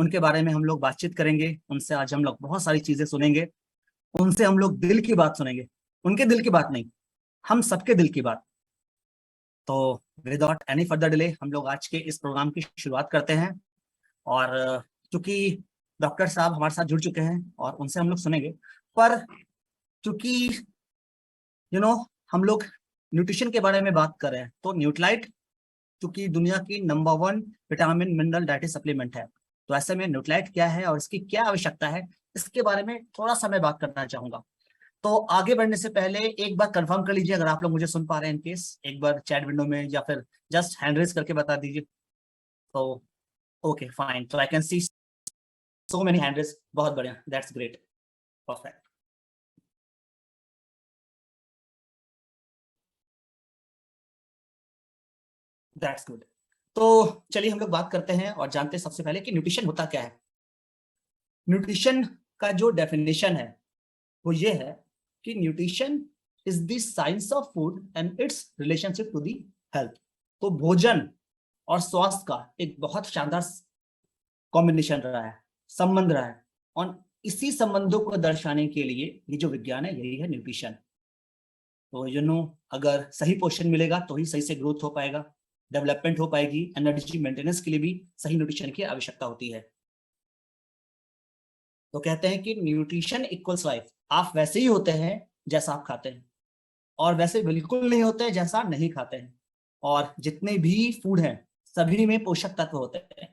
उनके बारे में हम लोग बातचीत करेंगे। उनसे आज हम लोग बहुत सारी चीजें सुनेंगे, उनसे हम लोग दिल की बात सुनेंगे, उनके दिल की बात नहीं, हम सबके दिल की बात। तो विदाउट एनी फर्दर डिले हम लोग आज के इस प्रोग्राम की शुरुआत करते हैं। और चूंकि डॉक्टर साहब हमारे साथ जुड़ चुके हैं और उनसे हम लोग सुनेंगे, पर चूंकि हम लोग न्यूट्रिशन के बारे में बात कर रहे हैं, तो न्यूट्राइट चूंकि दुनिया की number 1 vitamin mineral dietary supplement है, तो ऐसे में न्यूट्राइट क्या है और इसकी क्या आवश्यकता है, इसके बारे में थोड़ा सा मैं बात करना चाहूंगा। तो आगे बढ़ने से पहले एक बार कंफर्म कर लीजिए, अगर आप लोग मुझे सुन पा रहे हैं, इनकेस एक बार चैट विंडो में या फिर जस्ट हैंड रेज करके बता दीजिए। तो ओके फाइन, तो I can see so many hand raise, बहुत बढ़िया, that's great, perfect, that's good. तो चलिए हम लोग बात करते हैं और जानते हैं सबसे पहले कि न्यूट्रिशन होता क्या है। न्यूट्रिशन का जो डेफिनेशन है वो ये है कि nutrition is the science of food and its relationship to the health. तो भोजन और स्वास्थ्य का एक बहुत शानदार कॉम्बिनेशन रहा है, संबंध रहा है, और इसी संबंधों को दर्शाने के लिए ये जो विज्ञान है यही है न्यूट्रिशन। तो अगर सही पोषण मिलेगा तो ही सही से ग्रोथ हो पाएगा, डेवलपमेंट हो पाएगी, एनर्जी मेंटेनेंस के लिए भी सही न्यूट्रिशन की आवश्यकता होती है। तो कहते हैं कि न्यूट्रिशन इक्वल्स लाइफ। आप वैसे ही होते हैं जैसा आप खाते हैं, और वैसे बिल्कुल नहीं होते हैं जैसा नहीं खाते हैं। और जितने भी फूड हैं सभी में पोषक तत्व होते हैं,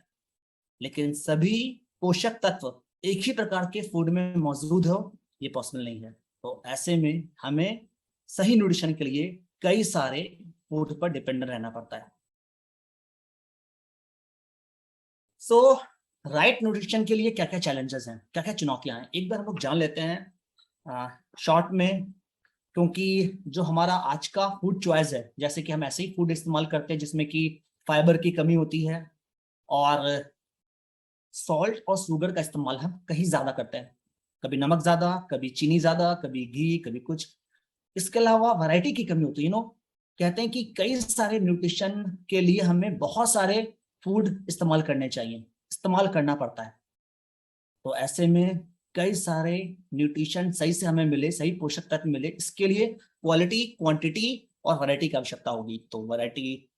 लेकिन सभी पोषक तत्व एक ही प्रकार के फूड में मौजूद हो ये पॉसिबल नहीं है। तो ऐसे में हमें सही न्यूट्रिशन के लिए कई सारे फूड पर डिपेंडेंट रहना पड़ता है। सो राइट न्यूट्रिशन के लिए क्या क्या चैलेंजेस हैं, क्या क्या चुनौतियां हैं, एक बार हम लोग जान लेते हैं शॉर्ट में। क्योंकि जो हमारा आज का फूड चॉइस है, जैसे कि हम ऐसे ही फूड इस्तेमाल करते हैं जिसमें कि फाइबर की कमी होती है, और सॉल्ट और शुगर का इस्तेमाल हम कहीं ज्यादा करते हैं, कभी नमक ज्यादा, कभी चीनी ज्यादा, कभी घी, कभी कुछ। इसके अलावा वैरायटी की कमी होती है। कहते हैं कि कई सारे न्यूट्रिशन के लिए हमें बहुत सारे फूड इस्तेमाल करने चाहिए, इस्तेमाल करना पड़ता है। तो ऐसे में कई सारे न्यूट्रिशन सही से हमें मिले, सही पोषक तत्व मिले, इसके लिए क्वालिटी, क्वांटिटी और वैरायटी की आवश्यकता होगी। तो वैरायटी,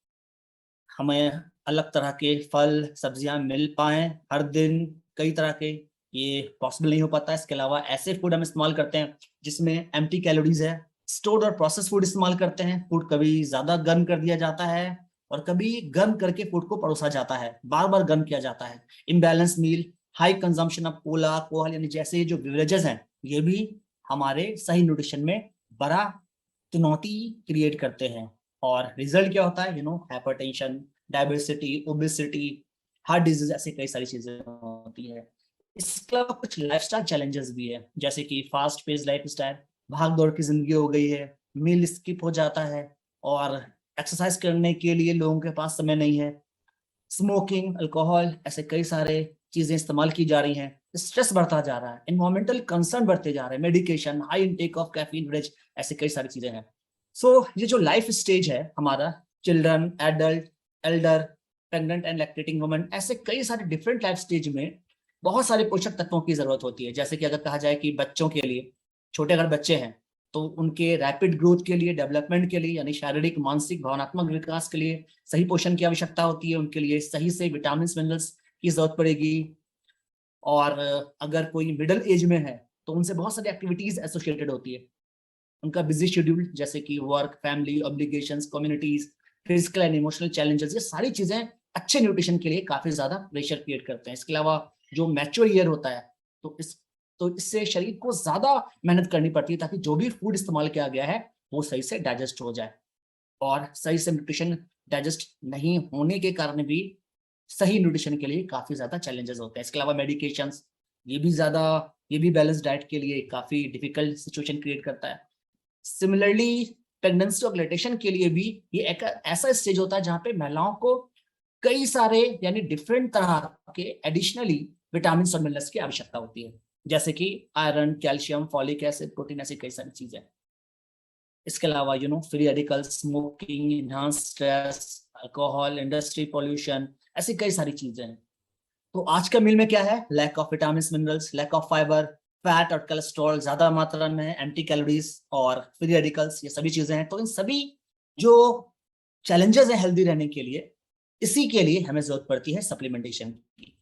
हमें अलग तरह के फल सब्जियां मिल पाए हर दिन, कई तरह के, ये पॉसिबल नहीं हो पाता। इसके अलावा ऐसे फूड हम इस्तेमाल करते हैं जिसमें एम्प्टी कैलोरीज है, स्टोर्ड और प्रोसेस फूड इस्तेमाल करते हैं। फूड कभी ज्यादा गर्म कर दिया जाता है और कभी गर्म करके फूड को परोसा जाता है, बार बार गर्म किया जाता है। Imbalance meal, high consumption of alcohol, यानी जैसे जो बिवरेजेस हैं, ये भी हमारे सही न्यूट्रिशन में बड़ा चुनौती क्रिएट करते हैं। और रिजल्ट क्या होता है, हाइपरटेंशन, डायबिटी, ओबेसिटी, हार्ट डिजीज, ऐसे कई सारी चीजें होती है। इसके अलावा कुछ लाइफस्टाइल चैलेंजेस भी है, जैसे कि फास्ट पेस लाइफ स्टाइल, भाग दौड़ की जिंदगी हो गई है, मील स्किप हो जाता है, और एक्सरसाइज करने के लिए लोगों के पास समय नहीं है, स्मोकिंग, अल्कोहल, ऐसे कई सारे चीजें इस्तेमाल की जा रही हैं, स्ट्रेस बढ़ता जा रहा है, एनवायरमेंटल कंसर्न बढ़ते जा रहे हैं, medication, high intake of caffeine, ब्रेज, ऐसे कई सारी चीजें हैं। ये जो लाइफ स्टेज है हमारा, children, adult, Elder, pregnant and lactating woman, ऐसे कई सारे डिफरेंट लाइफ स्टेज में बहुत सारे पोषक तत्वों की जरूरत होती है। जैसे कि अगर कहा जाए कि बच्चों के लिए, छोटे अगर बच्चे हैं तो उनके रैपिड ग्रोथ के लिए, डेवलपमेंट के लिए, यानी शारीरिक, मानसिक, भावनात्मक विकास के लिए सही पोषण की आवश्यकता होती है। उनके लिए सही से विटामिन मिनरल्स की जरूरत पड़ेगी। और अगर कोई मिडिल एज में है तो उनसे बहुत सारी एक्टिविटीज एसोसिएटेड होती है, उनका बिजी शेड्यूल, जैसे कि work, family obligations, communities, physical and emotional challenges, ये सारी चीजें अच्छे न्यूट्रिशन के लिए काफी ज्यादा प्रेशर क्रिएट करते हैं। इसके अलावा जो मैच्योर ईयर होता है, तो इससे शरीर को ज्यादा मेहनत करनी पड़ती है ताकि जो भी फूड इस्तेमाल किया गया है वो सही से डाइजेस्ट हो जाए। और सही से न्यूट्रिशन डाइजेस्ट नहीं होने के कारण भी सही न्यूट्रिशन के लिए काफी ज्यादा चैलेंजेस होते हैं। इसके अलावा मेडिकेशंस, ये भी बैलेंस डाइट के लिए काफी डिफिकल्ट सिचुएशन क्रिएट करता है। सिमिलरली प्रेगनेंसी और लैक्टेशन के लिए भी ये एक ऐसा स्टेज होता है जहां पे महिलाओं को कई सारे, यानी डिफरेंट तरह के एडिशनली विटामिन और मिनरल्स की आवश्यकता होती है, जैसे कि iron, calcium, folic acid, protein, ऐसी कई सारी चीजें। इसके अलावा free radical, smoking, enhance stress, alcohol, industry, pollution, ऐसी कई सारी चीजें हैं। तो आज का मील में क्या है? Lack of vitamin minerals, lack of fibre, fat और कोलेस्ट्रॉल ज्यादा मात्रा में, एम्प्टी कैलोरीज और फ्री रेडिकल्स, ये सभी चीजें हैं। तो इन सभी जो चैलेंजेस हैं हेल्दी रहने के लिए, इसी के लिए हमें जरूरत पड़ती है सप्लीमेंटेशन की।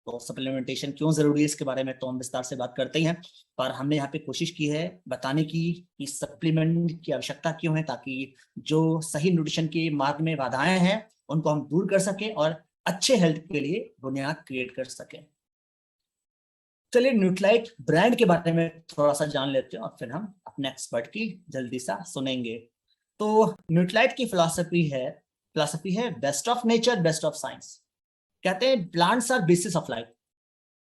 तो सप्लीमेंटेशन क्यों जरूरी है इसके बारे में तो हम विस्तार से बात करते ही हैं, पर हमने यहाँ पे कोशिश की है बताने की कि सप्लीमेंट की आवश्यकता क्यों है, ताकि जो सही न्यूट्रिशन के मार्ग में बाधाएं हैं उनको हम दूर कर सकें और अच्छे हेल्थ के लिए बुनियाद क्रिएट कर सकें। चलिए न्यूट्राइट ब्रांड के बारे में थोड़ा सा जान लेते हैं और फिर हम अपने एक्सपर्ट की जल्दी सा सुनेंगे। तो न्यूट्राइट की फिलॉसफी है best of nature, best of science. कहते हैं plants are basis of life.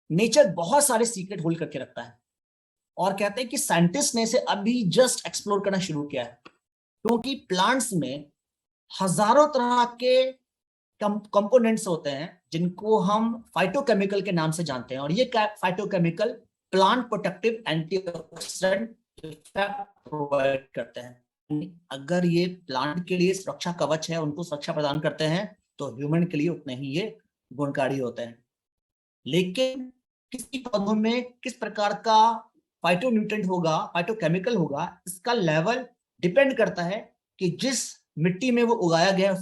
Nature बहुत सारे सीक्रेट होल्ड करके रखता है और कहते हैं कि साइंटिस्ट ने इसे अभी जस्ट एक्सप्लोर करना शुरू किया है, क्योंकि प्लांट्स में हजारों तरह के कंपोनेंट्स होते हैं जिनको हम फाइटोकेमिकल के नाम से जानते हैं, और ये phytochemical plant protective antioxidant effect provide करते हैं। अगर ये प्लांट के लिए सुरक्षा कवच है, उनको सुरक्षा प्रदान करते हैं, तो ह्यूमन के लिए उतने ही ये गुणकारी होते हैं। लेकिन किसी पौधों में किस प्रकार का फाइटोन्यूट्रिएंट होगा, फाइटोकेमिकल होगा, इसका लेवल डिपेंड करता है कि जिस मिट्टी में वो उगाया गया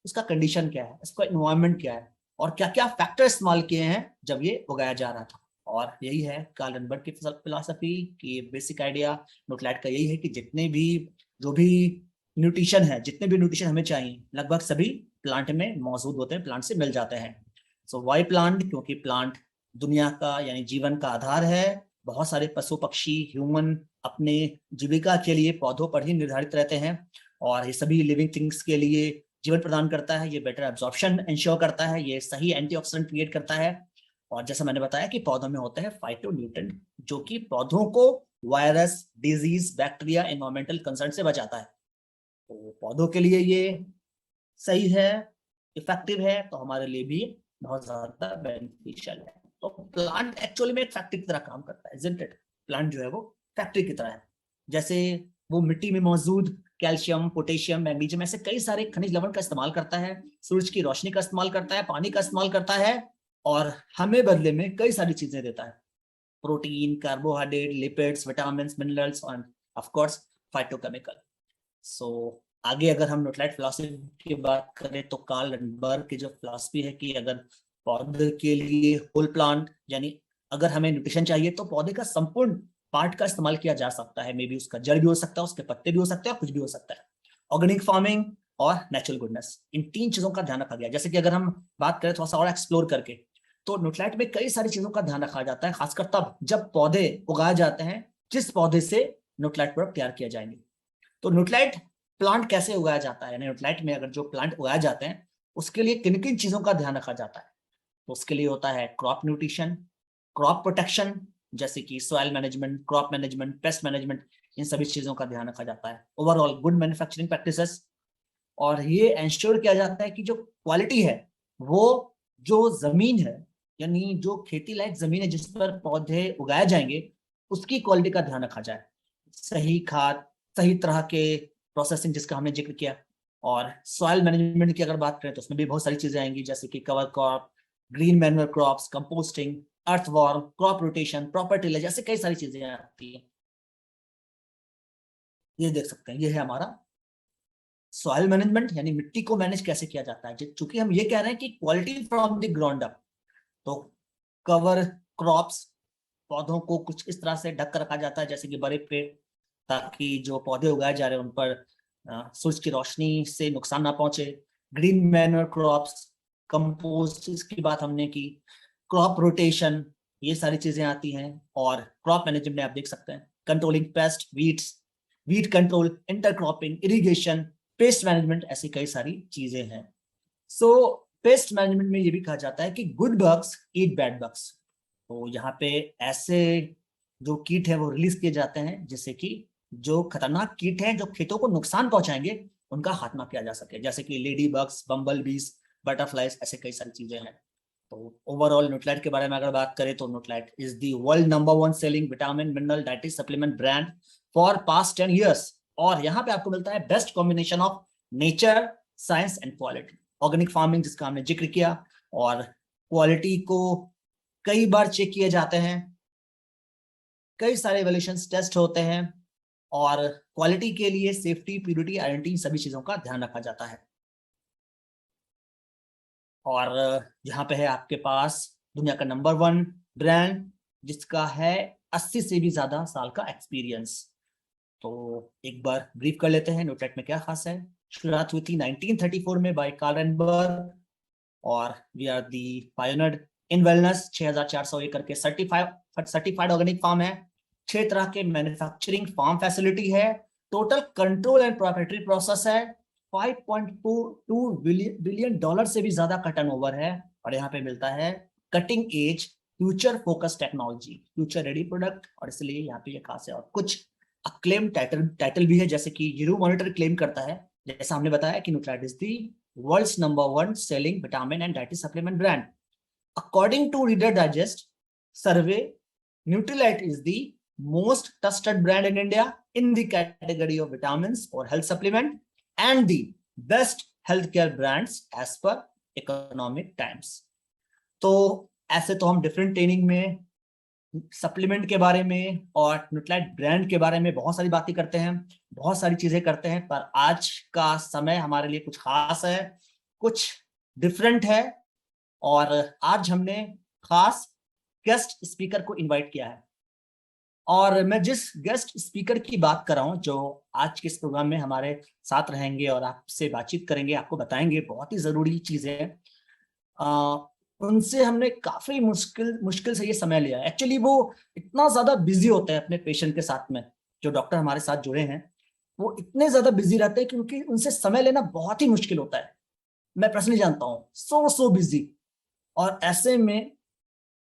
उसका कंडीशन क्या है, इसका एनवायरनमेंट क्या है, और क्या क्या फैक्टर इस्तेमाल किए हैं जब ये उगाया जा रहा था। और यही है कार्ल रनबर्ग की फिलॉसफी की बेसिक आइडिया न्यूट्राइट का, यही है कि जो भी जितने भी न्यूट्रिशन हमें चाहिए लगभग सभी प्लांट में मौजूद होते हैं, प्लांट से मिल जाते हैं। सो वाई प्लांट? क्योंकि प्लांट दुनिया का यानी जीवन का आधार है। बहुत सारे पशु पक्षी, ह्यूमन अपने जीविका के लिए पौधों पर ही निर्धारित रहते हैं, और ये सभी लिविंग थिंग्स के लिए जीवन प्रदान करता है। ये बेटर एब्जॉर्प्शन इंश्योर करता है, ये सही एंटीऑक्सीडेंट क्रिएट करता है, और जैसा मैंने बताया कि पौधों में होते हैं फाइटोन्यूट्रिएंट जो कि पौधों को virus, disease, bacteria, environmental concern से बचाता है। तो पौधों के लिए ये सही है, इफेक्टिव है, तो हमारे लिए भी बहुत ज्यादा बेनिफिशियल है। तो प्लांट एक्चुअली में एक फैक्ट्री की तरह काम करता है, isn't it? प्लांट जो है वो फैक्ट्री की तरह है। जैसे वो मिट्टी में मौजूद कैल्शियम, पोटेशियम, मैग्नीशियम, ऐसे कई सारे खनिज लवण का इस्तेमाल करता है, सूरज की रोशनी का इस्तेमाल करता है, पानी का इस्तेमाल करता है, और हमें बदले में कई सारी चीजें देता है, protein, carbohydrate, lipids, vitamin, minerals और ऑफ कोर्स फाइटोकेमिकल। सो आगे अगर हम न्यूट्राइट फिलॉसफी की बात करें तो कार्ल रनबर्ग की जो फिलॉसफी है कि अगर पौधे के लिए होल प्लांट, यानी अगर हमें न्यूट्रिशन चाहिए तो पौधे का संपूर्ण पार्ट का इस्तेमाल किया जा सकता है। मे बी उसका जड़ भी हो सकता है, उसके पत्ते भी हो सकते हैं, कुछ भी हो सकता है। ऑर्गेनिक फार्मिंग और नेचुरल गुडनेस, इन तीन चीजों का ध्यान रखा गया। जैसे कि अगर हम बात करें थोड़ा सा और एक्सप्लोर करके, तो न्यूट्राइट में कई सारी चीजों का ध्यान रखा जाता है, खासकर तब जब पौधे उगाए जाते हैं जिस पौधे से न्यूट्राइट प्रोडक्ट तैयार किया जाएंगे। तो न्यूट्राइट प्लांट कैसे उगाया जाता है, न्यूट्राइट में अगर जो प्लांट उगाए जाते हैं उसके लिए किन किन चीजों का ध्यान रखा जाता है? तो उसके लिए होता है क्रॉप न्यूट्रिशन, क्रॉप प्रोटेक्शन, जैसे कि soil management, crop management, pest management, इन सभी चीजों का ध्यान रखा जाता है। ओवरऑल गुड मैन्युफैक्चरिंग प्रैक्टिसेस, और ये एंश्योर किया जाता है कि जो क्वालिटी है वो, जो जमीन है यानी जो खेती लायक जमीन है जिस पर पौधे उगाए जाएंगे, उसकी क्वालिटी का ध्यान रखा जाए। सही खाद, सही तरह के प्रोसेसिंग जिसका हमने जिक्र किया, और सॉइल मैनेजमेंट की अगर बात करें तो उसमें भी बहुत सारी चीजें आएंगी, जैसे कि cover crop, green manure crops, composting, earthworm, crop rotation, proper tillage, ऐसे कई सारी चीजें आती है। ये देख सकते हैं, ये है हमारा सॉइल मैनेजमेंट, यानी मिट्टी को मैनेज कैसे किया जाता है। चूंकि हम ये कह रहे हैं कि quality from the ground up, तो कवर क्रॉप्स, पौधों को कुछ इस तरह से ढक कर रखा जाता है जैसे कि बड़े पेड़, ताकि जो पौधे उगाए जा रहे हैं उन पर सूरज की रोशनी से नुकसान ना पहुंचे। ग्रीन मैन्योर क्रॉप्स, कंपोस्ट की बात हमने की, क्रॉप रोटेशन, ये सारी चीजें आती हैं। और क्रॉप मैनेजमेंट में आप देख सकते हैं controlling paste, wheat control, intercropping, irrigation, pest management, ऐसी कई सारी चीजें हैं। सो पेस्ट मैनेजमेंट में ये भी कहा जाता है कि गुड बग्स ईट बैड बग्स। तो यहाँ पे ऐसे जो कीट है वो रिलीज किए जाते हैं जिससे कि जो खतरनाक कीट हैं जो खेतों को नुकसान पहुंचाएंगे उनका खात्मा किया जा सके, जैसे कि लेडी बग्स, बम्बल बीज, बटरफ्लाइज, ऐसे कई सारी चीजें हैं। तो ओवरऑल न्यूट्राइट के बारे में अगर बात करें तो Nutrilite is the world number 1 selling vitamin mineral dietary supplement brand for past 10 years। और यहाँ पे आपको मिलता है best combination of nature, science and quality. Organic farming जिसका हमने जिक्र किया, और क्वालिटी को कई बार चेक किए जाते हैं, कई सारे एवल्यूशन टेस्ट होते हैं, और क्वालिटी के लिए सेफ्टी, प्यूरिटी, आइडेंटिटी सभी चीजों का ध्यान रखा जाता है। और यहाँ पे है आपके पास दुनिया का नंबर 1 ब्रांड जिसका है 80 से भी ज्यादा साल का एक्सपीरियंस। तो एक बार ब्रीफ कर लेते हैं न्यूट्रेट में क्या खास है। शुरुआत हुई थी 1934 में बाय कार्ल रेनबर्ग, और we are the pioneer in wellness. 6400 एकड़ के सर्टिफाइड ऑर्गेनिक फार्म है। 6 तरह के मैन्युफैक्चरिंग फार्म फैसिलिटी है। Total control and proprietary process है। 5.2 बिलियन डॉलर से भी ज्यादा का टर्नओवर है। और यहाँ पे मिलता है cutting edge future focus technology, future ready product, और इसलिए यहाँ पे ये खास है। और कुछ अक्लेम टाइटल भी है, जैसे कि यूरोमॉनिटर क्लेम करता है, जैसा हमने बताया कि Nutrilite is the world's number 1 selling vitamin and dietary supplement brand. According to Reader Digest survey, Nutrilite is the most trusted brand in India in the category of vitamins or health supplement and the best healthcare brands as per Economic Times। तो ऐसे तो हम different training में supplement के बारे में और Nutrilite brand के बारे में बहुत सारी बातें करते हैं, बहुत सारी चीजें करते हैं, पर आज का समय हमारे लिए कुछ खास है, कुछ डिफरेंट है। और आज हमने खास गेस्ट स्पीकर को इनवाइट किया है, और मैं जिस गेस्ट स्पीकर की बात कर रहा हूं जो आज के इस प्रोग्राम में हमारे साथ रहेंगे और आपसे बातचीत करेंगे, आपको बताएंगे बहुत ही जरूरी चीजें, उनसे हमने काफी मुश्किल से ये समय लिया है। एक्चुअली वो इतना ज्यादा बिजी होते हैं अपने पेशेंट के साथ में, जो डॉक्टर हमारे साथ जुड़े हैं वो इतने ज्यादा बिजी रहते हैं क्योंकि उनसे समय लेना बहुत ही मुश्किल होता है। मैं पर्सनली जानता हूँ, सो बिजी। और ऐसे में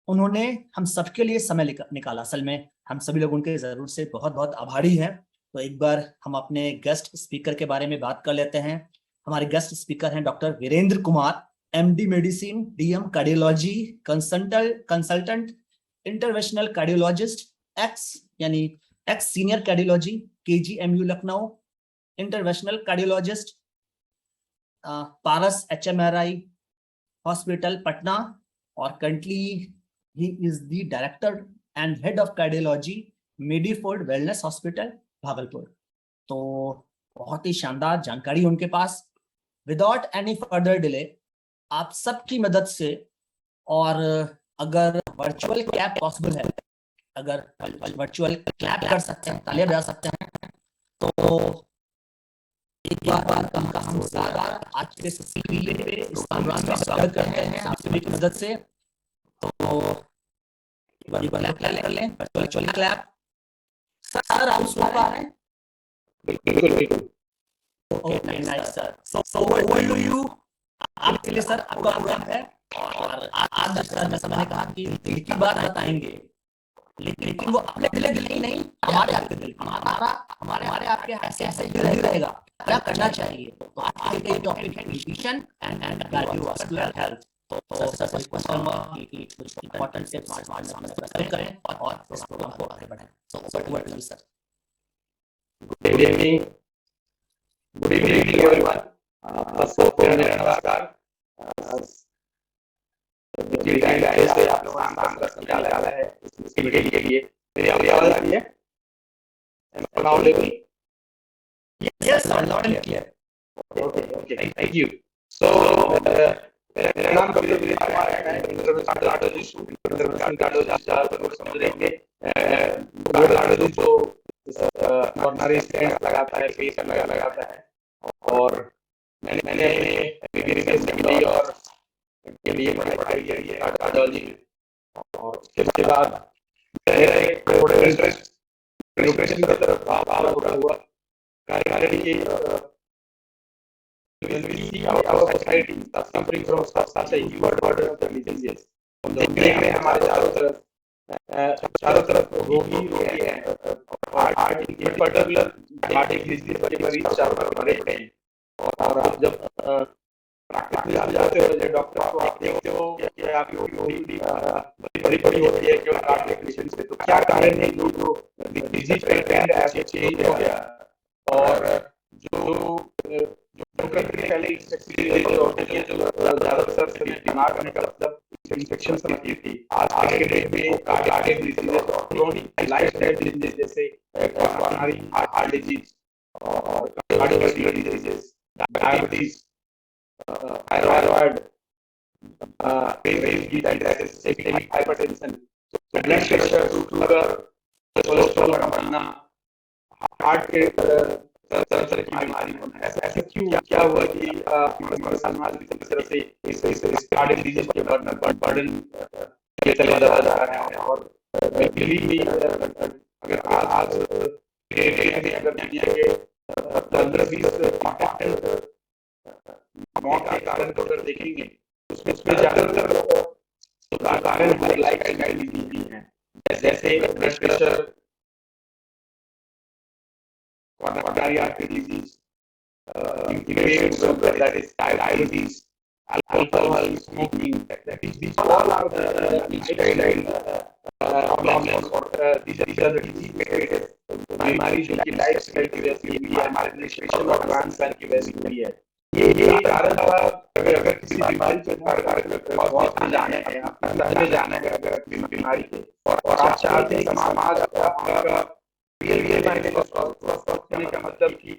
उन्होंने हम सबके लिए समय निकाला। असल में हम सभी लोग उनके जरूर से बहुत बहुत आभारी हैं। तो एक बार हम अपने गेस्ट स्पीकर के बारे में बात कर लेते हैं। हमारे गेस्ट स्पीकर हैं doctor Virendra Kumar, MD medicine, DM cardiology, consultant, interventional cardiologist, ex senior cardiology, KGMU Lucknow, interventional cardiologist, Paras HMRI hospital Patna, और currently he is the director and head of cardiology Mediford wellness hospital Bhagalpur. तो बहुत ही शानदार जानकारी उनके पास। विदाउट एनी फर्दर डिले आप सबकी मदद से, और अगर वर्चुअल क्लैप पॉसिबल है, अगर वर्चुअल क्लैप कर सकते हैं, तालियां बजा सकते हैं, तो एक बार उनका हम आज के इस प्रोग्राम में स्वागत करते हैं आप सभी की मदद से। तो कर लें वर्चुअल क्लैप। सर आप सुन पा रहे हैं? बिल्कुल। Okay, nice sir. So over to you. आपके लिए सर आपका प्रोग्राम है, और आज जिस तरह जैसा मैंने कहा कि दिल की बात बताएंगे, लेकिन वो अपने दिल की नहीं, हमारे आपके दिल, हमारे आपके ऐसे दिल रहेगा क्या करना चाहिए। तो आज के टॉपिक है न्यूट्रिशन एंड कार्डियोवास्कुलर हेल्थ। तो सर रिक्वेस्ट करूंगा कि कुछ इंपॉर्टेंट टिप्स करें और इस प्रोग्राम को आगे बढ़ाएं। So over to you sir. Good evening everyone. सबको मेरा नमस्कार। जी गाइस, से आप लोगों ने काम का संचालन डाला है इस मीटिंग के लिए। मेरी आवाज आ रही है? Yes sir, loud and clear. Okay, thank you. So मेरा नाम डॉक्टर वीरेंद्र कुमार है। मैं कार्डियोलॉजिस्ट हूँ। कार्डियोलॉजिस्ट ज़्यादातर समझ रहेंगे कार्डियोलॉजिस्ट जो कॉर्नरी स्टेंट लगाता है, फेस लगाता है। और मैंने MBBS और के लिए पढ़ाई करी है कार्डियोलॉजी। और उसके बाद मेरा एक थोड़ा इंटरेस्ट न्यूट्रिशन की तरफ हुआ। Cardiology our society suffering from such a huge burden of diseases। हम देख रहे हैं हमारे चारों तरफ रोगी हैं, heart in particular heart disease के मरीज चारों तरफ भरे पड़े हैं। और आप जब प्रैक्टिस जाते हो, जब डॉक्टर को आप देखते हो कि आपकी बड़ी होती है क्यों हार्ट कंडीशन से, तो क्या कारण है जो डिजीज का ट्रेंड ऐसे चेंज हो गया। और जो कंट्री पहले जो ज्यादातर बीमार होने का मतलब इन्फेक्शन समझती थी। आज के डेट में कार्डियक डिजीज और क्रोनिक लाइफस्टाइल डिजीज जैसे कोरोनरी हार्ट डिजीज और cardiovascular diseases, diabetes, thyroid, renal diabetes, systemic hypertension, blood pressure, sugar, cholesterol बढ़ना, हार्ट के तरह की बीमारी होना। ऐसा क्यों क्या हुआ कि हमारे समाज में किसी तरह से इस कार्डियक डिजीज के बर्डन ये चला जा रहा है। और बिलीव मी, अगर आज डेट में अगर दुनिया के 15-20 मौत के कारण को अगर देखेंगे उसमें ज्यादातर कारण लाइफस्टाइल डिजीज हैं, जैसे blood pressure, coronary artery disease, inflamed sugar, that is diabetes, alcohol, smoking, these all are the lifestyle problems, or these are the disease बीमारी जो कि लाइफस्टाइल की वजह से हुई है, मालन्यूट्रिशन और ट्रांसप्लांट की वजह से हुई है। ये कारण था। अगर किसी बीमारी के बहुत जाने हैं, समझने जाना है अगर बीमारी के, और आप चाहते हैं कि समाज आपका करने का मतलब कि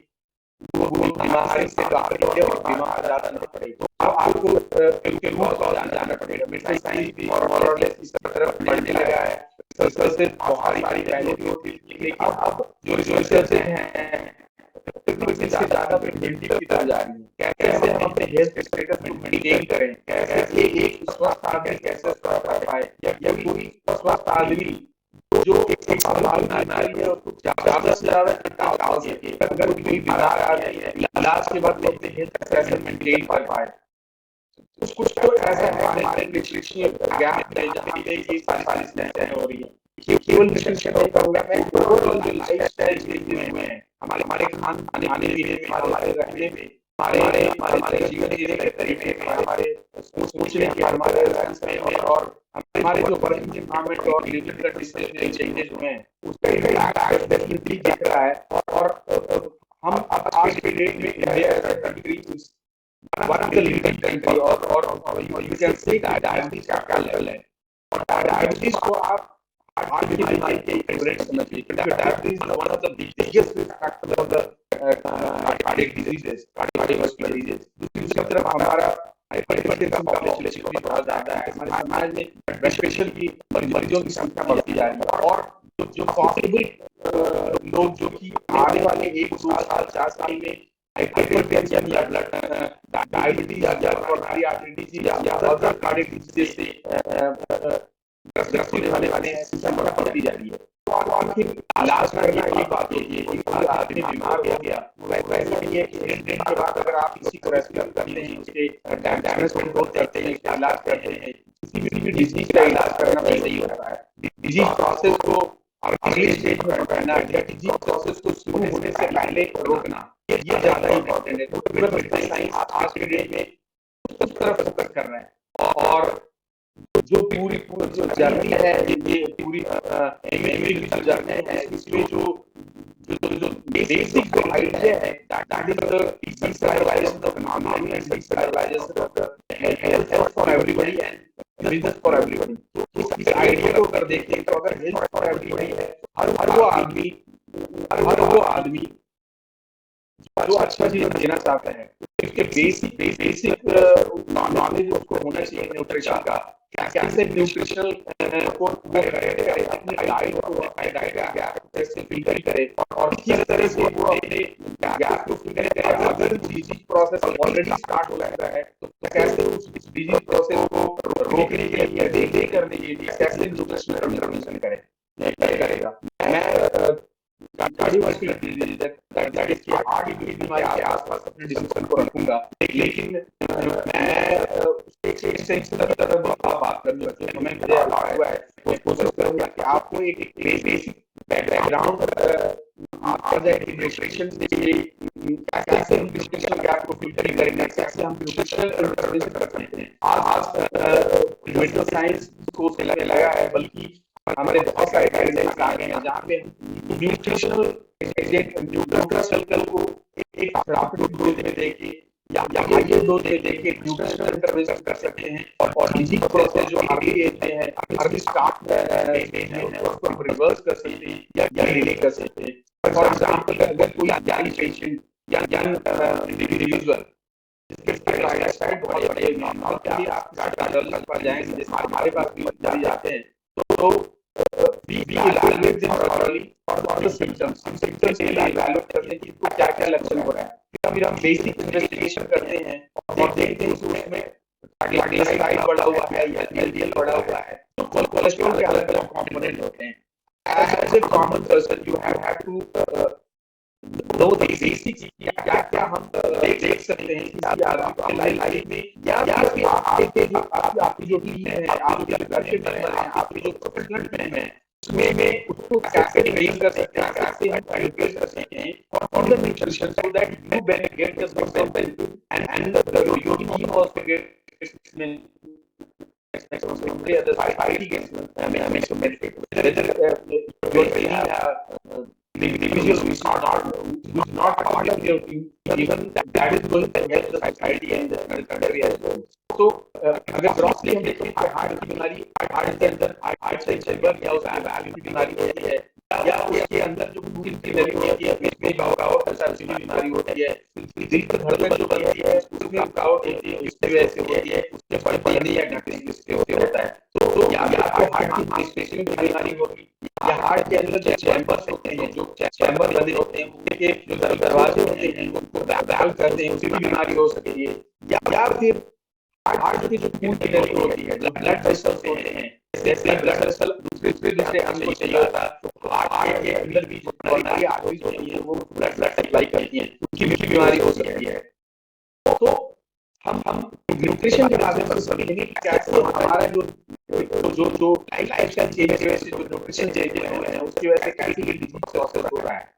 वो बीमारी से बाहर और बीमार ज्यादा नहीं पड़ेगी, तो आपको जाना पड़ेगा। मेडिकल साइंस भी और इस तरफ बढ़ने लगा है। सबसे बहुत सारी पहले भी होती थी, लेकिन अब जो रिसर्च हैं इससे ज्यादा प्रिवेंटिव की तरफ जा रही है। कैसे हम अपने हेल्थ स्टेटस को मेंटेन करें, कैसे एक स्वस्थ आदमी कैसे स्वस्थ रह पाए, या कोई स्वस्थ आदमी जो एक बीमारी है उसको ज्यादा से ज्यादा टाल सके। अगर कोई बीमार आदमी है, इलाज के बाद अपने हेल्थ कैसे मेंटेन कर पाए। कुछ तो ऐसा है न्यूट्रिशनल गैप है जहाँ पे ये सारी समस्याएं हो रही है। केवल न्यूट्रिशन नहीं कहूँगा मैं, ओवरऑल जो लाइफस्टाइल चेंजेस हुए हैं हमारे खाने पीने में, हमारे रहने में, हमारे जीवन जीने के तरीके में, हमारे सोचने के, हमारे रहन सहन में, और हमारे जो वर्किंग एनवायरनमेंट और लिविंग कंडीशंस में चेंजेस हुए हैं उसका इम्पैक्ट डेफिनेटली दिख रहा है। और हम आज के डेट में India as a country one of the leading country, और यू कैन से डायबिटीज का लेवल है। और डायबिटीज को आप हार्ट की बीमारी के इक्विवेलेंट समझिए, क्योंकि diabetes is one of the biggest risk factor of the cardiac diseases, cardiovascular disease. दूसरी तरफ हमारा हाइपरटेंशन का पॉपुलेशन भी बहुत ज्यादा है। हमारे समाज में ब्लड प्रेशर की मरीजों की संख्या बढ़ती जा रही है, और जो पॉसिबल लोग जो कि आने वाले 1-2 साल 4 साल में हाइपरटेंशन या डायबिटीज या कोरोनरी आर्टरी डिजीज या अदर कार्डियक डिजीज से ग्रस्त होने वाले हैं, संख्या बढ़ती जा रही है। तो आखिर इलाज करना एक बात होती है कि कोई आदमी बीमार हो गया, वैसे नहीं है कि 1 दिन के बाद अगर आप किसी को रेस्क्यू करते हैं, उसके डैमेज कंट्रोल करते हैं, उसका इलाज करते हैं, किसी भी डिजीज का इलाज करना वैसे ही होता है। डिजीज प्रोसेस को अर्ली स्टेज में पकड़ना या डिजीज प्रोसेस को शुरू होने से पहले रोकना, ये ज्यादा इंपॉर्टेंट है। तो पूरा मेडिकल साइंस आज के डेट में उस तरफ फोकस कर रहा है, और जो पूरी जो जर्नी है, ये पूरी जो जर्नी है, इसमें जो बेसिक जो आइडिया है, that is the decentralisation of knowledge and decentralisation of the health for everybody and business for everybody. तो इस आइडिया को अगर देखें तो अगर हेल्थ फॉर एवरीबॉडी है, हर वो आदमी जो अच्छा जीवन जीना चाहता है, उसके बेसिक नॉलेज उसको होना चाहिए न्यूट्रिशन का। कैसे न्यूट्रिशनल को करे, अपने डाइट को कैसे फिल्टर करे, और किस तरह से वो अपने गैप को फिल्टर करे। अगर डिजीज प्रोसेस ऑलरेडी स्टार्ट हो गया है तो कैसे उस डिजीज प्रोसेस को रोकने के लिए, देरी करने के लिए कैसे न्यूट्रिशनल इंटरवेंशन करेगा। मैं cardiovascular disease that is heart की बीमारी के आसपास अपने डिस्कशन को रखूंगा, लेकिन मैं एक सेंसिटिव तरह बात करनी है तो मैं मुझे अलाउ हुआ है, मैं कोशिश करूंगा कि आपको एक बेसिक बैकग्राउंड आपका जाए न्यूट्रिशन से, कैसे न्यूट्रिशनल गैप को फिल्टर करेंगे, कैसे हम न्यूट्रिशनल इंटरवेंशन कर सकते हैं। आज मेडिकल साइंस को चलाने लगा है, बल्कि हमारे बहुत सारे गाइडलाइंस आ गए हैं जहाँ पे न्यूट्रिशनल न्यूट्रिशनल को एक थेराप्यूटिक डोज में देके या हाई डोज लेके न्यूट्रिशनल इंटरवेंशन कर सकते हैं, और इसी प्रोसेस जो अर्ली एज में है, अर्ली स्टार्ट में है, उसको हम रिवर्स कर सकते हैं या डिले कर सकते हैं। फॉर एग्जांपल, अगर कोई यंग पेशेंट या यंग इंडिविजुअल जिसके ट्राइग्लिसराइड बहुत बड़े नॉर्मली आप कार्डियोलॉजिस्ट पर जाएंगे, जैसे हमारे पास भी मरीज जाते हैं, तो we evaluate them thoroughly for the symptoms. हम symptoms के लिए evaluate करते हैं कि इसको क्या क्या लक्षण हो रहा है। फिर हम बेसिक इन्वेस्टिगेशन करते हैं और देखते हैं कि उसमें ट्राइग्लिसराइड बढ़ा हुआ है या एलडीएल बढ़ा हुआ है। तो कोलेस्ट्रॉल के अलग अलग कंपोनेंट होते हैं। As a common person, you have to दो बेसिक क्या क्या हम देख सकते हैं किसी आदमी को लाइफ में, या फिर आपकी जो टीम है, आपके लीडरशिप मेंबर हैं, आपके जो प्रोफेशनल टीम है, उसमें उसको कैसे ट्रेन कर सकते हैं, कैसे हम प्रिपेयर कर सकते हैं for the nutrition, so that you get the maximum benefit and your team also gets the other society gets maximum benefit. Whether your team the individual who is not part of your team, even that is going to help the society and the country as well. तो अगर grossly हम देखें कि heart की बीमारी, heart के अंदर heart से चलकर या उसकी वैल्व की बीमारी होती है, या उसके अंदर जो खून की नली होती है उसमें रुकावट की बीमारी होती है, दिल की धड़कन जो बनती है उसमें रुकावट होती है, उसकी वजह से होती है, उसके बढ़ने या घटने की होता है। तो या आपको हार्ट की मांसपेशियों की बीमारी होगी, या हार्ट के अंदर जो चैम्बर्स होते हैं, जो चैम्बर बने होते हैं, उनके जो दरवाजे होते हैं उनको वैल्व करते हैं, उसकी बीमारी हो सकती है, या फिर हार्ट की जो खून की नली होती है, जो ब्लड वेसल्स होते हैं, जैसे ब्लड वेसल दूसरे अंग को चाहिए होता है, तो हार्ट के अंदर भी जो कोरोनरी आर्टरीज होती है वो ब्लड सप्लाई करती है, उनकी भी बीमारी हो सकती है। तो हम न्यूट्रिशन के बारे में समझेंगे कि कैसे हमारा जो लाइफस्टाइल चेंज की वजह से जो न्यूट्रिशन चेंज हो रहे हैं उसकी वजह से कैसे ये डिजीज प्रोसेस हो रहा है।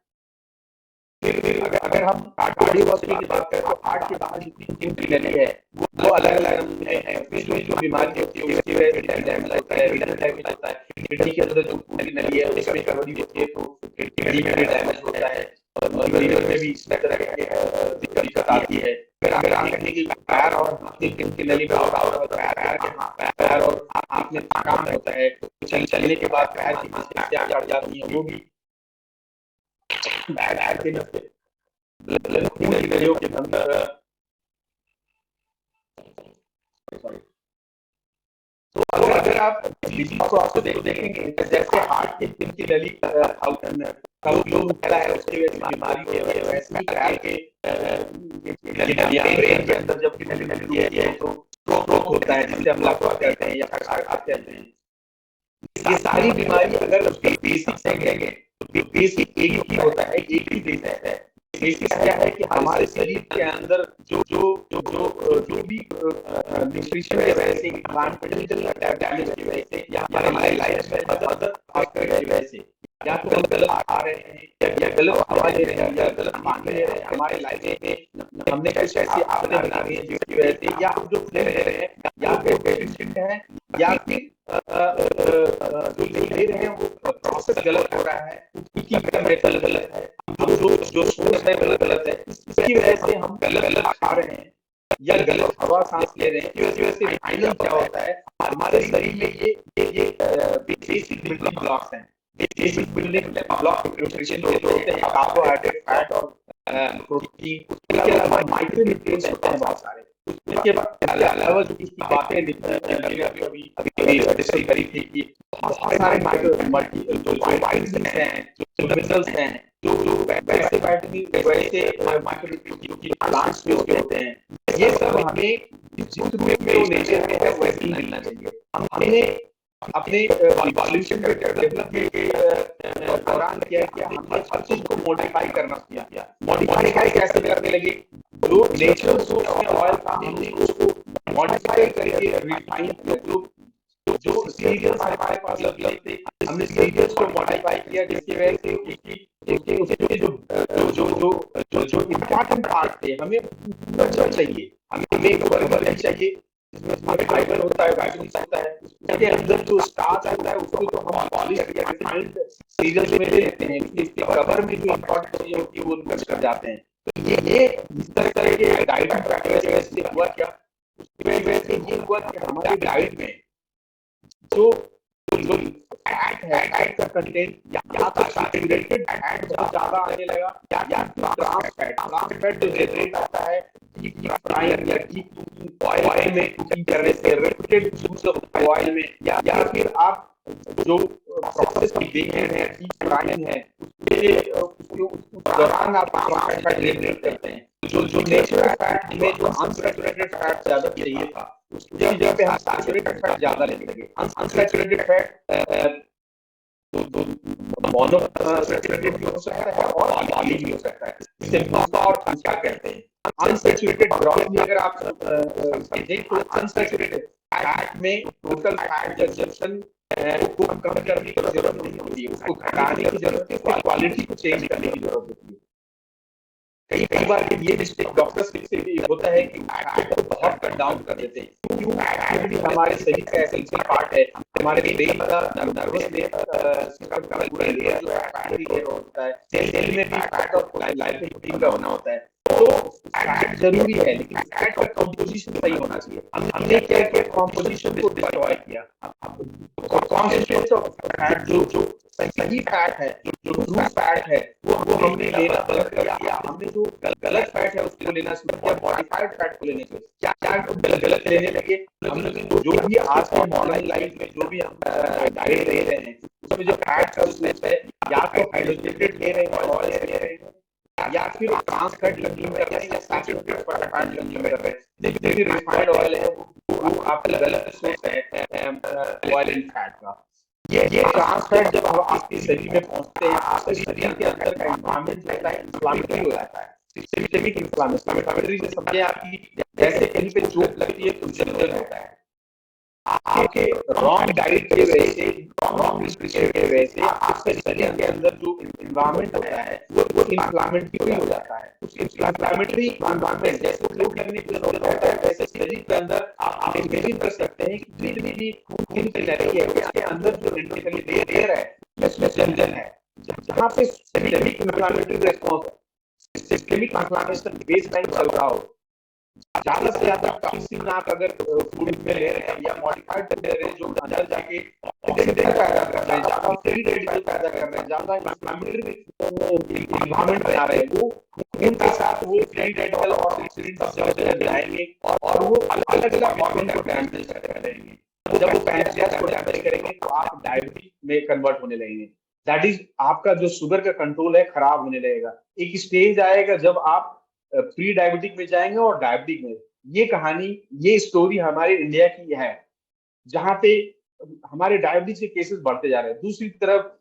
फिर अगर हम कार्डियोवास्कुलर की बात करें तो हार्ट के बाहर जितनी खून की नली है वो अलग अलग है, उसमें जो बीमारी होती है उसकी वजह से डैमेज होता है, रीनल डैमेज होता है, किडनी के अंदर जो खून की नली है उसमें गड़बड़ी होती है तो किडनी में डैमेज होता है, और लीवर में भी इस तरह की दिक्कत आती है। फिर अगर देखने की पैर और हाथ की खून की नली में पैर और हाथ में थकान होता है, चलने के बाद पैर की मांसपेशियां चढ़ जाती हैं, वो भी बैड के खून की नलियों के अंदर तो अगर आप डिजीज को आपको देखेंगे जैसे हार्ट की खून की नली का उपयोग फैला है उसकी वजह से बीमारी होती है, वैसे ही पैर के ब्रेन के अंदर जब नली लगती है तो स्ट्रोक होता है जिससे हम लापरवाही कहते हैं या कहते हैं। ये सारी बीमारी अगर बेसिक देखेंगे तो बेसिक एक ही होता है, एक ही बेसिस है। बेसिस क्या है कि हमारे शरीर के अंदर जो भी न्यूट्रिशन की वजह से, एनवायरमेंटल डैमेज की वजह से, या हमारे लाइफस्टाइल अदर फैक्टर की वजह से, या तो हम गलत खा रहे हैं या गलत हवा ले रहे हैं या गलत पानी ले रहे हैं, हमारे लाइफ में हमने कुछ ऐसी आदतें बना ली हैं जिसकी वजह से, या हम जो ले रहे हैं या फिर पेशेंट है या फिर जो ले रहे हैं वो प्रोसेस गलत हो रहा है, उसकी मेथड गलत है, जो सोर्स है गलत है, इसकी वजह से हम गलत खा रहे हैं या गलत हवा सांस ले रहे हैं। इस वजह से फाइनल क्या होता है, हमारे शरीर में ये बेसिक बिल्डिंग ब्लॉक्स हैं। बेसिक बिल्डिंग ब्लॉक न्यूट्रिशन के होते हैं कार्बोहाइड्रेट, फैट और प्रोटीन। उसके अलावा माइक्रो न्यूट्रिएंट्स होते हैं बहुत सारे। उसके अलावा जो इसकी बातें अभी डिस्कस करी थी कि बहुत सारे माइक्रोन्यूट्रिएंट्स हैं, जो मिनरल्स हैं, जो वैसे माइक्रोन्यूट्रिएंट्स की प्लांट्स में होते हैं, ये सब हमें जिस रूप में जो नेचर में है वैसे ही मिलना चाहिए। हमें अपने इवोल्यूशन डेवलपमेंट के दौरान क्या किया, हमने हर चीज को मॉडिफाई करना किया। मॉडिफाई कैसे करने लगे, जो नेचुरल सोर्स में ऑयल था हमने उसको मॉडिफाई करके रिफाइन किया। जो सीरियल्स हमारे पास उपलब्ध थे हमने सीरियल्स को मॉडिफाई किया, जिसकी वजह से उसके जो इम्पोर्टेंट पार्ट थे हमें बचना चाहिए। हमें बर्गर चाहिए जिसमें फाइबर होता है, विटामिन होता है, उसके अंदर जो स्टार्च होता है उसको तो हम पॉलिश या सीरियल्स में ले लेते हैं, इसके कवर में जो इम्पोर्टेंट चीजें होती है वो नष्ट कर जाते हैं। तो ये इस तरह के डाइट प्रैक्टिस से हुआ क्या, उसमें वैसे ये हुआ कि हमारे डाइट में जो जो फैट है, फैट का कंटेंट या तो सैचुरेटेड फैट बहुत ज्यादा आने लगा या ट्रांस फैट जो जनरेट होता है डीप फ्राइंग या डीप ऑयल में कुकिंग करने से, रेपिटेड यूज ऑफ ऑयल में, या फिर आप जो प्रोसेस की देखते हैं डीप फ्राइंग है उस दौरान आप ट्रांस फैट जनरेट करते हैं। जो नेचुरल फैट में जो अनसैचुरेटेड फैट ज्यादा चाहिए था उसकी जगह पे हम सैचुरेटेड फैट ज्यादा लेने लगे। अनसैचुरेटेड फैट मोनो सैचुरेटेड भी हो सकता है और पॉली भी हो सकता है। इसे दूसरा और तीसरा कहते हैं। अनसैचुरेटेड ब्रॉडली अगर आप समझें तो अनसैचुरेटेड फैट में टोटल फैट कंजम्पशन को कम करने की जरूरत नहीं होती है, उसको घटाने की जरूरत है, उसकी क्वालिटी को चेंज करने की जरूरत होती है। कई बार ये मिस्टेक डॉक्टर्स से भी होता है कि फैट को बहुत कट डाउन कर देते हैं। क्यों? फैट भी हमारे शरीर का एसेंशियल पार्ट है, हमारे ब्रेन का नर्वस सिस्टम का पूरा लेयर जो है फैट लेयर होता है, सेल में भी फैट और लाइपोप्रोटीन का बना होता है। तो फैट जरूरी है लेकिन फैट का कंपोजिशन सही होना चाहिए। हमने क्या किया, कंपोजिशन को डिस्ट्रॉय किया। कॉन्सेंट्रेट ऑफ फैट जो सही फैट है, जो ट्रू फैट है वो हमने लेना बंद कर दिया। हमने जो गलत फैट है उसको लेना शुरू किया, मॉडिफाइड फैट को लेने शुरू किया। क्या गलत लेने लगे? हमने जो भी आज के मॉडर्न लाइफ में जो भी हम डाइट ले रहे हैं उसमें जो फैट का सोर्स है या तो हाइड्रोजेनेटेड ले रहे हैं, ऑयल ले रहे हैं, या फिर ट्रांस फैट कंज्यूम कर रहे हैं या सैचुरेटेड फैट कंज्यूम कर रहे हैं। देखिए रिफाइंड ऑयल है वो आपका गलत सोर्स है ऑयल एंड फैट का। ये ट्रांस फैट जब आपके शरीर में पहुंचते हैं, आपके शरीर के अंदर का एनवायरनमेंट जो है इन्फ्लेमेटरी हो जाता है। सिस्टेमिक इन्फ्लेमेटरी से समझे आपकी जैसे कहीं पे चोट लगती है तो जलन होता है। आपके रॉन्ग डाइट की वजह से, रॉन्ग न्यूट्रिशन की वजह से आपके शरीर के अंदर जो एनवायरनमेंट होता है वो इन्फ्लेमेटरी हो जाता है। उस इन्फ्लेमेटरी एनवायरनमेंट जैसे चोट लगने की जरूरत होता है वैसे शरीर के अंदर आप इमेजिन कर सकते हैं कि जितनी भी खून की नली है उसके अंदर जो इंटरनली लेयर है उसमें जलन है, जहाँ पे systemic inflammatory response, systemic inflammation base line चल रहा हो। ज्यादा से ज्यादा टॉक्सिन आप अगर फूड में ले रहे हैं या मॉडिफाइड ले रहे हैं जो अंदर जाके ऑक्सीडेंट पैदा कर रहे हैं, ज्यादा फ्री रेडिकल पैदा कर रहे हैं, ज्यादा इन्फ्लेमेटरी एनवायरनमेंट बना रहे हैं, वो खून के साथ वो फ्री रेडिकल और ऑक्सीडेंट जाएंगे और वो अलग अलग ऑर्गन को डैमेज करेंगे। जब वो पैंक्रियास को डैमेज करेंगे तो आप डायबिटीज में कन्वर्ट होने लगेंगे। दैट इज आपका जो शुगर का कंट्रोल है खराब होने लगेगा। एक स्टेज आएगा जब आप प्री डायबिटिक में जाएंगे और डायबिटिक में। ये कहानी, ये स्टोरी हमारे इंडिया की है जहां पे हमारे डायबिटीज के केसेस बढ़ते जा रहे हैं। दूसरी तरफ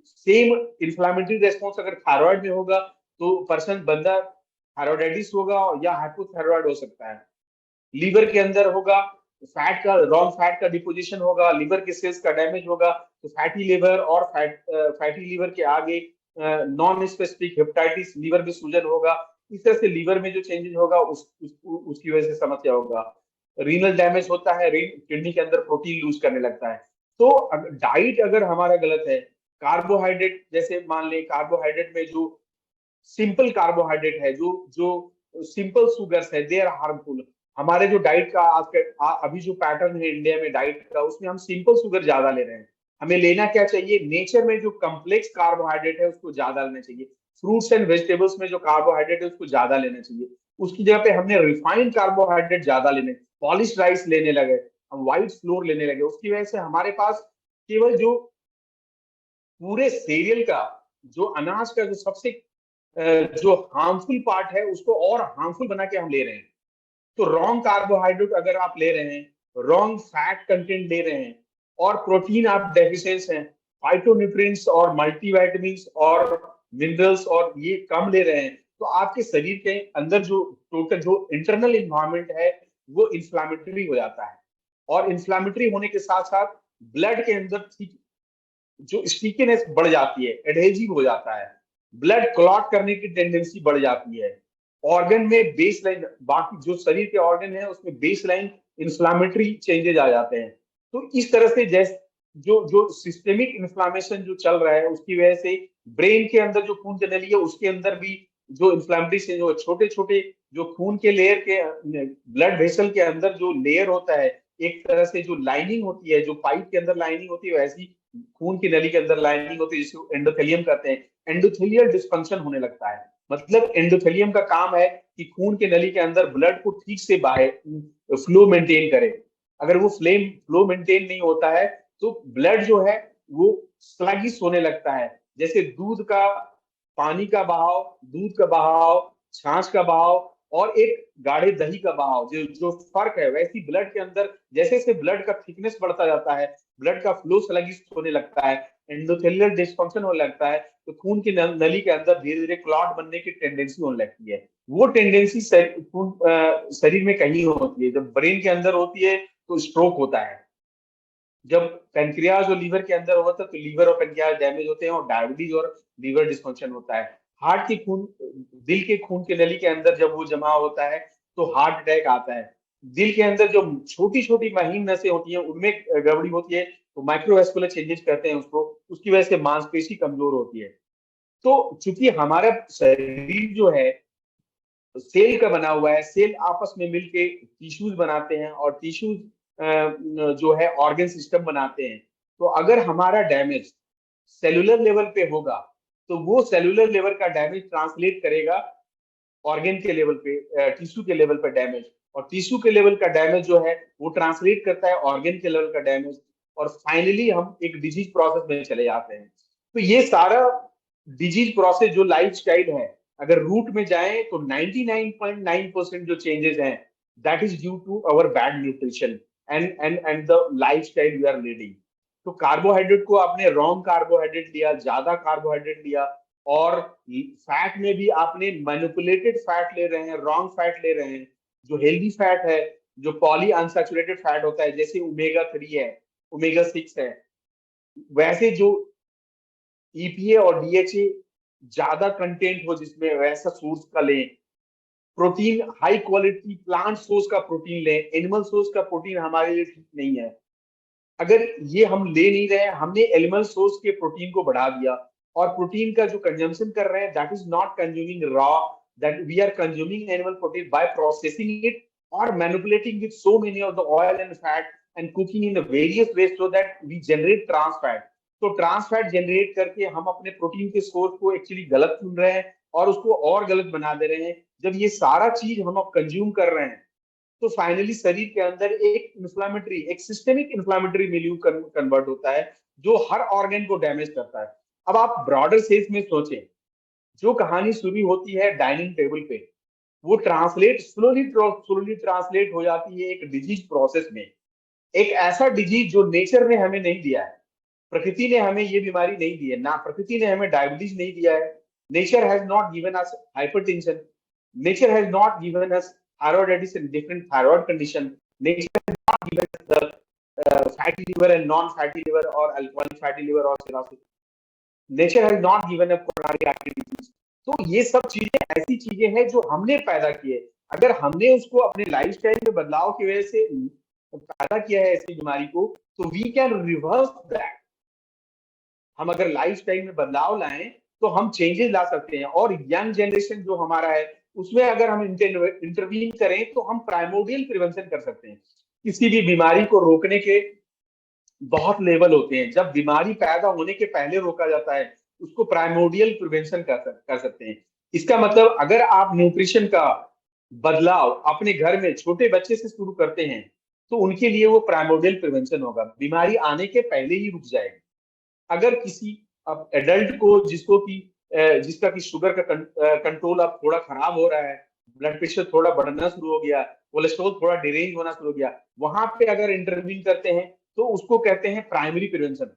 सेम इन्फ्लेमेटरी रेस्पॉन्स अगर थायराइड में होगा तो बंदा थायराइडाइटिस होगा या हाइपोथायराइड हो सकता है। लीवर के अंदर होगा फैट का, रॉन्ग फैट का डिपोजिशन होगा, लीवर के सेल्स का डैमेज होगा तो फैटी लीवर और फैटी लीवर के आगे नॉन स्पेसिफिक हेपेटाइटिस, लीवर में सूजन होगा। इस तरह से लीवर में जो चेंजेस होगा उसकी वजह से समस्या होगा। रीनल डैमेज होता है, किडनी के अंदर प्रोटीन लूज करने लगता है। तो डाइट अगर हमारा गलत है, कार्बोहाइड्रेट जैसे मान ले कार्बोहाइड्रेट में जो सिंपल कार्बोहाइड्रेट है, जो जो सिंपल सुगर्स है, दे आर हार्मफुल। हमारे जो डाइट का अभी जो पैटर्न है इंडिया में डाइट का, उसमें हम सिंपल शुगर ज्यादा ले रहे हैं। हमें लेना क्या चाहिए? नेचर में जो कम्प्लेक्स कार्बोहाइड्रेट है उसको ज्यादा लेना चाहिए। फ्रूट्स एंड वेजिटेबल्स में जो कार्बोहाइड्रेट है उसको ज्यादा लेना चाहिए। उसकी जगह पे हमने रिफाइंड कार्बोहाइड्रेट ज्यादा लेने, पॉलिश राइस लेने लगे, हम व्हाइट फ्लोर लेने लगे। उसकी वजह से हमारे पास केवल जो पूरे सीरियल का, जो अनाज का जो सबसे जो हार्मफुल पार्ट है उसको और हार्मफुल बना के हम ले रहे हैं। तो रॉन्ग कार्बोहाइड्रेट अगर आप ले रहे हैं, रॉन्ग फैट कंटेंट ले रहे हैं और प्रोटीन आप डेफिशिएंट हैं, फाइटोन्यूट्रिएंट्स और मल्टीविटामिन्स और मिनरल्स और ये कम ले रहे हैं, तो आपके शरीर के अंदर जो टोटल जो इंटरनल एनवायरनमेंट है वो इन्फ्लेमेटरी हो जाता है। और इन्फ्लेमेटरी होने के साथ साथ ब्लड के अंदर जो स्टिकीनेस बढ़ जाती है, एडहेसिव हो जाता है, ब्लड क्लॉट करने की टेंडेंसी बढ़ जाती है। ऑर्गन में बेस लाइन, बाकी जो शरीर के ऑर्गन है उसमें बेस लाइन इन्फ्लामेटरी चेंजेज आ जाते हैं। तो इस तरह से जैसे जो जो सिस्टेमिक इन्फ्लामेशन जो चल रहा है उसकी वजह से ब्रेन के अंदर जो खून की नली है उसके अंदर भी जो इन्फ्लेमेटरी चेंज हो, छोटे छोटे जो खून के लेयर के ब्लड वेसल के अंदर जो लेयर होता है, एक तरह से जो लाइनिंग होती है, जो पाइप के अंदर लाइनिंग होती है, वैसी खून की नली के अंदर लाइनिंग होती है, जिसको एंडोथेलियम कहते हैं। एंडोथेलियल डिस्फंक्शन होने लगता है। मतलब एंडोथेलियम का काम है कि खून के नली के अंदर ब्लड को ठीक से बाहर फ्लो मेंटेन करे। अगर वो फ्लो मेंटेन नहीं होता है तो ब्लड जो है वो स्लगिश होने लगता है। जैसे दूध का, पानी का बहाव, दूध का बहाव, छाछ का बहाव और एक गाढ़े दही का बहाव, जो जो फर्क है, वैसी ब्लड के अंदर जैसे जैसे ब्लड का थिकनेस बढ़ता जाता है, ब्लड का फ्लो स्लगिश होने लगता है, एंडोथेलियल डिस्फंक्शन होने लगता है, तो खून की नली के अंदर धीरे धीरे क्लॉट बनने की टेंडेंसी होने लगती है। वो टेंडेंसी शरीर में कहीं होती है। जब ब्रेन के अंदर होती है तो स्ट्रोक होता है। जब पेनक्रियाज और लीवर के अंदर होता है तो लीवर और पेनक्रियाज डैमेज होते हैं और डायबिटीज और लीवर डिस्फंक्शन होता है। हार्ट की खून, दिल के खून के नली के अंदर जब वो जमा होता है तो हार्ट अटैक आता है। दिल के अंदर जो छोटी छोटी महीन नसें होती हैं उनमें गड़बड़ी होती है तो माइक्रोवेस्कुलर चेंजेस कहते हैं उसको, उसकी वजह से मांसपेशी कमजोर होती है। तो चूंकि हमारा शरीर जो है सेल का बना हुआ है, सेल आपस में मिलके टिश्यूज बनाते हैं और टिश्यूज जो है ऑर्गन सिस्टम बनाते हैं। तो अगर हमारा डैमेज सेलुलर लेवल पे होगा तो वो सेलुलर लेवल का डैमेज ट्रांसलेट करेगा ऑर्गन के लेवल पे, टिश्यू के लेवल पे डैमेज, और टिश्यू के लेवल का डैमेज जो है वो ट्रांसलेट करता है ऑर्गन के लेवल का डैमेज, और फाइनली हम एक डिजीज प्रोसेस में चले जाते हैं। तो ये सारा डिजीज प्रोसेस जो लाइफ स्टाइल है, अगर रूट में जाए तो 99.9% जो चेंजेस हैं that is due to our bad nutrition and the lifestyle we are leading. तो कार्बोहाइड्रेट को आपने रॉन्ग कार्बोहाइड्रेट लिया, ज्यादा कार्बोहाइड्रेट लिया, और फैट में भी आपने मैनिपुलेटेड फैट ले रहे हैं, रॉन्ग फैट ले रहे हैं। जो हेल्दी फैट है, जो पॉली अनसैचुरेटेड फैट होता है, जैसे ओमेगा 3 है, ओमेगा 6 है, वैसे जो ईपीए और डीएचए ज्यादा कंटेंट हो जिसमें, वैसा सोर्स का लें। Protein high quality plant source का प्रोटीन लें, एनिमल सोर्स का प्रोटीन हमारे लिए ठीक नहीं है। अगर ये हम ले नहीं रहे हैं, हमने एनिमल सोर्स के प्रोटीन को बढ़ा दिया, और प्रोटीन का जो कंजम्पशन कर रहे हैं that is not consuming raw, that we are consuming animal protein by processing it और manipulating with so many of the oil and fat and cooking in various ways so that we generate trans fat. तो trans fat generate करके हम अपने protein के source को actually गलत चुन रहे हैं और उसको और गलत बना दे रहे हैं। जब ये सारा चीज हम अब कंज्यूम कर रहे हैं तो फाइनली शरीर के अंदर एक इन्फ्लामेटरी, एक सिस्टेमिक इन्फ्लामेटरी मिल्यू कन्वर्ट होता है जो हर ऑर्गन को डैमेज करता है। अब आप ब्रॉडर सेंस में सोचें, जो कहानी शुरू होती है डाइनिंग टेबल पे, वो ट्रांसलेट स्लोली ट्रांसलेट हो जाती है एक डिजीज प्रोसेस में। एक ऐसा डिजीज जो नेचर ने हमें नहीं दिया है, प्रकृति ने हमें ये बीमारी नहीं दी है ना, प्रकृति ने हमें डायबिटीज नहीं दिया है। Nature has not given us hypertension, nature has not given us thyroiditis and different thyroid condition, nature has not given us the fatty liver and non-fatty liver or alcoholic fatty liver or cirrhosis, nature has not given a coronary artery disease। तो ये सब चीजें ऐसी चीजें हैं जो हमने पैदा की है। अगर हमने उसको अपने लाइफस्टाइल में बदलाव की वजह से पैदा किया है ऐसी बीमारी को, तो वी कैन रिवर्स दैट। हम अगर लाइफस्टाइल में बदलाव लाएं तो हम चेंजेस ला सकते हैं। और यंग जनरेशन जो हमारा है उसमें अगर हम इंटरवीन करें तो हम प्राइमोडियल प्रिवेंशन कर सकते हैं। किसी भी बीमारी को रोकने के बहुत लेवल होते हैं। जब बीमारी पैदा होने के पहले रोका जाता है उसको प्राइमोडियल प्रिवेंशन कर सकते हैं। इसका मतलब अगर आप न्यूट्रिशन का बदलाव अपने घर में छोटे बच्चे से शुरू करते हैं तो उनके लिए वो प्राइमोडियल प्रिवेंशन होगा, बीमारी आने के पहले ही रुक जाएगी। अगर किसी एडल्ट को जिसका कि शुगर का कंट्रोल अब थोड़ा खराब हो रहा है, ब्लड प्रेशर थोड़ा बढ़ना शुरू हो गया, कोलेस्ट्रॉल थोड़ा डिरेंज होना शुरू हो गया, वहां पे अगर इंटरवीन करते हैं तो उसको कहते हैं प्राइमरी प्रिवेंशन।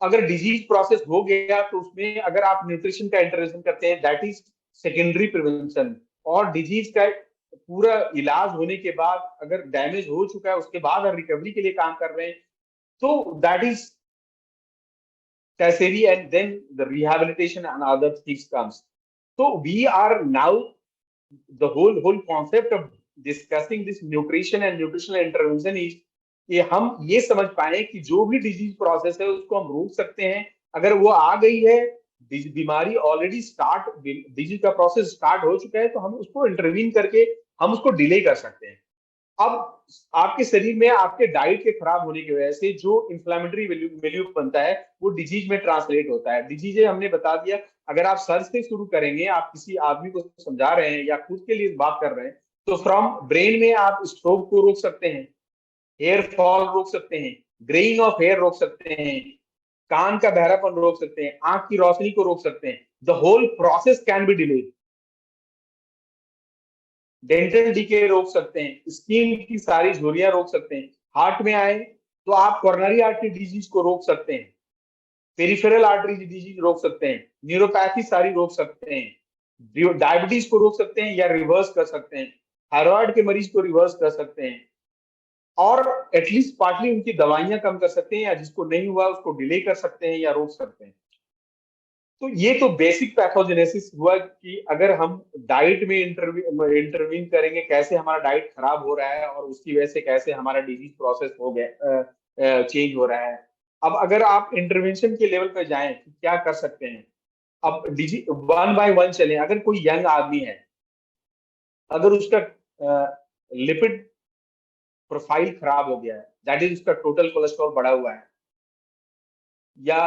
अगर डिजीज प्रोसेस हो गया तो उसमें अगर आप न्यूट्रिशन का इंटरवेंशन करते हैं दैट इज सेकेंडरी प्रिवेंशन। और डिजीज का पूरा इलाज होने के बाद अगर डैमेज हो चुका है उसके बाद अगर रिकवरी के लिए काम कर रहे हैं तो that is tertiary, and then the rehabilitation and other things comes. So we are now, the whole concept of discussing this nutrition and nutritional intervention is कि हम ये समझ पाए कि जो भी डिजीज प्रोसेस है उसको हम रोक सकते हैं। अगर वो आ गई है बीमारी ऑलरेडी स्टार्ट, डिजीज का प्रोसेस स्टार्ट हो चुका है, तो हम उसको इंटरवीन करके हम उसको डिले कर सकते हैं। अब आपके शरीर में आपके डाइट के खराब होने की वजह से जो इंफ्लेमेटरी वैल्यू बनता है वो डिजीज में ट्रांसलेट होता है। डिजीज हमने बता दिया, अगर आप सर से शुरू करेंगे, आप किसी आदमी को समझा रहे हैं या खुद के लिए बात कर रहे हैं, तो फ्रॉम ब्रेन में आप स्ट्रोक को रोक सकते हैं, हेयर फॉल रोक सकते हैं, ग्रेइंग ऑफ हेयर रोक सकते हैं, कान का बहरापन रोक सकते हैं, आंख की रोशनी को रोक सकते हैं। The whole process can be delayed. Dental decay रोक सकते हैं, स्किन की सारी झुर्रियां रोक सकते हैं। हार्ट में आए तो आप कोरोनरी आर्टरी डिजीज को रोक सकते हैं, पेरिफेरल आर्टरी डिजीज रोक सकते हैं, न्यूरोपैथी सारी रोक सकते हैं, डायबिटीज को रोक सकते हैं या रिवर्स कर सकते हैं, थायराइड के मरीज को रिवर्स कर सकते हैं, और एटलीस्ट पार्टली उनकी दवाइयां कम कर सकते हैं, या जिसको नहीं हुआ उसको डिले कर सकते हैं या रोक सकते हैं। तो ये तो बेसिक पैथोजेनेसिस हुआ कि अगर हम डाइट में इंटरवीन करेंगे, कैसे हमारा डाइट खराब हो रहा है और उसकी वजह से कैसे हमारा डिजीज प्रोसेस हो गया, चेंज हो रहा है। अब अगर आप इंटरवेंशन के लेवल पे जाएं तो क्या कर सकते हैं? अब डिजी वन बाय वन चले। अगर कोई यंग आदमी है, अगर उसका लिपिड प्रोफाइल खराब हो गया है, दैट इज उसका टोटल कोलेस्ट्रॉल बढ़ा हुआ है, या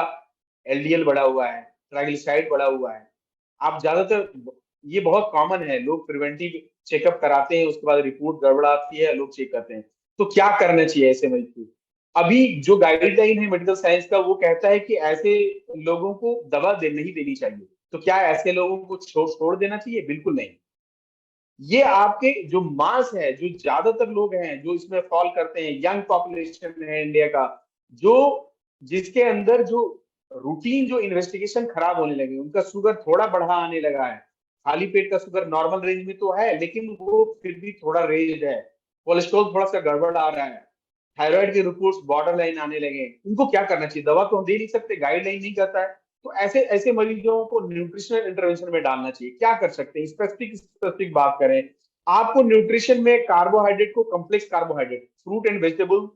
एलडीएल बढ़ा हुआ है, ट्राइग्लिसराइड बढ़ा हुआ है, आप ज्यादातर, ये बहुत कॉमन है, लोग प्रिवेंटिव चेकअप कराते हैं, उसके बाद रिपोर्ट गड़बड़ आती है, लोग चेक करते हैं। तो क्या करना चाहिए ऐसे मरीज को? अभी जो गाइडलाइन है मेडिकल साइंस का, वो कहता है कि ऐसे लोगों को दवा नहीं देनी चाहिए। तो क्या ऐसे लोगों को छोड़ देना चाहिए? बिल्कुल नहीं। ये आपके जो मास है, जो ज्यादातर लोग हैं जो इसमें फॉल करते हैं, यंग पॉपुलेशन है इंडिया का, जो जिसके अंदर जो रूटीन जो इन्वेस्टिगेशन खराब होने लगे, उनका शुगर थोड़ा बढ़ा आने लगा है, खाली पेट का शुगर नॉर्मल रेंज में तो है लेकिन वो फिर भी थोड़ा रेंज है, कोलेस्ट्रॉल थोड़ा सा गड़बड़ आ रहा है, थायराइड के रिपोर्ट्स बॉर्डर लाइन आने लगे, उनको क्या करना चाहिए? दवा तो हम दे नहीं सकते, गाइडलाइन नहीं करता है। तो ऐसे ऐसे मरीजों को न्यूट्रिशनल इंटरवेंशन में डालना चाहिए। क्या कर सकते हैं? स्पेसिफिक बात करें, आपको न्यूट्रिशन में कार्बोहाइड्रेट को, complex carbohydrate, fruit and vegetable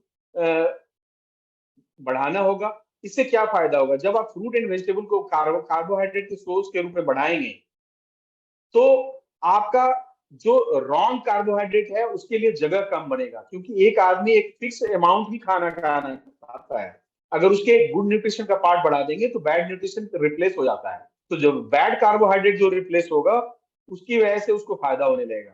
बढ़ाना होगा। इससे क्या फायदा होगा? जब आप फ्रूट एंड वेजिटेबल को कार्बोहाइड्रेट के सोर्स के रूप में बढ़ाएंगे, तो आपका जो रॉन्ग कार्बोहाइड्रेट है उसके लिए जगह कम बनेगा, क्योंकि एक आदमी एक फिक्स अमाउंट ही खाना खाना खाता है। अगर उसके गुड न्यूट्रिशन का पार्ट बढ़ा देंगे तो बैड न्यूट्रिशन रिप्लेस हो जाता है। तो जो बैड कार्बोहाइड्रेट जो रिप्लेस होगा, उसकी वजह से उसको फायदा होने लगेगा।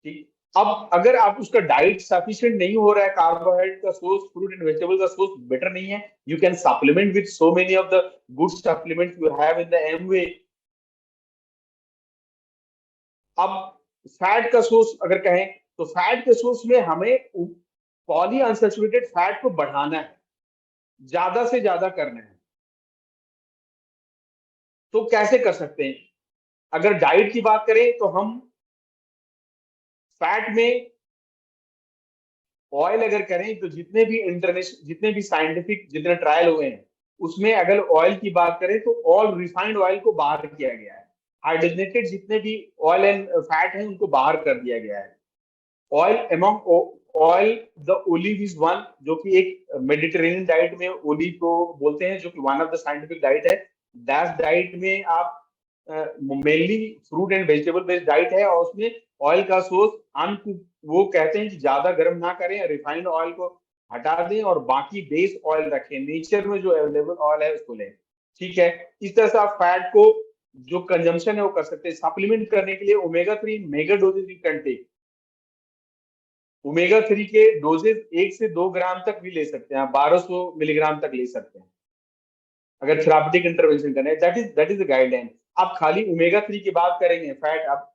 ठीक। अब अगर आप उसका डाइट सफिशिएंट नहीं हो रहा है, कार्बोहाइड्रेट का सोर्स, फ्रूट एंड वेजिटेबल का सोर्स बेटर नहीं है, you can supplement with so many of the good supplement you have in the Amway. अब फैट का सोर्स अगर कहें, तो फैट के सोर्स में हमें पॉली अनसैचुरेटेड फैट को बढ़ाना है, ज्यादा से ज्यादा करना है। तो कैसे कर सकते हैं? अगर डाइट की बात करें तो हम फैट में ऑयल अगर करें, तो जितने भी साइंटिफिक जितने ट्रायल हुए हैं, उसमें अगर ऑयल की बात करें तो ऑल रिफाइंड ऑयल को बाहर किया गया है। हाइड्रोजनेटेड जितने भी ऑयल एंड फैट हैं उनको बाहर कर दिया गया है। Oil among oil, the olive is one, जो कि एक मेडिटेरेनियन डाइट में ओलिव को बोलते हैं, जो कि one of the scientific diet है। दैट डाइट में आप mainly fruit and vegetable based diet है, और उसमें ऑयल का सोर्स अनकुक, वो कहते हैं कि ज्यादा गर्म ना करें, रिफाइंड ऑयल को हटा दें और बाकी बेस ऑयल रखें, नेचर में जो अवेलेबल ऑयल है उसको लें। ठीक है। इस तरह से आप फैट को जो कंजम्पशन है वो कर सकते हैं। सप्लीमेंट करने के लिए omega 3 mega doses you can take. Omega 3 के डोजेज 1 से 2 ग्राम तक भी ले सकते हैं, आप 1200 मिलीग्राम तक ले सकते हैं अगर थेरापेटिक इंटरवेंशन करना है। That is the guideline. आप खाली ओमेगा 3 की बात करेंगे, फैट आप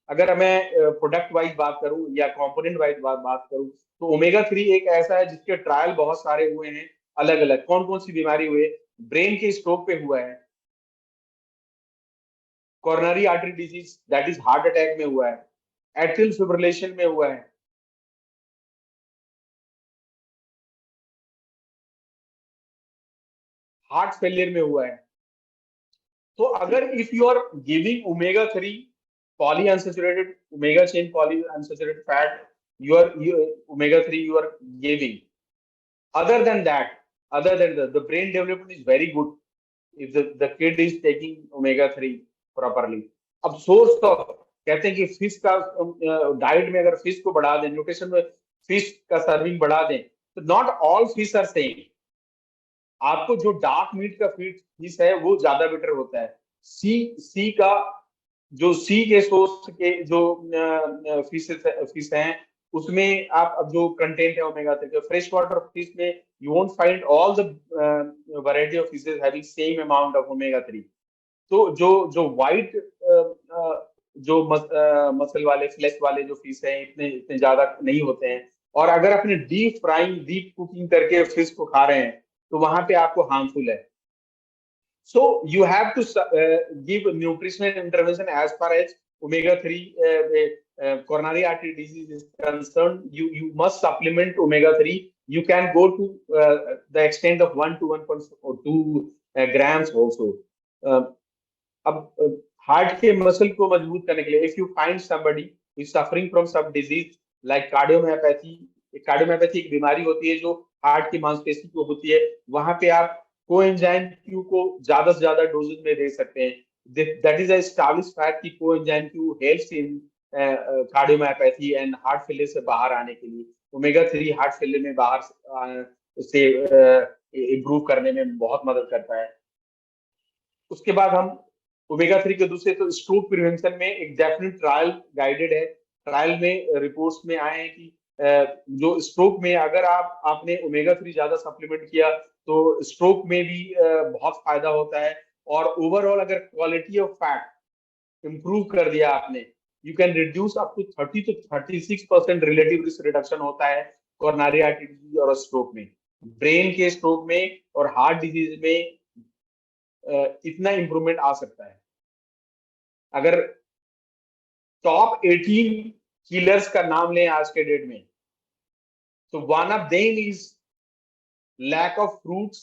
अगर मैं प्रोडक्ट वाइज बात करूं या कंपोनेंट वाइज बात करूं, तो ओमेगा 3 एक ऐसा है जिसके ट्रायल बहुत सारे हुए हैं, अलग अलग कौन कौन सी बीमारी हुई, ब्रेन के स्ट्रोक पे हुआ है, coronary artery disease that is heart attack में हुआ है, एट्रियल फिब्रिलेशन में हुआ है, हार्ट फेलियर में हुआ है। तो अगर if you are giving omega 3 polyunsaturated omega chain polyunsaturated fat, you omega 3 you are giving, other than that, the brain development is very good, if the kid is taking omega-3 properly. अब source तो कहते हैं कि fish का diet में अगर fish को बढ़ा दें, न्यूट्रिशन में फिश का सर्विंग बढ़ा दें, तो not all fish are same. आपको जो डार्क मीट का फिश है वो ज्यादा बेटर होता है। सी का जो सी के सोर्स के जो फिश हैं उसमें आप अब जो कंटेंट है ओमेगा 3 के, फ्रेश वाटर फिश में you won't find all the variety of fishes having same amount of omega 3। तो जो व्हाइट जो मसल वाले फ्लेश वाले जो फिश हैं इतने इतने ज्यादा नहीं होते हैं, और अगर अपने डीप फ्राइंग डीप कुकिंग करके फिश को खा रहे हैं तो वहां पे आपको हार्मफुल है। So you have to give nutritional intervention as far as omega-3 coronary artery disease is concerned. You must supplement omega-3. You can go to the extent of 1 to 1.2 grams also. अब heart के muscle को मजबूत करने के लिए, if you find somebody who is suffering from some disease like cardiomyopathy, cardiomyopathy एक बीमारी होती है जो हार्ट की मांसपेशी को होती है, वहां पे आप कोएंजाइम क्यू को ज्यादा से ज्यादा डोजेज में दे सकते हैं। दैट इज एस्टैब्लिश्ड फैक्ट कि coenzyme Q helps in cardiomyopathy and heart failure से बाहर आने के लिए। ओमेगा 3 हार्ट फेलियर में बाहर से इम्प्रूव करने में बहुत मदद करता है। उसके बाद हम ओमेगा 3 के दूसरे तो स्ट्रोक प्रिवेंशन में एक डेफिनेट ट्रायल गाइडेड है। ट्रायल में रिपोर्ट्स में आए हैं कि जो स्ट्रोक में अगर आपने ओमेगा 3 ज्यादा सप्लीमेंट किया तो स्ट्रोक में भी बहुत फायदा होता है। और ओवरऑल अगर क्वालिटी ऑफ फैट इंप्रूव कर दिया आपने, you can reduce up to 30 to 36% relative risk reduction होता है कोरोनरी आर्टरी डिजीज और स्ट्रोक में। ब्रेन के स्ट्रोक में और हार्ट डिजीज में इतना इंप्रूवमेंट आ सकता है। अगर टॉप 18 किलर्स का नाम लें आज के डेट में, तो one of them is lack of fruits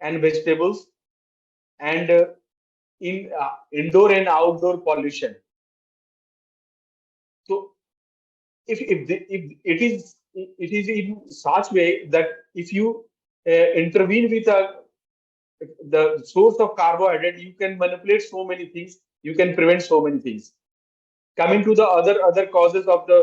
and vegetables and in indoor and outdoor pollution. So if it is in such way that if you intervene with the source of carbohydrate, you can manipulate so many things, you can prevent so many things. Coming to the other causes of the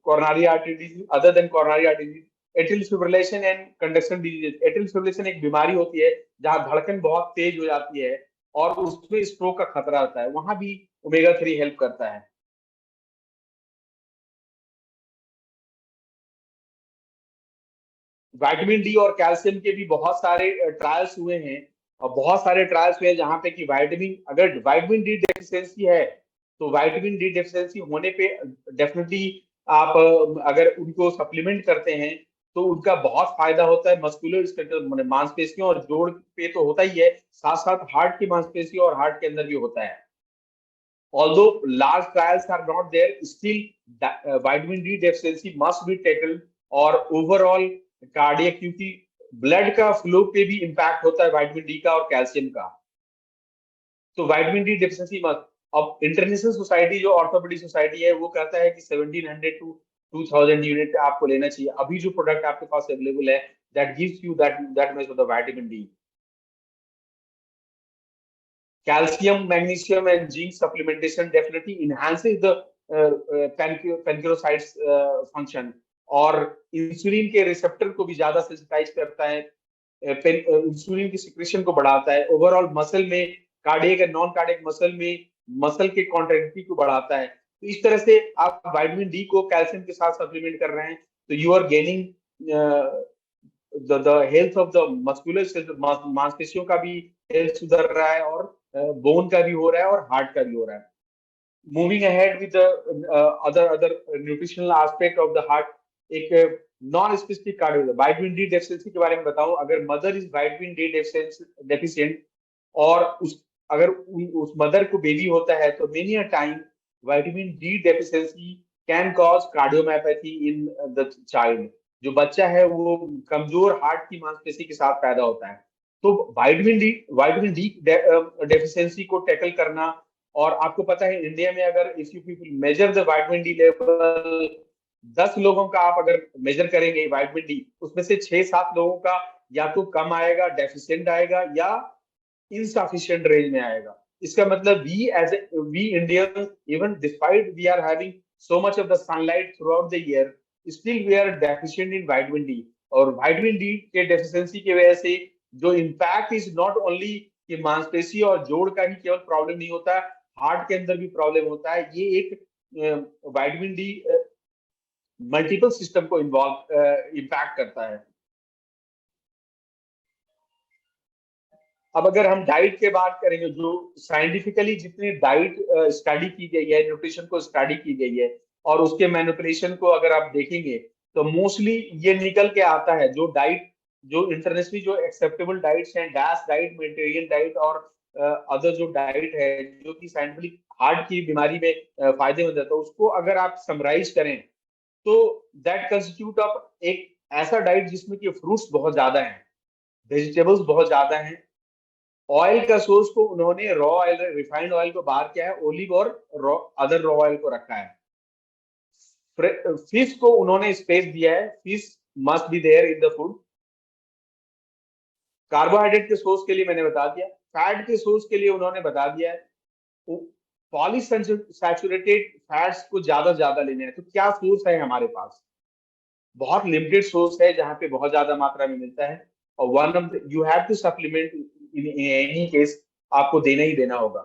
coronary artery disease other than coronary artery disease, atrial fibrillation and conduction disease। atrial fibrillation एक बीमारी होती है जहां धड़कन बहुत तेज हो जाती है और उसमें स्ट्रोक का खतरा होता है, वहां भी ओमेगा 3 हेल्प करता है। विटामिन डी और कैल्शियम के भी बहुत सारे ट्रायल्स हुए हैं, और बहुत सारे ट्रायल्स हुए हैं जहां पे कि अगर विटामिन डी डेफिशिएंसी है तो विटामिन डी डेफिशिएंसी होने पे डेफिनेटली आप अगर उनको सप्लीमेंट करते हैं तो उनका बहुत फायदा होता है। मस्कुलर स्केलेटल मांसपेशियों और जोड़ पे तो होता ही है, साथ साथ हार्ट की मांसपेशियों और हार्ट के अंदर भी होता है। Although large trials are not there, still vitamin D deficiency must be tackled। और ओवरऑल कार्डियक, क्योंकि ब्लड का फ्लो पे भी इंपैक्ट होता है विटामिन डी का और कैल्शियम का, तो विटामिन डी डेफिशिएंसी मस्ट। अब इंटरनेशनल सोसाइटी जो ऑर्थोपेडिक सोसाइटी है वो कहता है कि 1700 to 2000 यूनिट आपको लेना चाहिए। अभी जो प्रोडक्ट आपके पास अवेलेबल है that gives you that much of the vitamin D. Calcium, magnesium, and zinc supplementation definitely enhances the pancreatitis function और इंसुलिन के रिसेप्टर को भी ज्यादा सेंसिटाइज करता है, इंसुलिन की सिक्रेशन को बढ़ाता है। ओवरऑल मसल में cardiac and non cardiac muscle में मसल के कॉन्ट्रैक्टिविटी को बढ़ाता है। तो इस तरह से आप विटामिन डी को कैल्शियम के साथ सप्लीमेंट कर रहे हैं तो you are gaining the health of the muscular, मांसपेशियों का भी हेल्थ सुधर रहा है और बोन का भी हो रहा है और हार्ट का भी हो रहा है। Moving ahead with other nutritional aspect of the heart, एक non specific cardio vitamin D deficiency के बारे में बताऊं। अगर mother is vitamin D deficient और अगर उस मदर को बेबी होता है तो many a time vitamin D deficiency can cause cardiomyopathy in the child. जो बच्चा है वो कमजोर हार्ट की मांसपेशी के साथ पैदा होता है। तो विटामिन डी डेफिशिएंसी को टैकल करना, और आपको पता है इंडिया में अगर if you people measure the vitamin D level, 10 लोगों का आप अगर मेजर करेंगे विटामिन डी, उसमें से 6-7 लोगों का या तो कम आएगा, डेफिशिएंट आएगा, या insufficient range में आएगा. इसका मतलब we Indians, even despite we are having so much of the sunlight throughout the year, still we are deficient in vitamin D. और vitamin D के deficiency की वजह से जो impact is not only कि मांसपेशी और जोड़ का ही केवल प्रॉब्लम नहीं होता, हार्ट के अंदर भी प्रॉब्लम होता है. ये एक विटामिन डी मल्टीपल सिस्टम को इम्पैक्ट करता है. अब अगर हम डाइट के बात करेंगे, जो साइंटिफिकली जितनी डाइट स्टडी की गई है, न्यूट्रिशन को स्टडी की गई है और उसके मैनिपुलेशन को अगर आप देखेंगे तो मोस्टली ये निकल के आता है, जो डाइट जो इंटरनेशनली जो एक्सेप्टेबल डाइट्स हैं, डैश डाइट, मेडिटेरियन डाइट और अदर जो डाइट है जो कि साइंटिफिक हार्ट की बीमारी में फायदेमंद है, तो उसको अगर आप समराइज करें तो दैट कंस्टिट्यूट ऑफ एक ऐसा डाइट जिसमें कि फ्रूट्स बहुत ज्यादा हैं, वेजिटेबल्स बहुत ज्यादा हैं. ऑयल का सोर्स को उन्होंने रॉ ऑयल, रिफाइंड ऑयल को बाहर किया है, ओलिव और अदर रॉ ऑयल को रखा है. फिश को उन्होंने स्पेस दिया है, fish must be there in the food. Carbohydrate के सोर्स के लिए मैंने बता दिया, फैट के सोर्स के लिए उन्होंने बता दिया है. पॉलीसैचुरेटेड फैट्स को ज्यादा लेने हैं. तो क्या सोर्स है हमारे पास? बहुत लिमिटेड सोर्स है जहां पे बहुत ज्यादा मात्रा में मिलता है, और one of you have to supplement in any case, आपको देना ही देना होगा.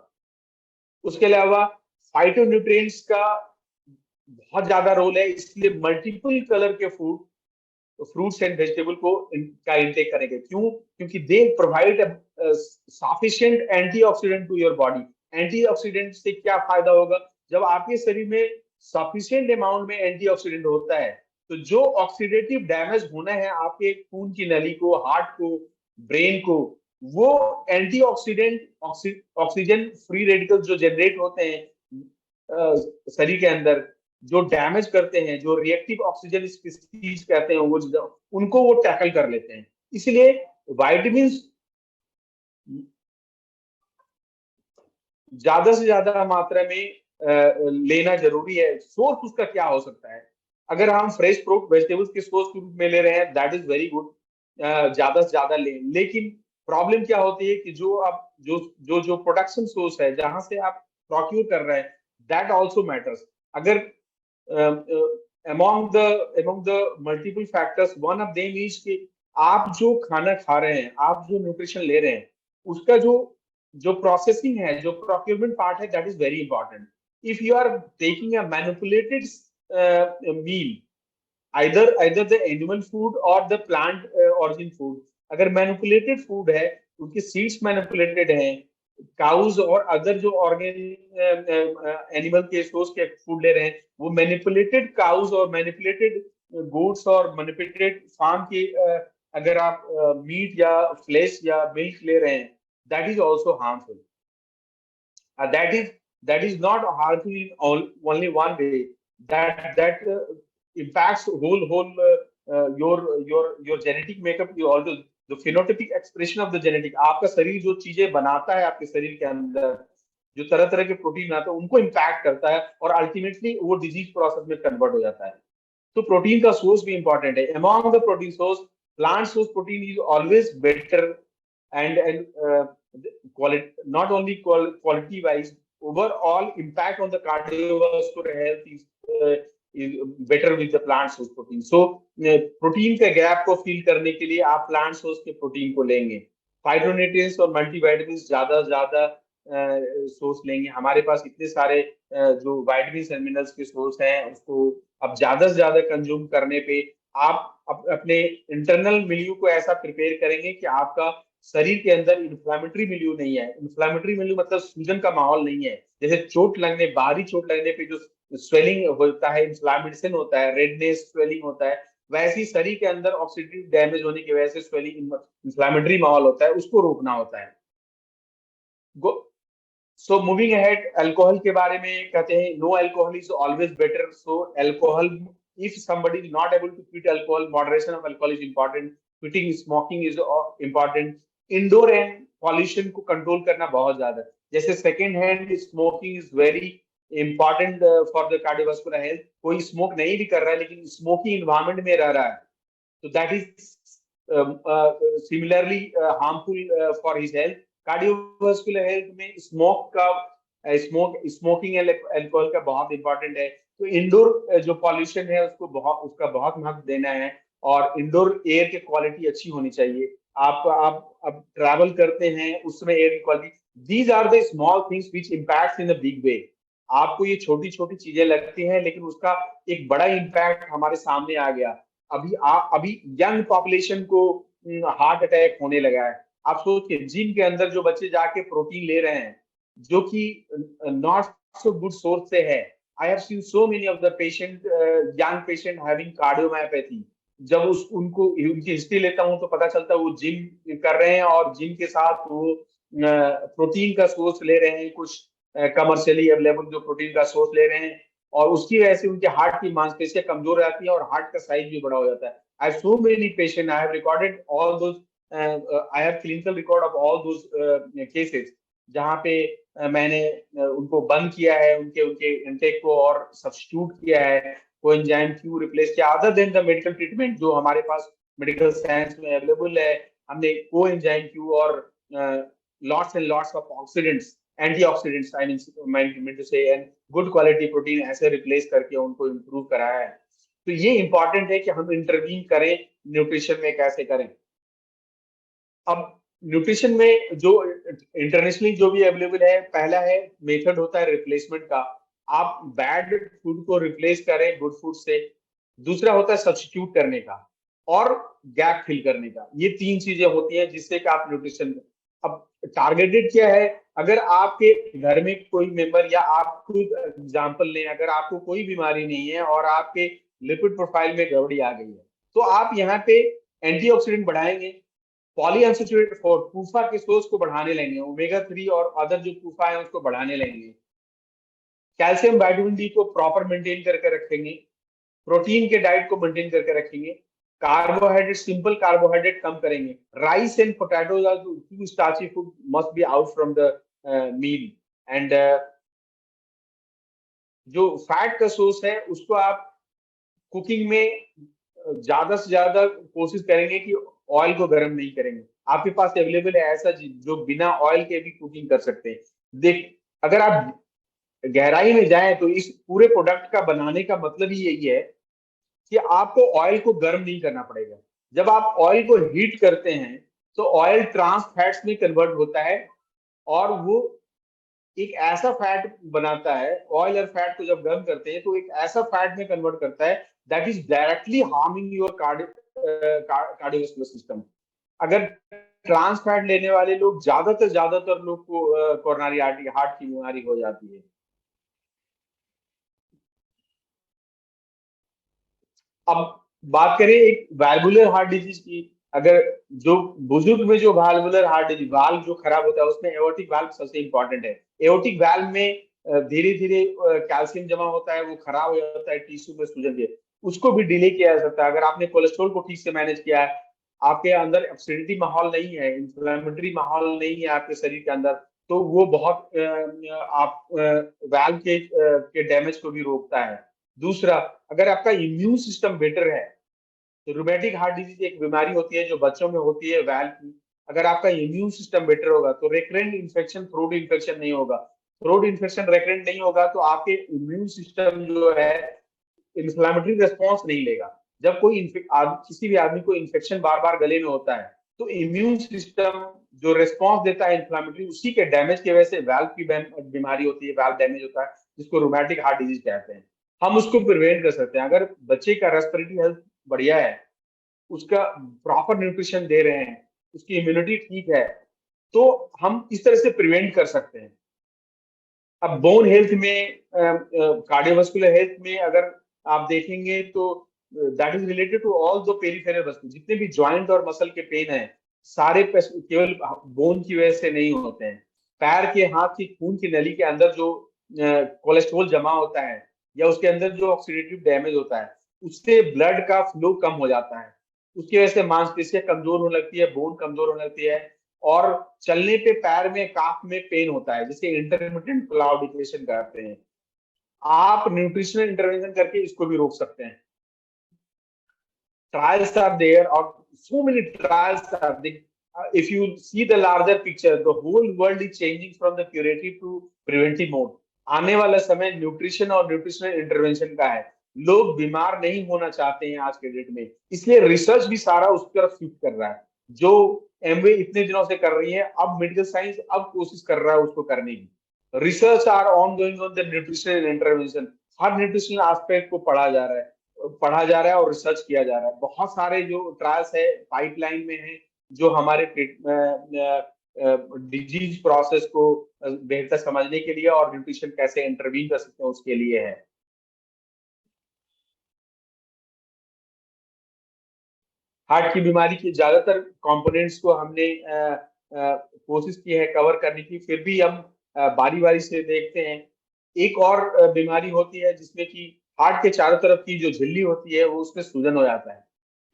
उसके अलावा फाइटोन्यूट्रिएंट्स का बहुत ज्यादा रोल है, इसलिए मल्टीपल कलर के फ्रूट्स एंड वेजिटेबल का इंटेक करेंगे. क्यों? क्योंकि they provide sufficient antioxidant to your body. Antioxidant से क्या फायदा होगा? जब आपके शरीर में सफिशिएंट अमाउंट में एंटीऑक्सीडेंट होता है तो जो ऑक्सीडेटिव डैमेज होना है आपके खून की नली को, हार्ट को, ब्रेन को, वो एंटीऑक्सीडेंट ऑक्सीजन फ्री रेडिकल जो जनरेट होते हैं शरीर के अंदर, जो डैमेज करते हैं, जो रिएक्टिव ऑक्सीजन स्पीसीज कहते हैं, वो उनको वो टैकल कर लेते हैं. इसलिए विटामिन ज्यादा से ज्यादा मात्रा में लेना जरूरी है. सोर्स उसका क्या हो सकता है? अगर हम फ्रेश फ्रूट वेजिटेबल्स के सोर्स के रूप में ले रहे हैं, दैट इज वेरी गुड, ज्यादा से ज्यादा लें. लेकिन प्रॉब्लम क्या होती है कि जो आप जो प्रोडक्शन सोर्स है जहां से आप प्रोक्यूर कर रहे हैं, दैट आल्सो मैटर्स. अगर among the multiple factors, one of them is कि आप जो खाना खा रहे हैं, आप जो न्यूट्रिशन ले रहे हैं, उसका जो प्रोसेसिंग है, जो प्रोक्योरमेंट पार्ट है, that is very important. If you are taking a manipulated meal, either the animal food or the plant origin food, अगर मैनिपुलेटेड फूड है, उनकी सीड्स मैनिपुलेटेड हैं, काउज और अदर जो ऑर्गेन एनिमल के सोर्स के food ले रहे हैं, वो मैनिपुलेटेड काउज और मैनिपुलेटेड गोट्स और मैनिपुलेटेड फार्म के अगर आप मीट या फ्लेश या मिल्क ले रहे हैं, that is also harmful. That is not harmful in only one way. That impacts whole your genetic makeup, also the phenotypic expression of the genetic. आपका शरीर जो चीजें बनाता है आपके शरीर के अंदर, जो तरह तरह के प्रोटीन बनाता है, उनको इम्पैक्ट करता है और अल्टीमेटली वो डिजीज प्रोसेस में कन्वर्ट हो जाता है. तो प्रोटीन का सोर्स भी इंपॉर्टेंट है. Among the protein source, plant source protein is always better and quality, not only quality wise, overall impact on the cardiovascular health is better with the plant source protein. So protein के gap को fill करने के लिए आप plant source के protein को लेंगे. Phytonutrients और मल्टीविटामिन ज्यादा सोर्स लेंगे. हमारे पास इतने सारे जो विटामिन एंड मिनरल्स के सोर्स हैं, उसको अब ज्यादा से ज्यादा कंज्यूम करने पे आप अपने इंटरनल मिल्यू को ऐसा प्रिपेयर करेंगे कि आपका शरीर के अंदर इन्फ्लामेटरी मिल्यू नहीं है. इन्फ्लामेटरी मिल्यू मतलब सूजन का माहौल नहीं है. जैसे बाहरी चोट लगने पे जो स्वेलिंग होता है, इन्फ्लामेशन होता है, रेडनेस, स्वेलिंग होता है, वैसे ही शरीर के अंदर ऑक्सीडेटिव डैमेज होने की वजह से स्वेलिंग, इन्फ्लामेटरी माहौल होता है, उसको रोकना होता है. सो मूविंग अहेड, अल्कोहल के बारे में कहते हैं no alcohol is always better. So alcohol, if somebody is not able to quit alcohol, moderation of alcohol is important. Quitting smoking is important. Indoor air pollution को control करना बहुत ज्यादा, जैसे second hand smoking is very important for the cardiovascular health. कोई smoke नहीं भी कर रहा है लेकिन स्मोकिंग इन्वायरमेंट में रह रहा है, तो that is similarly harmful for his health. Cardiovascular health में स्मोकिंग अल्कोहल का बहुत इंपॉर्टेंट है। तो इंडोर जो पॉल्यूशन है उसका बहुत महत्व देना है, और इंडोर एयर की क्वालिटी अच्छी होनी चाहिए। आप अब ट्रैवल करते हैं उसमें एयर की quality, these are the small things which impacts in the big way. आपको ये छोटी छोटी चीजें लगती हैं, लेकिन उसका एक बड़ा इम्पैक्ट हमारे सामने आ गया। अभी यंग पॉपुलेशन को हार्ट अटैक होने लगा है। आप सोचिए, जिम के अंदर जो बच्चे जाके प्रोटीन ले रहे हैं, जो कि नॉट सो गुड सोर्स से है। I have seen so many of the patient, young patient having cardiomyopathy. जब उनकी हिस्ट्री लेता हूँ तो पता चलता है वो जिम कर रहे हैं, और जिम के साथ वो प्रोटीन का सोर्स ले रहे हैं, कुछ कमर्शियली अवेलेबल जो प्रोटीन का सोर्स ले रहे हैं, और उसकी वजह से उनके हार्ट की मांसपेशियां कमजोर हो जाती है और हार्ट का साइज भी बड़ा हो जाता है। I have so many patient, I have recorded all those, I have clinical record of all those cases, जहाँ पे मैंने उनको बंद किया है, उनके उनके इंटेक को, और सब्स्टिट्यूट किया है, कोएंजाइम क्यू रिप्लेस किया। Other than the medical treatment जो हमारे पास मेडिकल साइंस में अवेलेबल है, हमने कोएंजाइम क्यू और lots and lots of oxidants, antioxidants I mean to say, and good quality protein ऐसे रिप्लेस करके उनको इम्प्रूव कराया है। तो ये इंपॉर्टेंट है कि हम इंटरवीन करें न्यूट्रिशन में, कैसे करें। अब न्यूट्रिशन में जो इंटरनेशनली जो भी अवेलेबल है, पहला है मेथड होता है रिप्लेसमेंट का, आप बैड फूड को रिप्लेस करें गुड फूड से। दूसरा होता है सब्स्टिट्यूट करने का, और गैप फिल करने का। ये तीन चीजें होती हैं जिससे कि आप न्यूट्रिशन। अब टारगेटेड क्या है, अगर आपके घर में कोई मेंबर, या आप खुद एग्जांपल लें, अगर आपको कोई बीमारी नहीं है और आपके लिपिड प्रोफाइल में गड़बड़ी आ गई है, तो आप यहाँ पे एंटीऑक्सीडेंट बढ़ाएंगे, पॉलीअनसैचुरेटेड फूफा के सोर्स को बढ़ाने लेंगे, ओमेगा 3 और अदर जो फूफा है उसको बढ़ाने लेंगे, कैल्शियम विटामिन डी को प्रॉपर मेंटेन करके रखेंगे, प्रोटीन के डाइट को मेंटेन करके रखेंगे, कार्बोहाइड्रेट, सिंपल कार्बोहाइड्रेट कम करेंगे। Rice and potatoes are too starchy food, must be out from the meal. And जो फैट का सोर्स है उसको आप कुकिंग में ज्यादा से ज्यादा कोशिश करेंगे कि ऑयल को गर्म नहीं करेंगे। आपके पास अवेलेबल है ऐसा जो बिना ऑयल के भी कुकिंग कर सकते हैं। देख, अगर आप गहराई में जाएं तो इस पूरे प्रोडक्ट का बनाने का मतलब ही यही है कि आपको ऑयल को गर्म नहीं करना पड़ेगा। जब आप ऑयल को हीट करते हैं तो ऑयल ट्रांस फैट्स में कन्वर्ट होता है, और वो एक ऐसा फैट बनाता है। ऑयल और फैट को जब गर्म करते हैं तो एक ऐसा फैट में कन्वर्ट करता है that is directly harming your cardiovascular system. अगर ट्रांस फैट लेने वाले लोग, ज्यादातर लोग को कोरोनरी हार्ट की बीमारी हो जाती है। अब बात करें एक वाल्वुलर हार्ट डिजीज की, अगर जो बुजुर्ग में जो वाल्वुलर हार्ट डिजीज, वाल्व जो खराब होता है उसमें एओर्टिक वाल्व सबसे इंपॉर्टेंट है। एओर्टिक वाल्व में धीरे धीरे कैल्शियम जमा होता है, वो खराब हो जाता है, टिश्यू में सूजन के, उसको भी डिले किया जा सकता है। अगर आपने कोलेस्ट्रॉल को ठीक से मैनेज किया है, आपके अंदर एसिडिटी माहौल नहीं है, इंफ्लेमेटरी माहौल नहीं है आपके शरीर के अंदर, तो वो बहुत आप वाल्व के डैमेज को भी रोकता है। दूसरा, अगर आपका इम्यून सिस्टम बेटर है, तो रूमेटिक हार्ट डिजीज एक बीमारी होती है जो बच्चों में होती है वाल्व की। अगर आपका इम्यून सिस्टम बेटर होगा तो रेकरेंट इन्फेक्शन, थ्रोट इन्फेक्शन नहीं होगा। थ्रोट इन्फेक्शन रेकरेंट नहीं होगा तो आपके इम्यून सिस्टम जो है इन्फ्लेमेटरी रिस्पॉन्स नहीं लेगा। जब किसी भी आदमी को इन्फेक्शन बार बार गले में होता है तो इम्यून सिस्टम जो रिस्पॉन्स देता है इन्फ्लेमेटरी, उसी के डैमेज की वजह से वाल्व की बीमारी होती है, वाल्व डैमेज होता है, जिसको रूमेटिक हार्ट डिजीज कहते हैं। हम उसको प्रिवेंट कर सकते हैं अगर बच्चे का रेस्पिरेटरी हेल्थ बढ़िया है, उसका प्रॉपर न्यूट्रिशन दे रहे हैं, उसकी इम्यूनिटी ठीक है, तो हम इस तरह से प्रिवेंट कर सकते हैं। अब बोन हेल्थ में, कार्डियोवास्कुलर हेल्थ में अगर आप देखेंगे तो that is related to all the peripheral वस्तु, जितने भी जॉइंट और मसल के पेन है, सारे केवल बोन की वजह से नहीं होते हैं। पैर के, हाथ की खून की नली के अंदर जो कोलेस्ट्रॉल जमा होता है, या उसके अंदर जो ऑक्सीडेटिव डैमेज होता है, उससे ब्लड का फ्लो कम हो जाता है। उसकी वजह से मांसपेशियां कमजोर होने लगती है, बोन कमजोर होने लगती है, और चलने पे पैर में, काफ में पेन होता है, जिसे इंटरमिटेंट क्लाउडिकेशन कहते हैं। आप न्यूट्रिशनल इंटरवेंशन करके इसको भी रोक सकते हैं। ट्रायल्स आर देयर, और so many trials are there. if you see the larger picture, the whole world is changing from the curative to preventive mode. आने वाला समय न्यूट्रिशन और न्यूट्रिशनल इंटरवेंशन का है। लोग बीमार नहीं होना चाहते हैं आज के डेट में, इसलिए रिसर्च भी सारा उस तरफ शिफ्ट कर रहा है। जो एमवे इतने दिनों से कर रही है, अब मेडिकल साइंस अब कोशिश कर रहा है उसको करने की। Research are on going on the nutritional intervention. हर न्यूट्रिशनल एस्पेक्ट को पढ़ा जा रहा है और रिसर्च किया जा रहा है। बहुत सारे जो ट्रायल्स है पाइपलाइन में है, जो हमारे डिजीज प्रोसेस को बेहतर समझने के लिए और न्यूट्रिशन कैसे इंटरवीन कर सकते हैं उसके लिए है। हार्ट की बीमारी के ज्यादातर कंपोनेंट्स को हमने कोशिश की है कवर करने की, फिर भी हम बारी बारी से देखते हैं। एक और बीमारी होती है जिसमें कि हार्ट के चारों तरफ की जो झिल्ली होती है वो उसमें सूजन हो जाता है,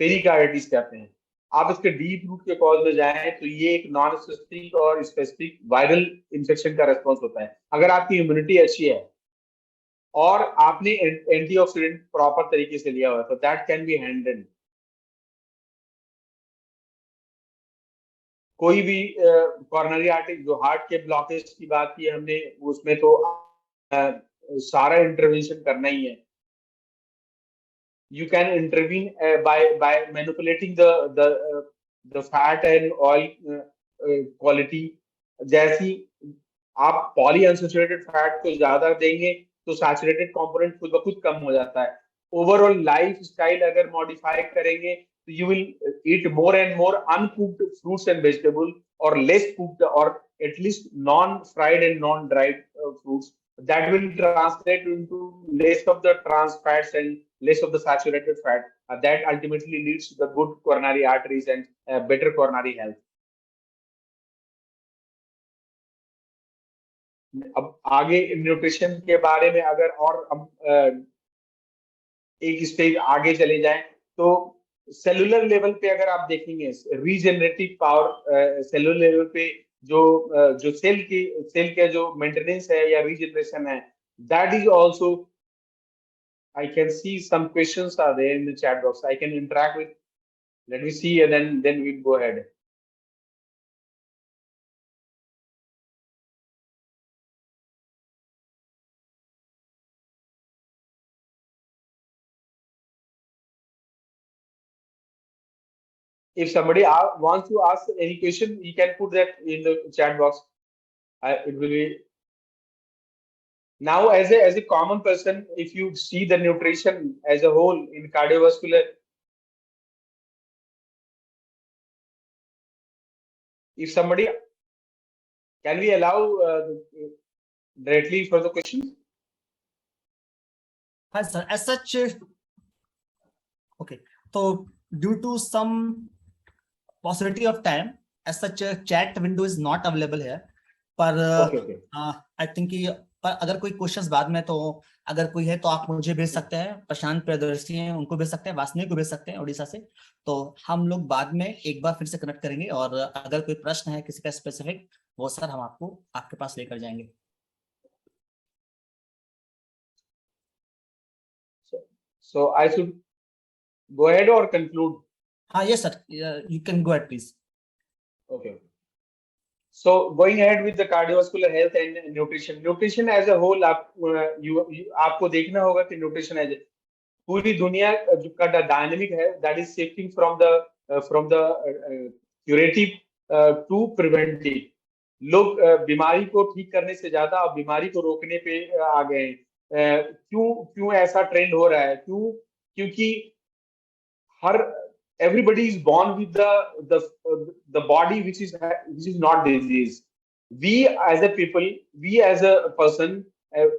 पेरिकार्डिटिस कहते हैं। आप इसके डीप रूट के कॉज में जाएं तो ये एक नॉन स्पेसिफिक और स्पेसिफिक वायरल इंफेक्शन का रेस्पॉन्स होता है। अगर आपकी इम्यूनिटी अच्छी है और आपने एंटीऑक्सीडेंट प्रॉपर तरीके से लिया हुआ है तो दैट कैन बी हैंडल्ड। कोई भी कॉर्नरी आर्टरी, जो हार्ट के ब्लॉकेज की बात की हमने, उसमें तो सारा इंटरवेंशन करना ही है। You can intervene by manipulating the fat and oil quality। जैसी आप पॉली अनसैचुरेटेड फैट को ज्यादा देंगे तो सैचुरेटेड कंपोनेंट खुद ब खुद कम हो जाता है। ओवरऑल लाइफ स्टाइल अगर मॉडिफाई करेंगे तो you will eat more and more uncooked fruits and vegetable और लेस कुक्ड और at least non fried and non dried fruits. That will translate into less of the trans fats and less of the saturated fat. That ultimately leads to the good coronary arteries and better coronary health. अब आगे nutrition के बारे में अगर और हम एक stage आगे चले जाएं तो सेलुलर लेवल पे अगर आप देखेंगे रीजेनरेटिव पावर, सेलुलर लेवल पे जो सेल के जो मेंटेनेंस है या रीजनरेशन है, that is also I can see some questions are there in the chat box. I can interact with. Let me see and then we'll go ahead. If somebody wants to ask any question, he can put that in the chat box. It will be. Now, as a common person, if you see the nutrition as a whole in cardiovascular, if somebody, can we allow directly for the questions? Hi, sir. As such, okay. So, due to some paucity of time, as such, a chat window is not available here. पर Okay. I think कि पर अगर कोई questions बाद में, तो अगर कोई है तो आप मुझे भेज सकते हैं, प्रशांत प्रियदर्शी हैं उनको भेज सकते हैं, वासनी को भेज सकते हैं उड़ीसा से। तो हम लोग बाद में एक बार फिर से कनेक्ट करेंगे और अगर कोई प्रश्न है किसी का स्पेसिफिक, वो सर हम आपको आपके पास लेकर जाएंगे। So I should go ahead or conclude? हाँ, yes sir, you can go ahead please. Okay. So going ahead with the cardiovascular health and nutrition as a whole, आपको देखना होगा कि nutrition as पूरी दुनिया का डायनेमिक है, that is shifting from the curative to preventive। लोग बीमारी को ठीक करने से ज्यादा अब बीमारी को रोकने पे आ गए हैं। क्यों ऐसा ट्रेंड हो रहा है? क्योंकि everybody is born with the body which is not disease। We as a people, we as a person,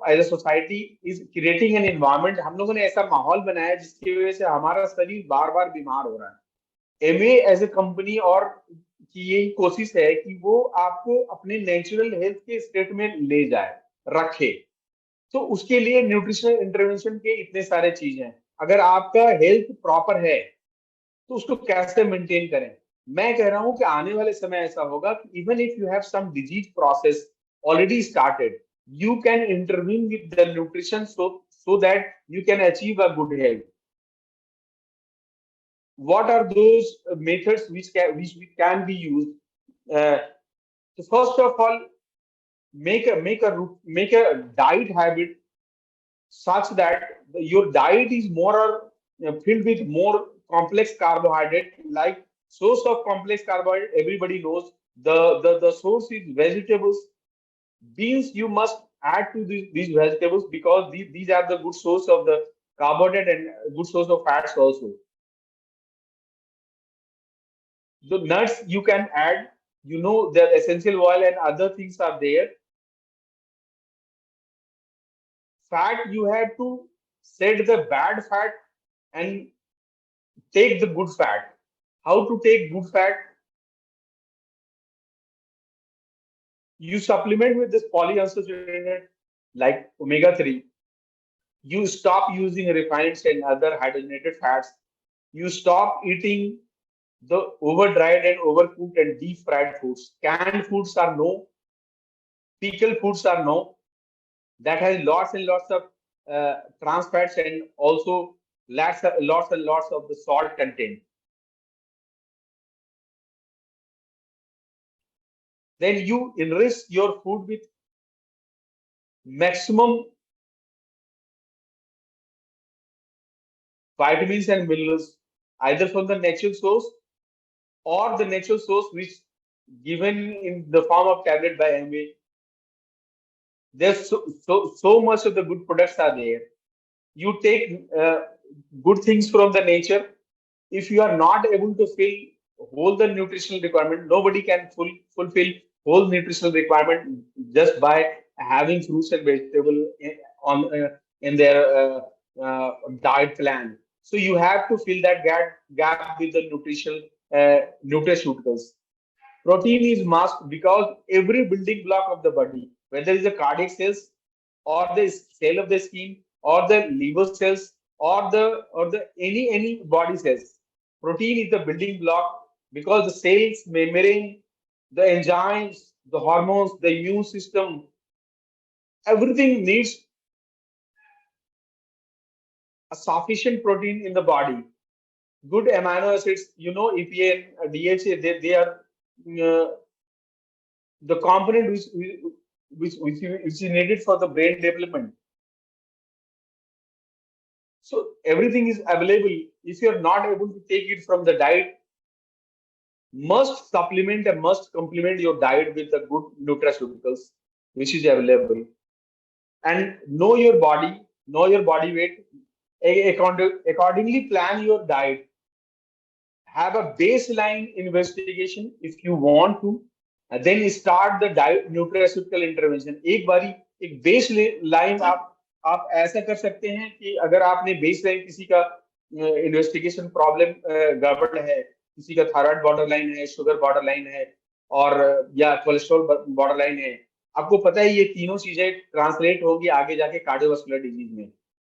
as a society is creating an environment। हम लोगों ने ऐसा माहौल बनाया है जिसकी वजह से हमारा शरीर बार बार बीमार हो रहा है। एमवे एज ए कंपनी और की यही कोशिश है कि वो आपको अपने नेचुरल हेल्थ के स्टेट में ले जाए, रखे। तो उसके लिए न्यूट्रिशनल इंटरवेंशन के इतने सारे चीज हैं। अगर आपका हेल्थ प्रॉपर है तो उसको कैसे मेंटेन करें? मैं कह रहा हूं कि आने वाले समय ऐसा होगा कि even if you have some disease process already started, you can intervene with the nutrition so that you can achieve a good health। what are those methods which can be used? So first of all, make a diet habit such that your diet is more or filled with more complex carbohydrate. Like source of complex carbohydrate, everybody knows the source is vegetables. Beans you must add to these vegetables because these are the good source of the carbohydrate and good source of fats also. The nuts you can add, the essential oil and other things are there. Fat you have to set the bad fat and take the good fat. How to take good fat? You supplement with this polyunsaturated like omega-3. You stop using refined and other hydrogenated fats. You stop eating the over dried and overcooked and deep fried foods. Canned foods are no. Pickle foods are no. That has lots and lots of trans fats and also lots and lots of the salt content. Then you enrich your food with maximum vitamins and minerals, either from the natural source or the natural source which given in the form of tablet by Amway. There's so much of the good products are there. You take good things from the nature. If you are not able to fill whole the nutritional requirement, nobody can fulfill whole nutritional requirement just by having fruits and vegetable in their diet plan. So you have to fill that gap with the nutritional nutraceuticals. Protein is must because every building block of the body, whether it's the cardiac cells or the cell of the skin or the liver cells or the any body cells, protein is the building block because the cells, membrane, the enzymes, the hormones, the immune system, everything needs a sufficient protein in the body. Good amino acids, EPA and DHA, they are uh, the component which is needed for the brain development. So everything is available. If you are not able to take it from the diet, must supplement and must complement your diet with the good nutraceuticals, which is available. And know your body weight. Accordingly, plan your diet. Have a baseline investigation if you want to, and then start the diet nutraceutical intervention. एक बारी एक base line आप ऐसा कर सकते हैं कि अगर आपने बेस लाइन किसी का इन्वेस्टिगेशन प्रॉब्लम गड़बड़ है, किसी का थायराइड बॉर्डर लाइन है, शुगर बॉर्डर लाइन है और या कोलेस्ट्रॉल बॉर्डर लाइन है, आपको पता है ये तीनों चीजें ट्रांसलेट होंगी आगे जाके कार्डियोवास्कुलर डिजीज में.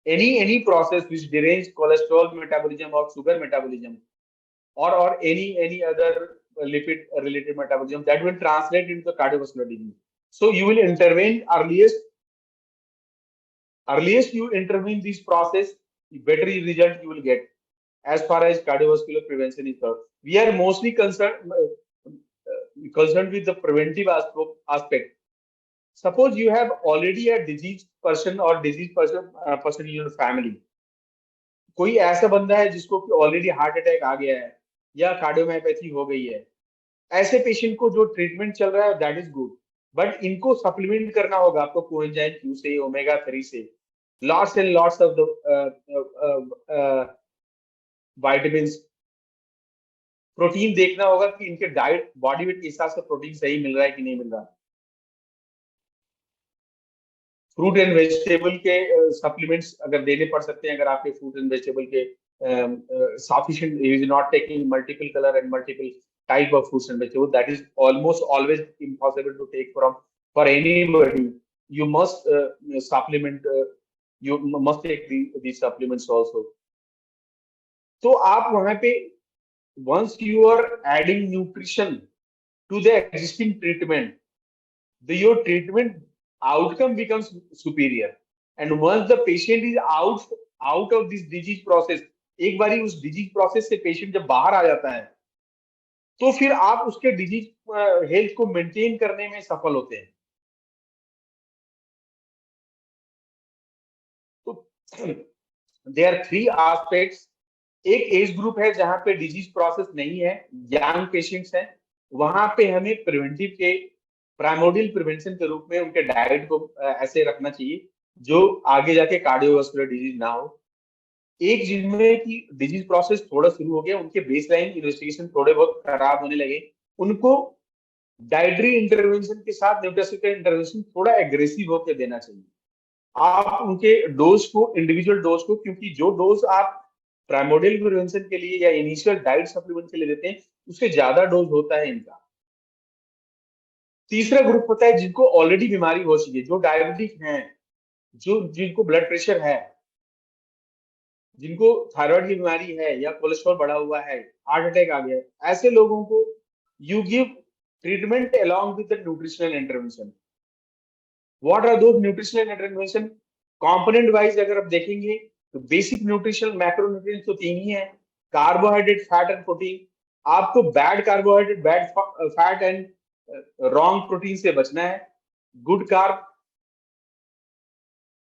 Any process which derange cholesterol metabolism or sugar metabolism or any other lipid related metabolism that will translate into the cardiovascular disease. So you will intervene earliest you intervene this process, the better result you will get as far as cardiovascular prevention is concerned. We are mostly concerned with the preventive aspect. Suppose you have already a diseased person or person in your family. कोई ऐसा बंदा है जिसको already heart attack आ गया है या cardiomyopathy हो गई है, ऐसे पेशेंट को जो ट्रीटमेंट चल रहा है दैट इज गुड, बट इनको सप्लीमेंट करना होगा आपको कोएंजाइम क्यू से, ओमेगा-3 से, lots and lots of the vitamins. Protein देखना होगा कि इनके डाइट बॉडी वेट के हिसाब से प्रोटीन सही मिल रहा है कि नहीं मिल रहा. फ्रूट एंड वेजिटेबल के सप्लीमेंट्स अगर देने पड़ सकते हैं, अगर आपके फ्रूट एंड वेजिटेबल के sufficient, is not taking multiple color and multiple type of fruits and vegetables, that is almost always impossible to take for anybody. You must supplement, you must take these supplements also. तो आप वहां पे once you are adding nutrition to the existing treatment, your treatment outcome becomes superior. And once the patient is out of this disease process, एक बारी उस disease process से patient जब बाहर आ जाता है तो फिर आप उसके डिजीज हेल्थ को मेंटेन करने में सफल होते हैं। तो देयर आर 3 एस्पेक्ट्स। एक एज ग्रुप है जहां पे डिजीज प्रोसेस नहीं है, यंग पेशेंट्स हैं, वहां पे हमें प्रिवेंटिव के प्राइमोडियल प्रिवेंशन के रूप में उनके डाइट को ऐसे रखना चाहिए जो आगे जाके कार्डियोवास्कुलर डिजीज ना हो। एक जिनमें की डिजीज प्रोसेस थोड़ा शुरू हो गया, उनके बेसलाइन इन्वेस्टिगेशन थोड़े बहुत खराब होने लगे, उनको डाइटरी इंटरवेंशन के साथ न्यूट्रास्यूटिकल इंटरवेंशन थोड़ा एग्रेसिव होकर देना चाहिए। आप उनके डोज को, इंडिविजुअल डोज को, क्योंकि जो डोज आप प्राइमोडियल प्रिवेंशन के लिए या इनिशियल डाइट सप्लीमेंट के लिए देते हैं उससे ज्यादा डोज होता है इनका। तीसरा ग्रुप होता है जिनको ऑलरेडी बीमारी हो चुकी है, जो डायबिटिक हैं, जो जिनको ब्लड प्रेशर है, जिनको थायराइड की बीमारी है या कोलेस्ट्रॉल बढ़ा हुआ है, हार्ट अटैक आ गया है, ऐसे लोगों को you give treatment along with the nutritional intervention. What are those nutritional intervention? Component wise अगर आप देखेंगे तो बेसिक न्यूट्रिशनल मैक्रोन्यूट्रिएंट्स तो 3 ही है, कार्बोहाइड्रेट, फैट एंड प्रोटीन। आपको bad carbohydrate, bad fat and wrong protein से बचना है। Good carb,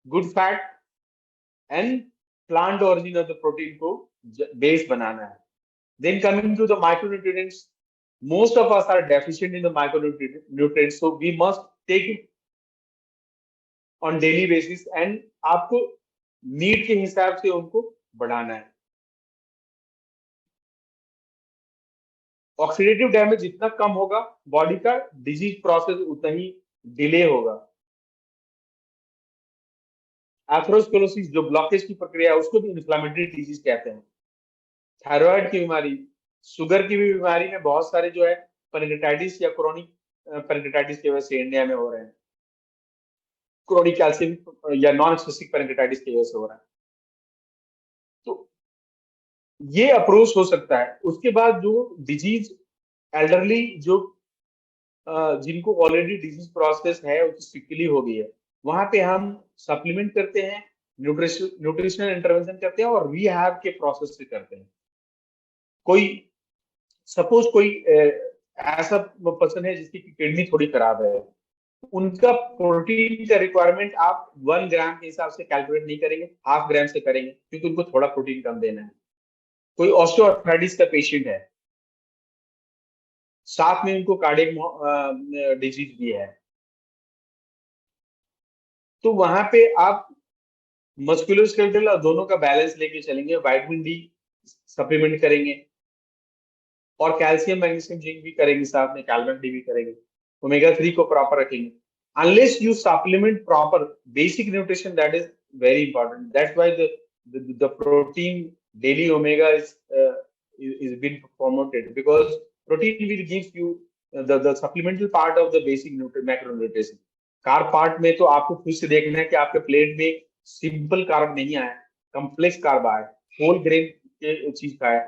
good fat and plant origin of the protein को बेस बनाना है। Then coming to the micronutrients, most of us are deficient in the micronutrients, so we must take it on daily basis and आपको need के हिसाब से उनको बढ़ाना है। ऑक्सीडेटिव डैमेज जितना कम होगा बॉडी का, डिजीज प्रोसेस उतना ही डिले होगा। एथेरोस्क्लेरोसिस जो ब्लॉकेज की प्रक्रिया है उसको भी इन्फ्लेमेटरी डिजीज कहते हैं। थायराइड की बीमारी, शुगर की भी बीमारी में बहुत सारे जो है पेनक्रेटाइटिस या क्रोनिक पेनक्रेटाइटिस की वजह से इंडिया में हो रहे हैं। क्रोनिक कैल्शियम या नॉन स्पेसिफिक पेनक्रेटाइटिस की वजह से हो रहा है। तो ये अप्रोच हो सकता है। उसके बाद जो डिजीज एल्डरली, जो जिनको ऑलरेडी डिजीज प्रोसेस है उसकी सिकली हो गई है, वहां पे हम सप्लीमेंट करते हैं, न्यूट्रिशनल इंटरवेंशन करते हैं और रिहैब के प्रोसेस से करते हैं। कोई सपोज कोई ऐसा पर्सन है जिसकी किडनी थोड़ी खराब है, उनका प्रोटीन का रिक्वायरमेंट आप 1 ग्राम के हिसाब से कैलकुलेट नहीं करेंगे, हाफ ग्राम से करेंगे, क्योंकि उनको थोड़ा प्रोटीन कम देना है। कोई ऑस्टियोआर्थराइटिस का पेशेंट है, साथ में उनको कार्डियक डिजीज भी है, तो वहां पे आप मस्कुलोस्केलेटल और दोनों का बैलेंस लेके चलेंगे, विटामिन डी सप्लीमेंट करेंगे और कैल्शियम मैग्नीशियम जिंक भी करेंगे, साथ में कैल्शियम डी भी करेंगे, ओमेगा 3 को प्रॉपर रखेंगे। Unless you supplement proper basic nutrition, that is very important. That's why the protein daily omega is been promoted, because protein will give you the supplemental part of the basic macronutrition। Carb part में तो आपको फिर से देखना है कि आपके plate में सिंपल कार्ब नहीं आया, कॉम्प्लेक्स कार्ब आया, होल ग्रेन के चीज का है।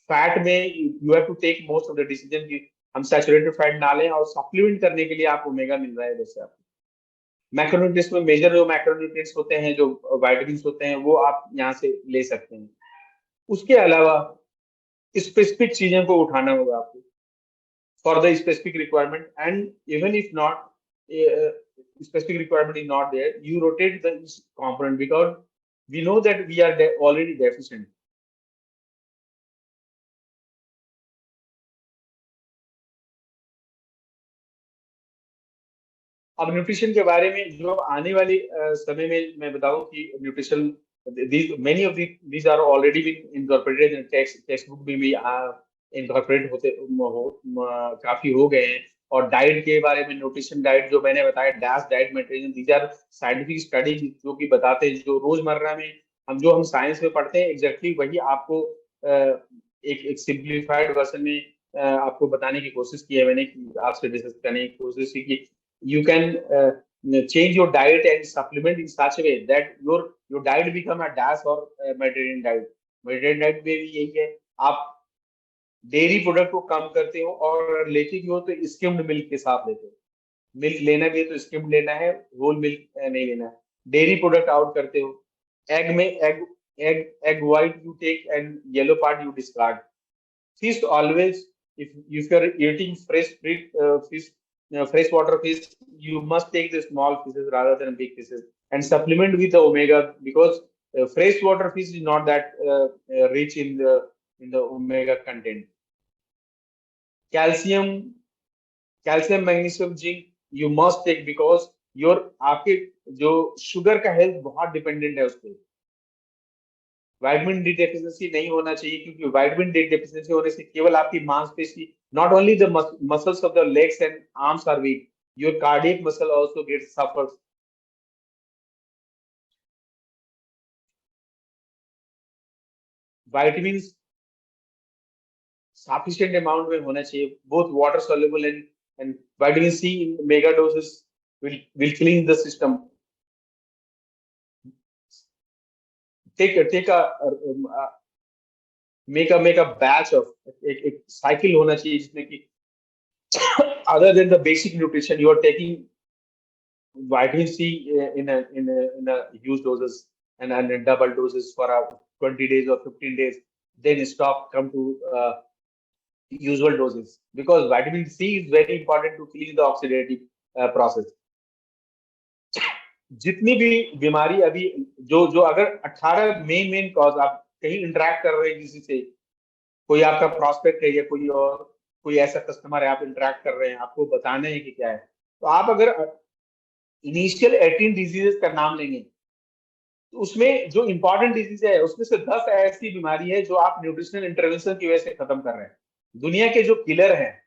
फैट में you have to take most of the decision कि हम सैचुरेटेड फैट ना लें, और सप्लीमेंट करने के लिए आप ओमेगा मिल रहा है जैसे आपको। मैक्रोन्यूट्रिएंट्स में मेजर जो मैक्रोन्यूट्रिएंट्स होते हैं, जो विटामिन्स होते हैं, वो आप यहाँ से ले सकते हैं। उसके अलावा स्पेसिफिक चीजें को उठाना होगा आपको for the specific requirement, and even if not specific requirement is not there, you rotate the component, because we know that we are already deficient। अब न्यूट्रिशन के बारे में जो आने वाले समय में मैं बताऊं कि nutrition, many of these are already been incorporated in text book में भी इनकॉर्पोरेट होते काफी हो गए हैं। और डाइट के बारे में, न्यूट्रिशन डाइट जो मैंने बताया, DASH diet meditation, these are scientific studies जो कि बताते हैं, जो रोजमर्रा में हम साइंस में पढ़ते हैं, एग्जैक्टली वही आपको एक सिंप्लीफाइड वर्जन में आपको बताने की कोशिश की है मैंने, कि आपसे डिस्कस करने की कोशिश की कि you can change your diet and supplement in such a way that your diet become a DAS or Mediterranean diet। Mediterranean diet में भी यही है, आप डेयरी प्रोडक्ट को कम करते हो, और लेते भी हो तो स्किम्ड मिल्क के साथ लेते हो। मिल्क लेना भी है तो स्किम्ड लेना है, होल मिल्क नहीं लेना है। डेयरी प्रोडक्ट आउट करते हो, एग में egg egg white you take and yellow part you discard. Fish always, if you're eating freshwater fish, you must take the small fishes rather than big fishes and supplement with the omega, because freshwater fish is not that rich in the omega content. Calcium, magnesium, zinc you must take, because your आपके जो sugar का health बहुत dependent है उस पर. Vitamin D deficiency नहीं होना चाहिए, क्योंकि विटामिन डी डेफिशिएंसी होने से केवल आपकी मांसपेशी, not only the muscles of the legs and arms are weak, your cardiac muscle also gets suffers. Vitamins sufficient amount में होना चाहिए, both water soluble and vitamin C in mega doses will clean the system. Take a make a batch of एक cycle होना चाहिए जिसमें कि other than the basic nutrition you are taking vitamin C in a huge doses and double doses for 20 days or 15 days, then stop, come to usual doses, because vitamin C is very important to clean the oxidative process. जितनी भी बीमारी अभी जो अगर 18 main cause, आप कहीं interact कर रहे हैं किसी से, कोई आपका प्रोस्पेक्ट है या कोई ऐसा कस्टमर है, आप इंटरेक्ट कर रहे हैं, आपको बताना है कि क्या है, तो आप अगर इनिशियल 18 डिजीजेस का नाम लेंगे तो उसमें जो इंपॉर्टेंट डिजीज है उसमें से 10 ऐसी बीमारी है जो आप न्यूट्रिशनल इंटरवेंशन की वजह से खत्म कर रहे हैं. दुनिया के जो किलर हैं,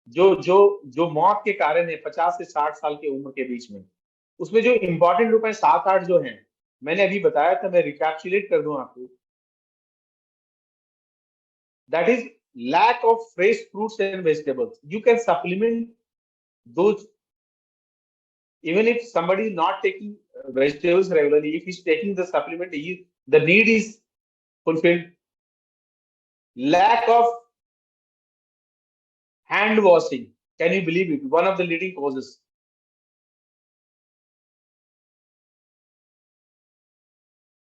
जो मौत के कारण है 50 से 60 साल की उम्र के बीच में, उसमें जो इंपॉर्टेंट रूप है 7-8 जो हैं, मैंने अभी बताया था, मैं रिकैप्सुलेट कर दूं आपको. That is lack of fresh fruits and vegetables. You can supplement those. Even if somebody is not taking vegetables regularly, if he's taking the supplement, the need is fulfilled. Lack of hand washing, can you believe it? One of the leading causes.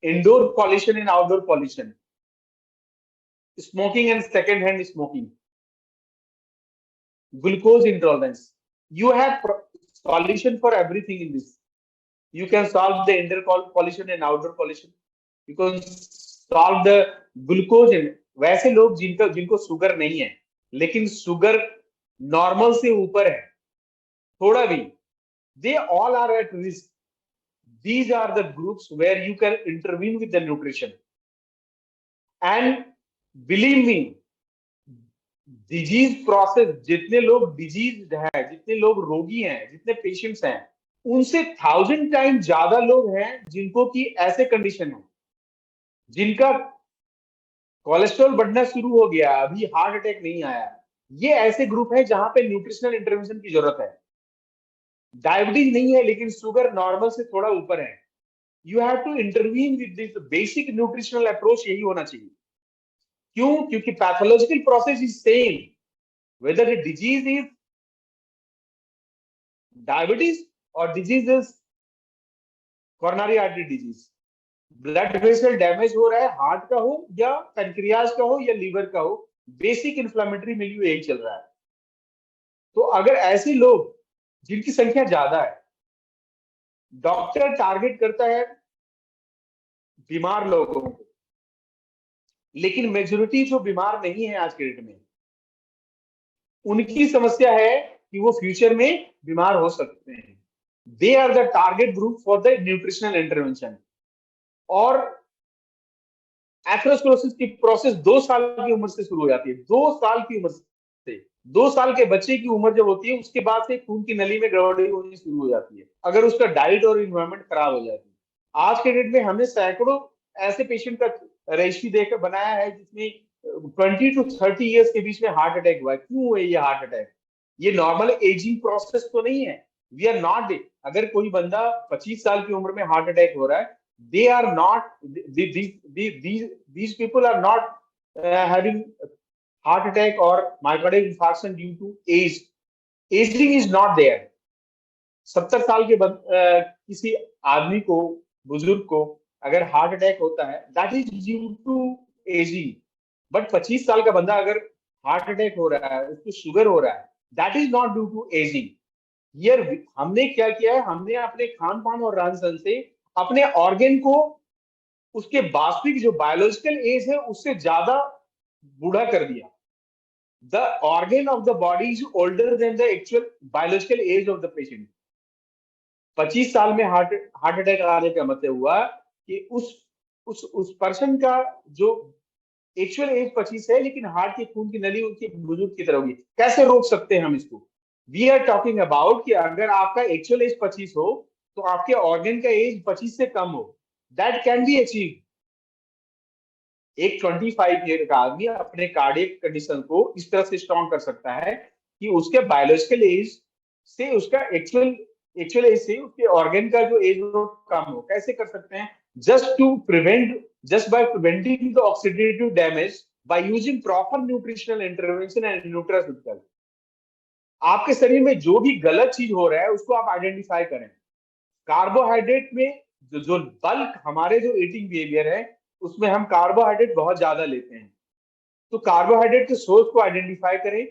Indoor pollution and outdoor pollution. Smoking and second-hand smoking. Glucose intolerance. You have solution for everything in this. You can solve the indoor pollution and outdoor pollution. You can solve the glucose. वैसे लोग जिनको sugar नहीं है, लेकिन sugar normal से ऊपर है थोड़ा भी, they all are at risk. These are the groups where you can intervene with the nutrition. And believe me, disease process, जितने लोग डिजीज है, जितने लोग रोगी हैं, जितने पेशेंट्स हैं, उनसे 1000 टाइम ज्यादा लोग हैं जिनको की ऐसे कंडीशन है, जिनका कोलेस्ट्रॉल बढ़ना शुरू हो गया, अभी हार्ट अटैक नहीं आया. ये ऐसे ग्रुप है जहां पे न्यूट्रिशनल इंटरवेंशन की जरूरत है. डायबिटीज नहीं है लेकिन शुगर नॉर्मल से थोड़ा ऊपर है. You have to intervene with this basic nutritional approach. यही होना चाहिए. क्यों? क्योंकि pathological process is same whether the disease is diabetes or disease is coronary artery disease. Blood vessel damage हो रहा है, हार्ट का हो या पैनक्रियाज का हो या लीवर का हो, बेसिक इन्फ्लेमेटरी मिल्यू यही चल रहा है. तो अगर ऐसे लोग जिनकी संख्या ज्यादा है, डॉक्टर टारगेट करता है बीमार लोगों को, लेकिन मेजोरिटी जो बीमार नहीं है आज के डेट में, उनकी समस्या है कि वो फ्यूचर में बीमार हो सकते हैं. They are the target group for the nutritional intervention. और एथेरोस्क्लेरोसिस की प्रोसेस 2 साल की उम्र से शुरू हो जाती है. 2 साल की उम्र से, 2 साल के बच्चे की उम्र जब होती है, उसके बाद से खून की नली में गड़बड़ी होनी शुरू हो जाती है, अगर उसका डाइट और इन्वायरमेंट खराब हो जाती है. आज के डेट में हमने सैकड़ों ऐसे पेशेंट का रेशियो देकर बनाया है जिसमें 20 to 30 इयर्स के बीच में हार्ट अटैक हुआ है. क्यों हुआ ये हार्ट अटैक? ये नॉर्मल एजिंग प्रोसेस तो नहीं है. वी आर नॉट, अगर कोई बंदा 25 साल की उम्र में हार्ट अटैक हो रहा है, they are not, these people are not having heart attack or myocardial infarction due to age. Aging is not there. 70 साल के किसी आदमी को, बुजुर्ग को अगर हार्ट अटैक होता है that is due to ageing, but 25 साल का बंदा अगर हार्ट अटैक हो रहा है, उसको शुगर हो रहा है, that is not due to ageing. ये हमने क्या किया है, हमने अपने खान पान और रहन सहन से अपने ऑर्गन को उसके वास्तविक जो बायोलॉजिकल एज है उससे ज्यादा बूढ़ा कर दिया। The organ of the body is older than the actual biological age of the patient. 25 साल में हार्ट अटैक आने का मतलब हुआ कि उस पर्सन का जो एक्चुअल एज 25 है, लेकिन हार्ट की खून की नली उनकी बुजुर्ग की तरह होगी। कैसे रोक सकते हैं हम इसको? वी आर टॉकिंग अबाउट कि अगर आपका एक्चुअल एज 25 हो तो आपके ऑर्गन का एज 25 से कम हो, दैट कैन बी अचीव। एक 25 ईयर का आदमी अपने कार्डियक कंडीशन को इस तरह से स्ट्रॉन्ग कर सकता है कि उसके बायोलॉजिकल एज से उसका एक्चुअल एज से उसके ऑर्गन का जो एज वो कम हो। कैसे कर सकते हैं? Just by preventing the oxidative damage by using proper nutritional intervention and nutraceutical. आपके शरीर में जो भी गलत चीज हो रहा है उसको आप आइडेंटिफाई करें। कार्बोहाइड्रेट में जो बल्क हमारे जो ईटिंग बिहेवियर है उसमें हम कार्बोहाइड्रेट बहुत ज्यादा लेते हैं, तो कार्बोहाइड्रेट के सोर्स को आइडेंटिफाई करें,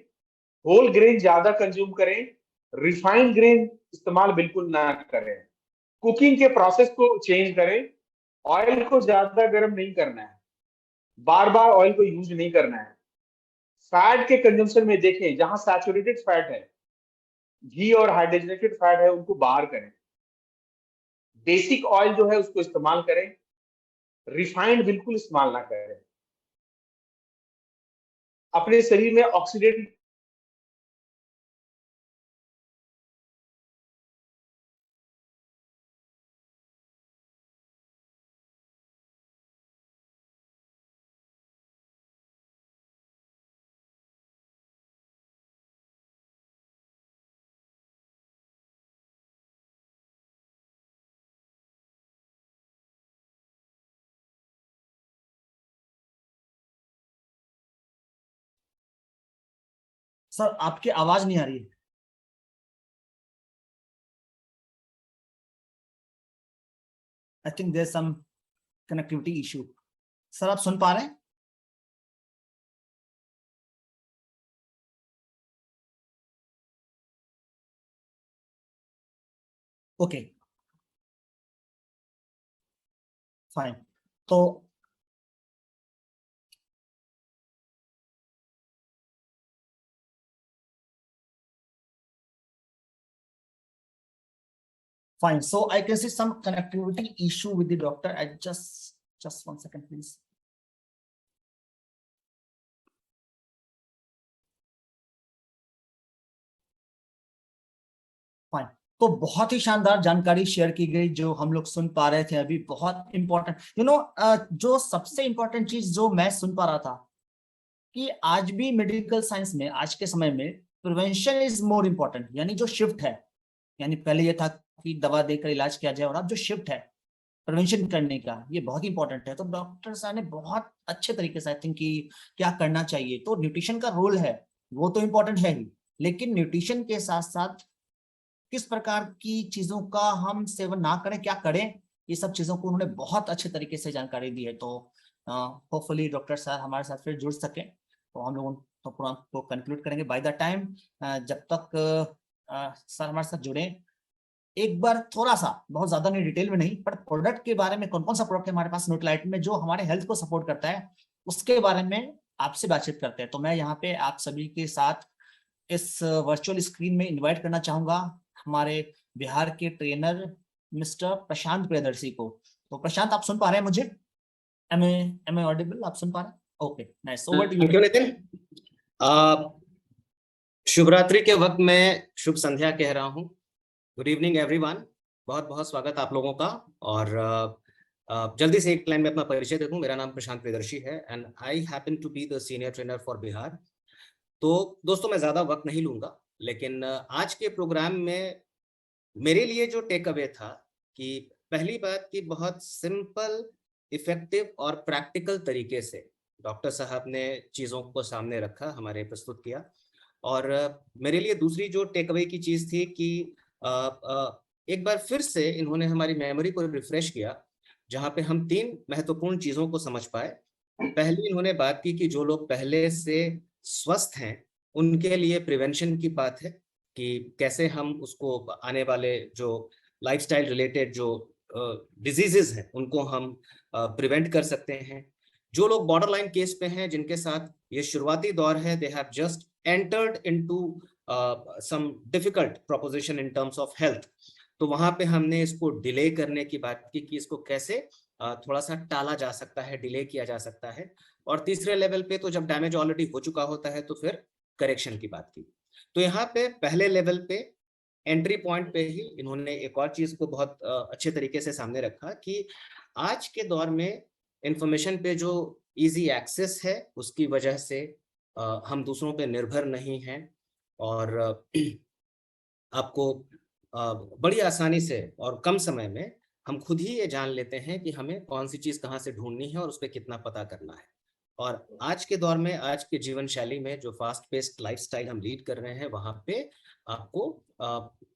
होल ग्रेन ज्यादा कंज्यूम करें, रिफाइंड ग्रेन इस्तेमाल बिल्कुल ना करें, कुकिंग के प्रोसेस को चेंज करें, ऑयल को ज्यादा गर्म नहीं करना है, बार बार ऑयल को यूज नहीं करना है। फैट के कंजम्पशन में देखें, जहां सैचुरेटेड फैट है, घी और हाइड्रोजनेटेड फैट है, उनको बाहर करें। बेसिक ऑयल जो है उसको इस्तेमाल करें, रिफाइंड बिल्कुल इस्तेमाल ना करें। अपने शरीर में ऑक्सीडेंट सर आपकी आवाज नहीं आ रही है। I think there some connectivity issue. Sir आप सुन पा रहे हैं? Okay fine. तो fine, so I can see some connectivity issue with the doctor. I just 1 second please. Fine. तो बहुत ही शानदार जानकारी शेयर की गई जो हम लोग सुन पा रहे थे अभी। बहुत इंपॉर्टेंट जो सबसे इंपॉर्टेंट चीज जो मैं सुन पा रहा था कि आज भी मेडिकल साइंस में आज के समय में प्रिवेंशन इज मोर इम्पोर्टेंट। यानी जो शिफ्ट है, यानी पहले ये था कि दवा देकर इलाज किया जाए, और अब जो शिफ्ट है प्रिवेंशन करने का, ये बहुत इंपॉर्टेंट है। तो डॉक्टर साहब ने बहुत अच्छे तरीके से आई थिंक कि क्या करना चाहिए। तो न्यूट्रिशन का रोल है वो तो इम्पोर्टेंट है ही, लेकिन न्यूट्रिशन के साथ साथ किस प्रकार की चीजों का हम सेवन ना करें, क्या करें, ये सब चीजों को उन्होंने बहुत अच्छे तरीके से जानकारी दी है। तो होपफुली डॉक्टर साहब हमारे साथ फिर जुड़ सके, तो हम लोग तो प्रोग्राम को कंक्लूड करेंगे बाय द टाइम। जब तक सर हमारे साथ जुड़े, एक बार थोड़ा सा, बहुत ज्यादा नहीं, डिटेल में नहीं, पर प्रोडक्ट के बारे में कौन कौन सा प्रोडक्ट है हमारे पास न्यूट्रीलाइट में जो हमारे हेल्थ को सपोर्ट करता है, उसके बारे में आपसे बातचीत करते हैं। तो मैं यहाँ पे आप सभी के साथ इस वर्चुअल स्क्रीन में इन्वाइट करना चाहूंगा हमारे बिहार के ट्रेनर मिस्टर प्रशांत प्रियदर्शी को। तो प्रशांत, आप सुन पा रहे हैं मुझे? Am I audible? आप सुन पा रहे हैं? Okay nice, over to you Nitin. शुभ रात्रि के वक्त मैं शुभ संध्या कह रहा हूँ। गुड इवनिंग एवरीवन, बहुत बहुत स्वागत आप लोगों का। और जल्दी से एक लाइन में अपना परिचय दे दूं। मेरा नाम प्रशांत प्रियदर्शी है and I happen to be the senior trainer for Bihar. तो दोस्तों मैं ज्यादा वक्त नहीं लूंगा, लेकिन आज के प्रोग्राम में मेरे लिए जो टेक अवे था कि पहली बात कि बहुत सिंपल, इफेक्टिव और प्रैक्टिकल तरीके से डॉक्टर साहब ने चीजों को सामने रखा, हमारे प्रस्तुत किया। और मेरे लिए दूसरी जो टेक अवे की चीज थी कि एक बार फिर से इन्होंने हमारी मेमोरी को रिफ्रेश किया जहां पे हम 3 महत्वपूर्ण चीजों को समझ पाए। पहली इन्होंने बात की कि जो लोग पहले से स्वस्थ हैं उनके लिए प्रिवेंशन की बात है कि कैसे हम उसको आने वाले जो लाइफस्टाइल रिलेटेड जो डिजीजेस हैं उनको हम प्रिवेंट कर सकते हैं। जो लोग बॉर्डरलाइन केस पे हैं, जिनके साथ ये शुरुआती दौर है, they have just entered into some difficult proposition in terms of health, तो वहां पे हमने इसको डिले करने की बात की कि इसको कैसे थोड़ा सा टाला जा सकता है, डिले किया जा सकता है। और तीसरे लेवल पे तो जब डैमेज ऑलरेडी हो चुका होता है तो फिर करेक्शन की बात की। तो यहाँ पे पहले लेवल पे एंट्री पॉइंट पे ही इन्होंने एक और चीज को बहुत अच्छे तरीके से सामने रखा कि आज के दौर में इंफॉर्मेशन पे जो इजी एक्सेस है उसकी वजह से हम दूसरों पे निर्भर नहीं हैं और आपको बड़ी आसानी से और कम समय में हम खुद ही ये जान लेते हैं कि हमें कौन सी चीज कहाँ से ढूंढनी है और उस पर कितना पता करना है। और आज के दौर में, आज के जीवन शैली में जो फास्ट पेस्ड लाइफस्टाइल हम लीड कर रहे हैं, वहां पे आपको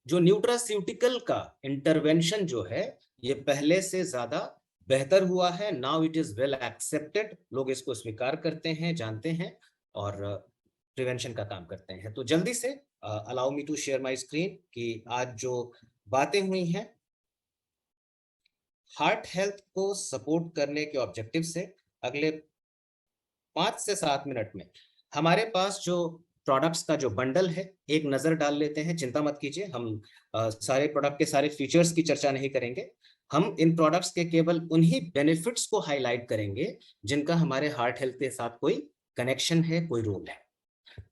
जो न्यूट्रास्यूटिकल का इंटरवेंशन जो है ये पहले से ज्यादा बेहतर हुआ है। Now it is well accepted, लोग इसको स्वीकार करते हैं, जानते हैं और प्रिवेंशन का काम करते हैं। तो जल्दी से allow me to share my screen कि आज जो बातें हुई हैं हार्ट हेल्थ को सपोर्ट करने के ऑब्जेक्टिव से, अगले 5 से 7 मिनट में हमारे पास जो प्रोडक्ट्स का जो बंडल है एक नजर डाल लेते हैं। चिंता मत कीजिए, हम सारे प्रोडक्ट के सारे फीचर्स की चर्चा नहीं करेंगे। हम इन प्रोडक्ट्स के केवल उन्हीं बेनिफिट्स को हाईलाइट करेंगे जिनका हमारे हार्ट हेल्थ के साथ कोई कनेक्शन है, कोई रोल है।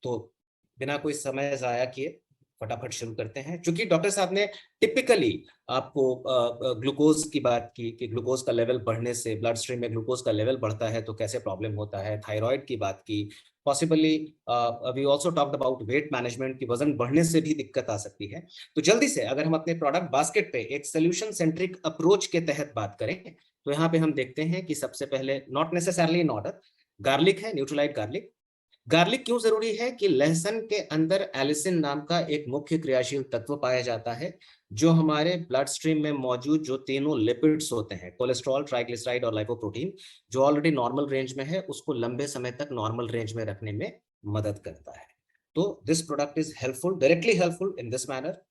तो बिना कोई समय जाया किए फटाफट शुरू करते हैं। क्योंकि डॉक्टर साहब ने टिपिकली आपको ग्लूकोज की बात की कि ग्लूकोज का लेवल बढ़ने से, ब्लड स्ट्रीम में ग्लूकोज का लेवल बढ़ता है तो कैसे प्रॉब्लम होता है, थायराइड की बात की, possibly we also talked about weight management की, वजन बढ़ने से भी दिक्कत आ सकती है। तो जल्दी से अगर हम अपने प्रोडक्ट बास्केट पे एक सोल्यूशन सेंट्रिक अप्रोच के तहत बात करें तो यहाँ पे हम देखते हैं कि सबसे पहले, not necessarily in order, garlic है, न्यूट्रलाइट गार्लिक। गार्लिक क्यों जरूरी है कि लहसुन के अंदर एलिसिन नाम का एक मुख्य क्रियाशील तत्व पाया जाता है जो हमारे ब्लड स्ट्रीम में मौजूद जो तीनों लिपिड्स होते हैं, कोलेस्ट्रॉल, ट्राइग्लिसराइड और लाइपोप्रोटीन, जो ऑलरेडी नॉर्मल रेंज में है, उसको लंबे समय तक नॉर्मल रेंज में रखने में मदद करता है। तो this product is helpful, directly helpful in this manner.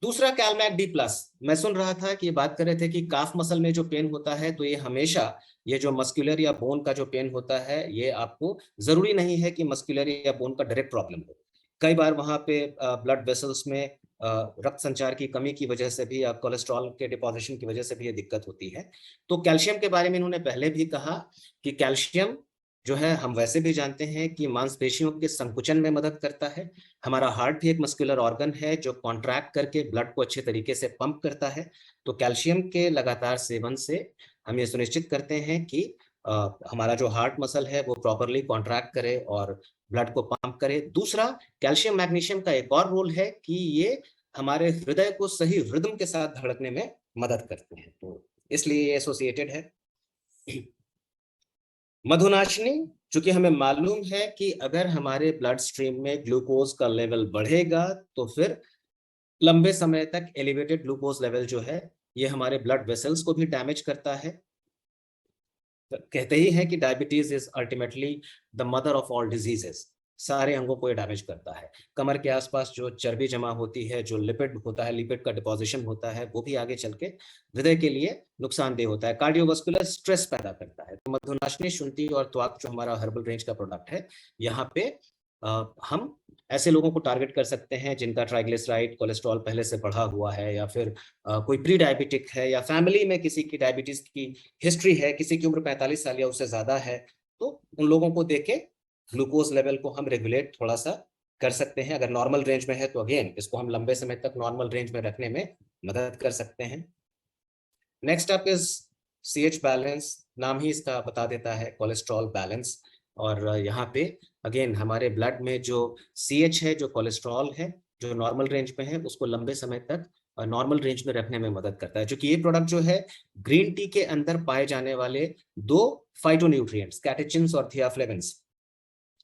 दूसरा कैलमैक डी प्लस, मैं सुन रहा था कि ये बात कर रहे थे कि काफ मसल में जो पेन होता है तो ये हमेशा, ये जो मस्कुलर या बोन का जो पेन होता है, ये आपको जरूरी नहीं है कि मस्कुलर या बोन का डायरेक्ट प्रॉब्लम हो। कई बार वहां पे ब्लड वेसल्स में रक्त संचार की कमी की वजह से भी या कोलेस्ट्रॉल के डिपोजिशन की वजह से भी ये दिक्कत होती है। तो कैल्शियम के बारे में इन्होंने पहले भी कहा कि कैल्शियम जो है, हम वैसे भी जानते हैं कि मांसपेशियों के संकुचन में मदद करता है। हमारा हार्ट भी एक मस्कुलर ऑर्गन है जो कॉन्ट्रैक्ट करके ब्लड को अच्छे तरीके से पंप करता है। तो कैल्शियम के लगातार सेवन से हम ये सुनिश्चित करते हैं कि हमारा जो हार्ट मसल है वो प्रॉपरली कॉन्ट्रैक्ट करे और ब्लड को पंप करे। दूसरा, कैल्शियम मैग्नीशियम का एक और रोल है कि ये हमारे हृदय को सही रिदम के साथ धड़कने में मदद करते हैं, तो इसलिए ये एसोसिएटेड है। मधुनाशनी, चूंकि हमें मालूम है कि अगर हमारे ब्लड स्ट्रीम में ग्लूकोज का लेवल बढ़ेगा तो फिर लंबे समय तक एलिवेटेड ग्लूकोज लेवल जो है ये हमारे ब्लड वेसल्स को भी डैमेज करता है। कहते ही हैं कि diabetes is ultimately the mother of all diseases, सारे अंगों को ये डैमेज करता है। कमर के आसपास जो चर्बी जमा होती है, जो लिपिड होता है, लिपिड का डिपोजिशन होता है, वो भी आगे चल के हृदय के लिए नुकसानदेह होता है, कार्डियोवास्कुलर स्ट्रेस पैदा करता है। तो मधुनाशनी, शुंठी और त्वाक जो हमारा हर्बल रेंज का प्रोडक्ट है, यहाँ पे हम ऐसे लोगों को टारगेट कर सकते हैं जिनका ट्राइग्लिसराइड, कोलेस्ट्रॉल पहले से बढ़ा हुआ है, या फिर कोई प्री डायबिटिक है, या फैमिली में किसी की डायबिटीज की हिस्ट्री है, किसी की उम्र 45 साल या उससे ज्यादा है, तो उन लोगों को देके ग्लूकोज लेवल को हम रेगुलेट थोड़ा सा कर सकते हैं। अगर नॉर्मल रेंज में है तो अगेन इसको हम लंबे समय तक नॉर्मल रेंज में रखने में मदद कर सकते हैं। Next up is CH balance, नाम ही इसका बता देता है, कोलेस्ट्रॉल बैलेंस। और यहाँ पे अगेन हमारे ब्लड में जो CH है, जो कोलेस्ट्रॉल है, जो नॉर्मल रेंज में है, उसको लंबे समय तक नॉर्मल रेंज में रखने में मदद करता है। क्योंकि ये प्रोडक्ट जो है ग्रीन टी के अंदर पाए जाने वाले 2 फाइटोन्यूट्रिएंट्स, कैटेचिन्स और थियाफ्लेविन्स,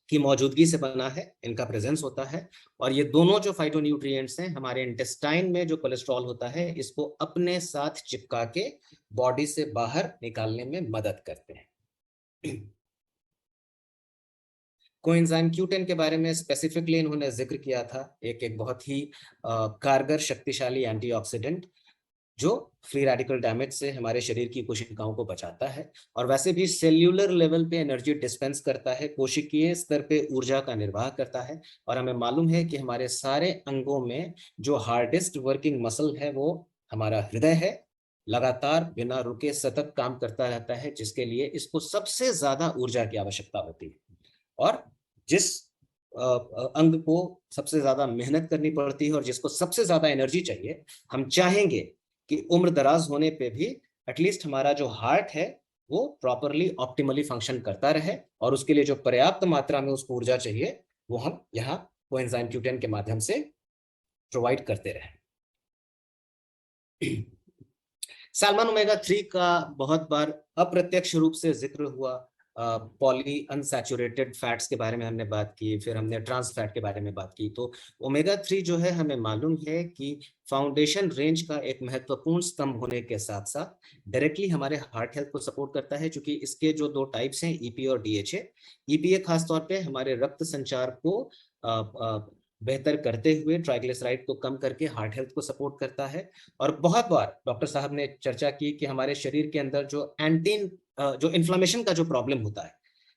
की मौजूदगी से बना है, इनका प्रेजेंस होता है। और ये दोनों जो फाइटोन्यूट्रिएंट्स हैं हमारे इंटेस्टाइन में जो कोलेस्ट्रॉल होता है इसको अपने साथ चिपका के बॉडी से बाहर निकालने में मदद करते हैं। कोएंजाइम Q10 के बारे में स्पेसिफिकली इन्होंने जिक्र किया था, एक बहुत ही कारगर शक्तिशाली एंटीऑक्सीडेंट जो फ्री रेडिकल डैमेज से हमारे शरीर की कोशिकाओं को बचाता है और वैसे भी सेल्यूलर लेवल पे एनर्जी डिस्पेंस करता है, कोशिकीय स्तर पे ऊर्जा का निर्वाह करता है। और हमें मालूम है कि हमारे सारे अंगों में जो हार्डेस्ट वर्किंग मसल है वो हमारा हृदय है, लगातार बिना रुके सतत काम करता रहता है, जिसके लिए इसको सबसे ज्यादा ऊर्जा की आवश्यकता होती है। और जिस अंग को सबसे ज्यादा मेहनत करनी पड़ती है और जिसको सबसे ज्यादा एनर्जी चाहिए, हम चाहेंगे कि उम्र दराज होने पे भी एटलीस्ट हमारा जो हार्ट है वो प्रॉपरली ऑप्टिमली फंक्शन करता रहे और उसके लिए जो पर्याप्त मात्रा में उसको ऊर्जा चाहिए वो हम यहाँ कोएंजाइम Q10 के माध्यम से प्रोवाइड करते रहे। सैल्मन ओमेगा 3 का बहुत बार अप्रत्यक्ष रूप से जिक्र हुआ। पॉली अनसैचुरेटेड फैट्स के बारे में हमने बात की, फिर हमने ट्रांस फैट के बारे में बात की। तो ओमेगा 3 जो है हमें मालूम है कि फाउंडेशन रेंज का एक महत्वपूर्ण स्तंभ होने के साथ साथ डायरेक्टली हमारे हार्ट हेल्थ को सपोर्ट करता है, क्योंकि इसके जो दो टाइप्स हैं EPA और DHA। EPA खासतौर पे हमारे रक्त संचार को बेहतर करते हुए ट्राइग्लिसराइड को कम करके हार्ट हेल्थ को सपोर्ट करता है। और बहुत बार डॉक्टर साहब ने चर्चा की कि हमारे शरीर के अंदर जो इन्फ्लेमेशन का जो प्रॉब्लम होता है,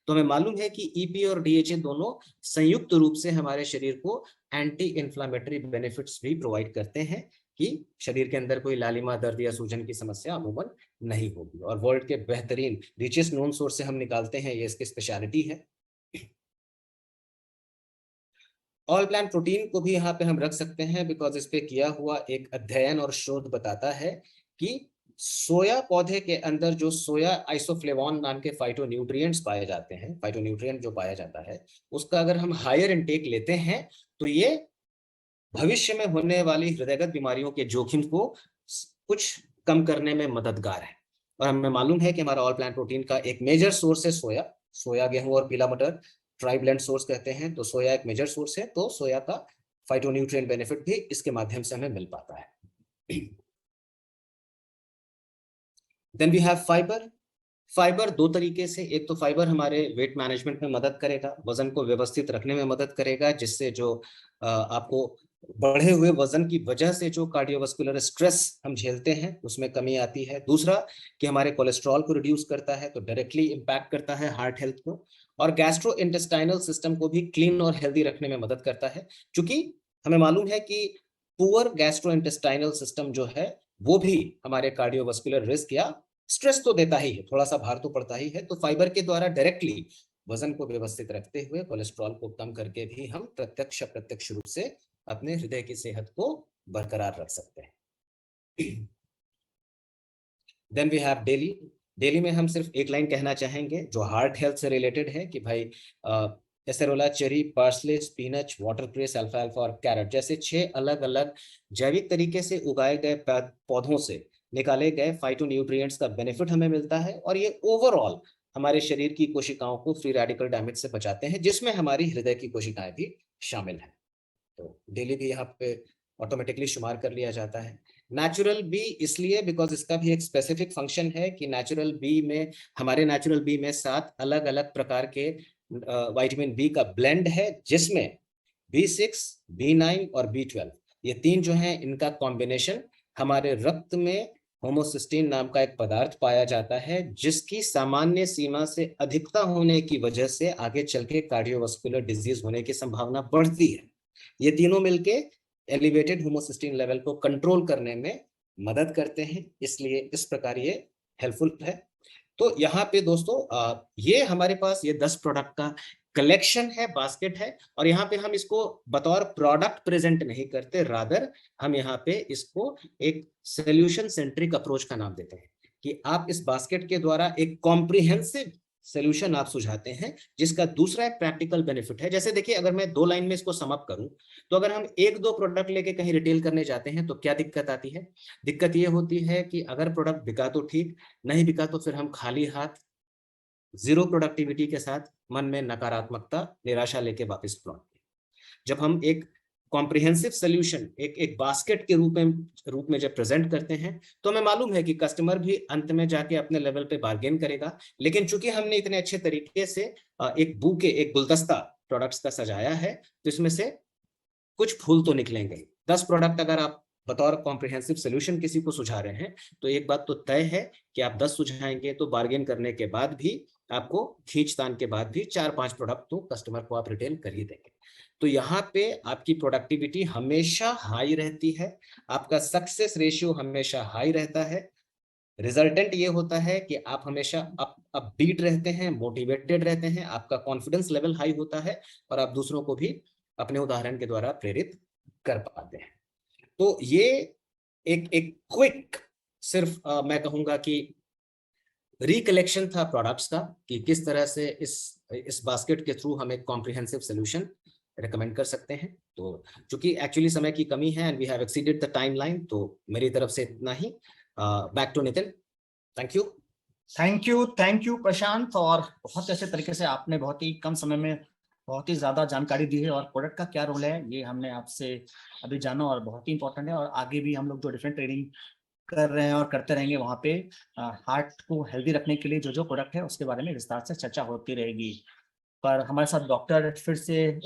तो हमें मालूम है कि EPA और DHA दोनों संयुक्त रूप से हमारे शरीर को एंटी इन्फ्लामेटरी बेनिफिट्स भी प्रोवाइड करते हैं कि शरीर के अंदर कोई लालिमा, दर्द या सूजन की समस्या अमूमन नहीं होगी। और वर्ल्ड के बेहतरीन रिचेस्ट नोन सोर्स से हम निकालते हैं, ये इसकी स्पेशलिटी है। ऑल प्लांट प्रोटीन को भी यहाँ पे हम रख सकते हैं बिकॉज इस पे किया हुआ एक अध्ययन और शोध बताता है कि सोया पौधे के अंदर जो सोया आइसोफ्लेवोन नाम के फाइटोन्यूट्रिएंट्स पाए जाते हैं, फाइटोन्यूट्रिएंट जो पाया जाता है उसका अगर हम हायर इनटेक लेते हैं तो ये भविष्य में होने वाली हृदयगत बीमारियों के जोखिम को कुछ कम करने में मददगार है। और हमें मालूम है कि हमारा ऑल प्लांट प्रोटीन का एक मेजर सोर्स है सोया, गेहूं और पीला मटर ट्राइब्लेंड सोर्स कहते हैं, तो सोया एक मेजर सोर्स है। तो सोया का फाइटोन्यूट्रिएंट बेनिफिट भी इसके माध्यम से हमें मिल पाता है। देन वी हैव फाइबर दो तरीके से, एक तो फाइबर हमारे वेट मैनेजमेंट में मदद करेगा, वजन को व्यवस्थित रखने में मदद करेगा, जिससे जो आपको बढ़े हुए वजन की वजह से जो कार्डियोवास्कुलर स्ट्रेस हम झेलते हैं उसमें कमी आती है। दूसरा कि हमारे कोलेस्ट्रॉल को रिड्यूस करता है, तो डायरेक्टली इंपैक्ट करता है हार्ट हेल्थ को। और गैस्ट्रो इंटेस्टाइनल सिस्टम को भी क्लीन और हेल्दी रखने में मदद करता है, क्योंकि हमें मालूम है कि पुअर गैस्ट्रो इंटेस्टाइनल सिस्टम जो है वो भी हमारे कार्डियोवास्कुलर रिस्क या स्ट्रेस तो देता ही है, थोड़ा सा भार तो पड़ता ही है। तो फाइबर के द्वारा डायरेक्टली वजन को व्यवस्थित रखते हुए कोलेस्ट्रॉल को कम करके भी हम प्रत्यक्ष अप्रत्यक्ष रूप से अपने हृदय की सेहत को बरकरार रख सकते हैं। देन वी हैव डेली में हम सिर्फ एक लाइन कहना चाहेंगे जो हार्ट हेल्थ से रिलेटेड है कि भाई एसेरोला, चेरी, पार्सले, स्पिनच, वाटरक्रेस, अल्फाल्फा और कैरेट जैसे 6 अलग अलग जैविक तरीके से उगाए गए पौधों से निकाले गए फाइटोन्यूट्रिएंट्स का बेनिफिट हमें मिलता है। और ये ओवरऑल हमारे शरीर की कोशिकाओं को फ्री रेडिकल डैमेज से बचाते हैं, जिसमें हमारी हृदय की कोशिकाएं भी शामिल हैं। तो डेली भी यहाँ पे ऑटोमेटिकली शुमार कर लिया जाता है। नेचुरल बी इसलिए बिकॉज इसका भी एक स्पेसिफिक फंक्शन है कि हमारे नेचुरल बी में 7 अलग अलग प्रकार के विटामिन बी का ब्लेंड है, जिसमें B6, B9 और B12 ये 3 जो हैं इनका कॉम्बिनेशन हमारे रक्त में होमोसिस्टीन नाम का एक पदार्थ पाया जाता है, जिसकी सामान्य सीमा से अधिकता होने की वजह से आगे चल के कार्डियोवास्कुलर डिजीज होने की संभावना बढ़ती है। ये तीनों मिलके एलिवेटेड होमोसिस्टीन लेवल को कंट्रोल करने में मदद करते हैं, इसलिए इस प्रकार ये हेल्पफुल है। तो यहाँ पे दोस्तों ये हमारे पास ये 10 प्रोडक्ट का कलेक्शन है, बास्केट है। और यहाँ पे हम इसको बतौर प्रोडक्ट प्रेजेंट नहीं करते, रादर हम यहाँ पे इसको एक सोल्यूशन सेंट्रिक अप्रोच का नाम देते हैं कि आप इस बास्केट के द्वारा एक कॉम्प्रिहेंसिव सोल्यूशन आप सुझाते हैं, जिसका दूसरा एक प्रैक्टिकल बेनिफिट है। जैसे देखिए, अगर मैं 2 लाइन में इसको समअप करूं तो अगर हम 1-2 प्रोडक्ट लेके कहीं रिटेल करने जाते हैं तो क्या दिक्कत आती है? दिक्कत ये होती है कि अगर प्रोडक्ट बिका तो ठीक, नहीं बिका तो फिर हम खाली हाथ जीरो प्रोडक्टिविटी के साथ मन में नकारात्मकता, निराशा लेके वापस लौट गए। जब हम एक कॉम्प्रिहेंसिव सोल्यूशन, एक बास्केट के रूप में जब प्रेजेंट करते हैं, तो हमें मालूम है कि कस्टमर भी अंत में जाके अपने लेवल पे बार्गेन करेगा। लेकिन चूंकि हमने इतने अच्छे तरीके से एक बुके, एक गुलदस्ता प्रोडक्ट्स का सजाया है, तो इसमें से कुछ फूल तो निकलेंगे। 10 प्रोडक्ट अगर आप बतौर कॉम्प्रिहेंसिव सोल्यूशन किसी को सुझा रहे हैं, तो एक बात तो तय है कि आप 10 सुझाएंगे तो बार्गेन करने के बाद भी, आपको खींचतान के बाद भी 4-5 प्रोडक्ट तो कस्टमर को आप रिटेल कर ही देंगे। तो यहाँ पे आपकी प्रोडक्टिविटी हमेशा हाई रहती है, आपका सक्सेस रेशियो हमेशा हाई रहता है। रिजल्टेंट ये होता है कि आप हमेशा अपबीट रहते हैं, मोटिवेटेड रहते हैं, आपका कॉन्फिडेंस लेवल हाई होता है, और आप दूसरों को भी अपने उदाहरण के द्वारा प्रेरित कर पाते हैं। तो ये एक क्विक, सिर्फ मैं कहूंगा कि रिकलेक्शन था प्रोडक्ट्स का, कि किस तरह से इस बास्केट के थ्रू हम एक कॉम्प्रिहेंसिव सोल्यूशन रेकमेंड कर सकते हैं। तो चूंकि एक्चुअली समय की कमी है and we have exceeded the timeline, तो मेरी तरफ से इतना ही। Back to Nitin. Thank you. Thank you Prashant. और बहुत अच्छे तरीके से आपने बहुत ही कम समय में बहुत ही ज्यादा जानकारी दी है, और प्रोडक्ट का क्या रोल है ये हमने आपसे अभी जाना, और बहुत ही इंपॉर्टेंट है। और आगे भी हम लोग जो डिफरेंट ट्रेनिंग कर रहे हैं और करते रहेंगे, वहाँ पे हार्ट को हेल्दी रखने के लिए जो जो प्रोडक्ट है उसके बारे में विस्तार से चर्चा होती रहेगी। पर हमारे साथ डॉक्टर फिर से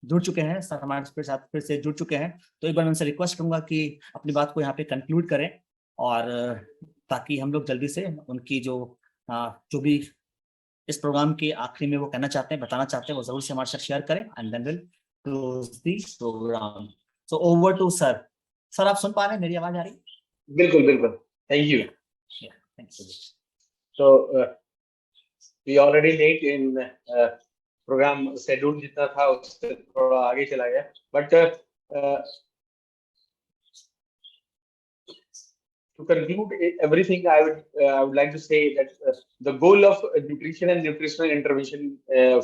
जुड़ चुके हैं, सर हमारे साथ फिर से जुड़ चुके हैं। तो एक बार उनसे रिक्वेस्ट करूंगा कि अपनी बात को यहाँ पे कंक्लूड करें, और ताकि हम लोग जल्दी से उनकी जो भी इस प्रोग्राम के आखिरी में वो कहना चाहते हैं, बताना चाहते हैं, वो जरूर से हमारे साथ शेयर करें, and then will close the programme. So over to sir. Sir आप सुन पा रहे हैं, मेरी आवाज आ रही है? बिल्कुल बिल्कुल, थैंक यू। Thank you. तो we already late in programme schedule जितना था उससे थोड़ा आगे चला गया, but to conclude everything, I would like to say that the goal of nutrition and nutritional intervention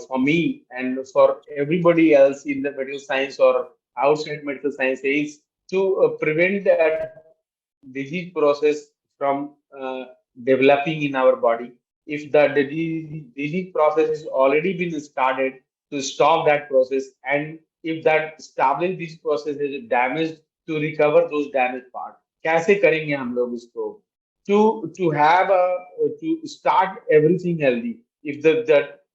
for me and for everybody else in the medical science or outside medical science is to prevent that disease process from developing in our body. If the disease process has already been started, to stop that process, and if that established disease process is damaged, to recover those damaged parts. कैसे करेंगे हम लोग इसको? to have to start everything healthy. If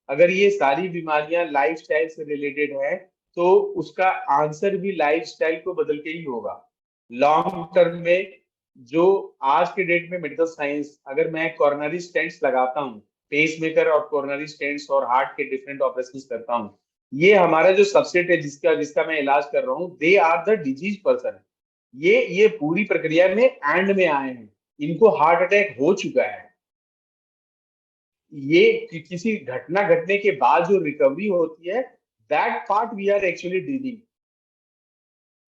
अगर ये सारी बीमारियां lifestyle से रिलेटेड है, तो उसका आंसर भी लाइफस्टाइल को बदल के ही होगा। लॉन्ग टर्म में जो आज के डेट में मेडिकल साइंस, अगर मैं कोरोनरी स्टेंट्स लगाता हूँ, पेस मेकर और कोरोनरी स्टेंट्स और हार्ट के डिफरेंट ऑपरेशंस करता हूँ, ये हमारा जो सबसेट है जिसका मैं इलाज कर रहा हूँ, they are the disease person. ये पूरी प्रक्रिया में एंड में आए हैं, इनको हार्ट अटैक हो चुका है। ये किसी घटना घटने के बाद जो रिकवरी होती है, that part we are actually dealing.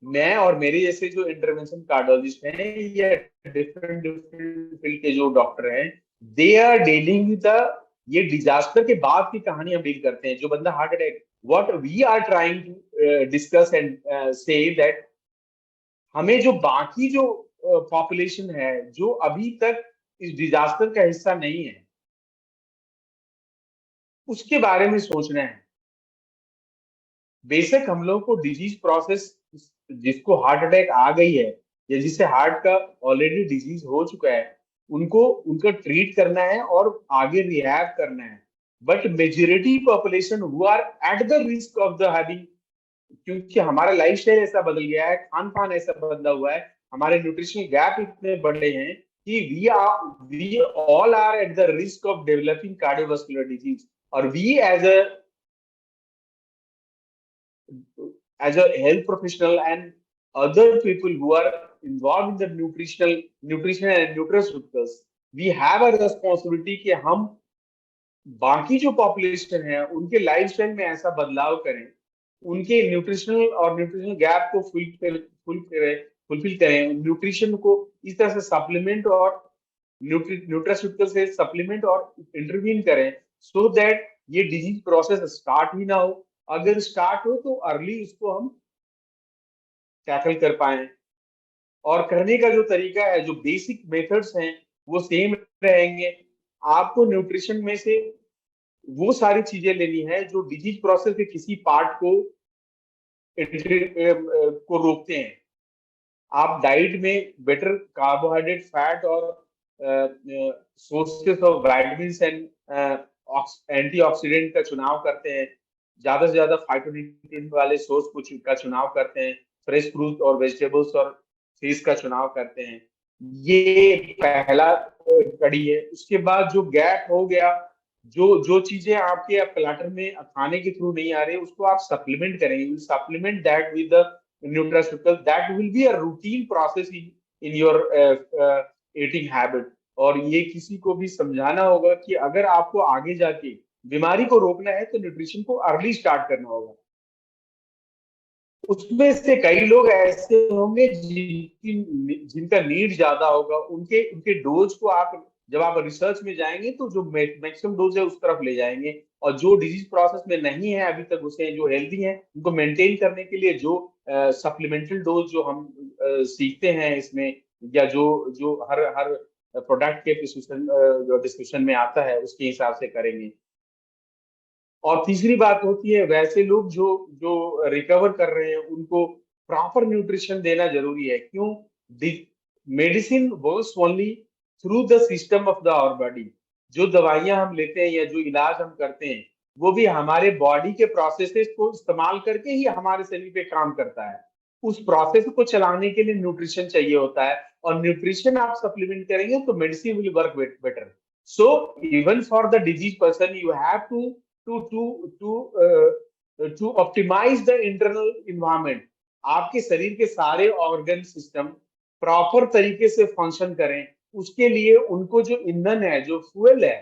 मैं और मेरे जैसे जो इंटरवेंशन कार्डियोलॉजिस्ट हैं या डिफरेंट फील्ड के जो डॉक्टर हैं, दे आर डीलिंग विद ये डिजास्टर के बाद की कहानी हम डील करते हैं। जो बंदा heart attack, what we are trying to discuss and say that हमें जो बाकी जो पॉपुलेशन है जो अभी तक इस डिजास्टर का हिस्सा नहीं है, उसके बारे में सोचना है। बेशक हम लोग को डिजीज प्रोसेस, जिसको हार्ट अटैक आ गई है या जिसे हार्ट का ऑलरेडी डिजीज हो चुका है, उनको ट्रीट करना है और आगे रिहैब करना है। But majority population who are at the risk of the having, क्योंकि हमारा लाइफस्टाइल ऐसा बदल गया है, खान पान ऐसा बदला हुआ है, हमारे न्यूट्रिशनल गैप इतने बड़े हैं कि we all are at the risk of developing cardiovascular disease. और we as a health professional and other people who are involved in the nutrition and nutraceuticals, we have a responsibility कि हम बाकी जो population है उनके lifestyle में ऐसा बदलाव करें, उनके न्यूट्रिशनल गैप को फुलफिल करें, न्यूट्रिशन को इस तरह से सप्लीमेंट और न्यूट्रास्यूटिकल से सप्लीमेंट और इंटरवीन करें, सो दैट ये डिजीज प्रोसेस स्टार्ट ही ना हो। अगर स्टार्ट हो तो अर्ली इसको हम टैकल कर पाए। और करने का जो तरीका है, जो बेसिक मेथड्स हैं, वो सेम रहेंगे। आपको न्यूट्रिशन में से वो सारी चीजें लेनी है जो डिजीज प्रोसेस के किसी पार्ट को रोकते हैं। आप डाइट में बेटर कार्बोहाइड्रेट, फैट और sources of vitamins and antioxidant का चुनाव करते हैं, ज्यादा से ज्यादा फाइटोन्यूट्रिएंट वाले सोर्स का चुनाव करते हैं, फ्रेश फ्रूट और वेजिटेबल्स और फिश का चुनाव करते हैं। ये पहला कड़ी है। उसके बाद जो गैप हो गया, जो चीजें आपके प्लाटर में खाने के थ्रू नहीं आ रही, उसको आप सप्लीमेंट करेंगे, supplement that with the nutraceutical, that will be a routine process in your eating habit। और ये किसी को भी समझाना होगा कि अगर आपको आगे जाके बीमारी को रोकना है तो न्यूट्रिशन को अर्ली स्टार्ट करना होगा। उसमें से कई लोग ऐसे होंगे जिनका नीड ज्यादा होगा, उनके डोज को आप जब आप रिसर्च में जाएंगे तो जो मैक्सिमम डोज है उस तरफ ले जाएंगे, और जो डिजीज प्रोसेस में नहीं है अभी तक, उसे जो हेल्दी हैं उनको मेंटेन करने के लिए जो सप्लीमेंटल डोज जो हम सीखते हैं इसमें, या जो हर प्रोडक्ट के डिस्क्रिप्शन में आता है उसके हिसाब से करेंगे। और तीसरी बात होती है, वैसे लोग जो रिकवर कर रहे हैं उनको प्रॉपर न्यूट्रिशन देना जरूरी है। क्यों? Medicine works only through the system of the our body. जो दवाइयां हम लेते हैं या जो इलाज हम करते हैं वो भी हमारे बॉडी के प्रोसेसेस को इस्तेमाल करके ही हमारे शरीर पे काम करता है। उस प्रोसेस को चलाने के लिए न्यूट्रिशन चाहिए होता है, और न्यूट्रिशन आप सप्लीमेंट करेंगे तो medicine will work better. So even for the disease person you have to optimize the internal environment। आपके शरीर के सारे ऑर्गन सिस्टम प्रॉपर तरीके से फंक्शन करें, उसके लिए उनको जो ईंधन है, जो फ्यूल है,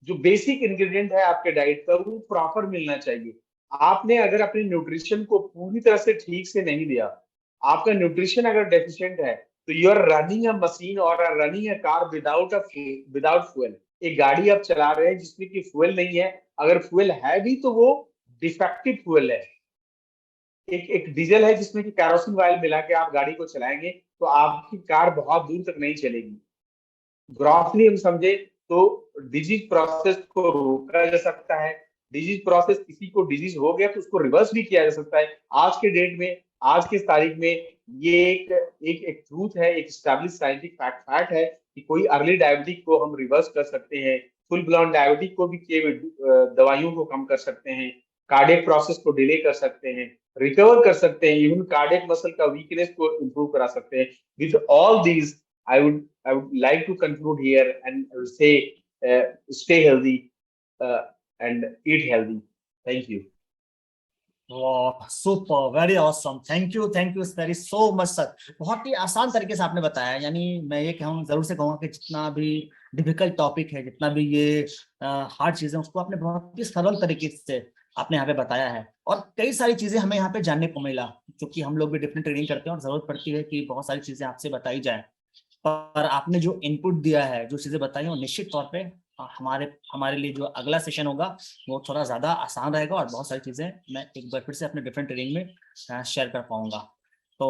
जो बेसिक इंग्रेडिएंट है आपके डाइट का, वो प्रॉपर मिलना चाहिए। आपने अगर अपने न्यूट्रिशन को पूरी तरह से ठीक से नहीं दिया, आपका न्यूट्रिशन अगर डेफिशिएंट है, तो you are running a machine और running a car without fuel. एक गाड़ी आप चला रहे हैं जिसमें कि फ्यूल नहीं है, अगर फ्यूल है भी तो वो डिफेक्टिव फ्यूल है। एक डीजल है जिसमें कि कैरोसिन ऑयल मिला के आप गाड़ी को चलाएंगे तो आपकी कार बहुत दूर तक नहीं चलेगी। ग्रॉसली हम समझे तो डिजीज प्रोसेस को रोका जा सकता है। डिजीज प्रोसेस, किसी को डिजीज हो गया तो उसको रिवर्स भी किया जा सकता है। आज के डेट में, आज की तारीख में ये एक ट्रूथ है, एक एस्टैब्लिश साइंटिफिक फैक्ट है कि कोई अर्ली डायबिटिक को हम रिवर्स कर सकते हैं, फुल ब्लॉन डायबिटिक को भी दवाइयों को कम कर सकते हैं, कार्डियक प्रोसेस को डिले कर सकते हैं, रिकवर कर सकते हैं, इवन कार्डियक मसल का वीकनेस को इंप्रूव करा सकते हैं। With all these I would like to conclude here and say stay healthy and eat healthy. Thank you. वाह, super, very awesome, thank you very so much sir. बहुत ही आसान तरीके से आपने बताया। यानी मैं ये कहूँ, जरूर से कहूँगा कि जितना भी डिफिकल्ट टॉपिक है, जितना भी ये हार्ड चीजें, उसको आपने बहुत ही सरल तरीके से आपने यहाँ पे बताया है, और कई सारी चीजें हमें यहाँ पे जानने को मिला, क्योंकि हम लोग भी डिफरेंट ट्रेनिंग करते हैं और जरूरत पड़ती है कि बहुत सारी चीजें आपसे बताई जाए। पर आपने जो इनपुट दिया है, जो चीजें बताई, वो निश्चित तौर पे हमारे लिए जो अगला सेशन होगा वो थोड़ा ज्यादा आसान रहेगा, और बहुत सारी चीजें मैं एक बार फिर से अपने डिफरेंट ट्रेनिंग में शेयर कर पाऊंगा। तो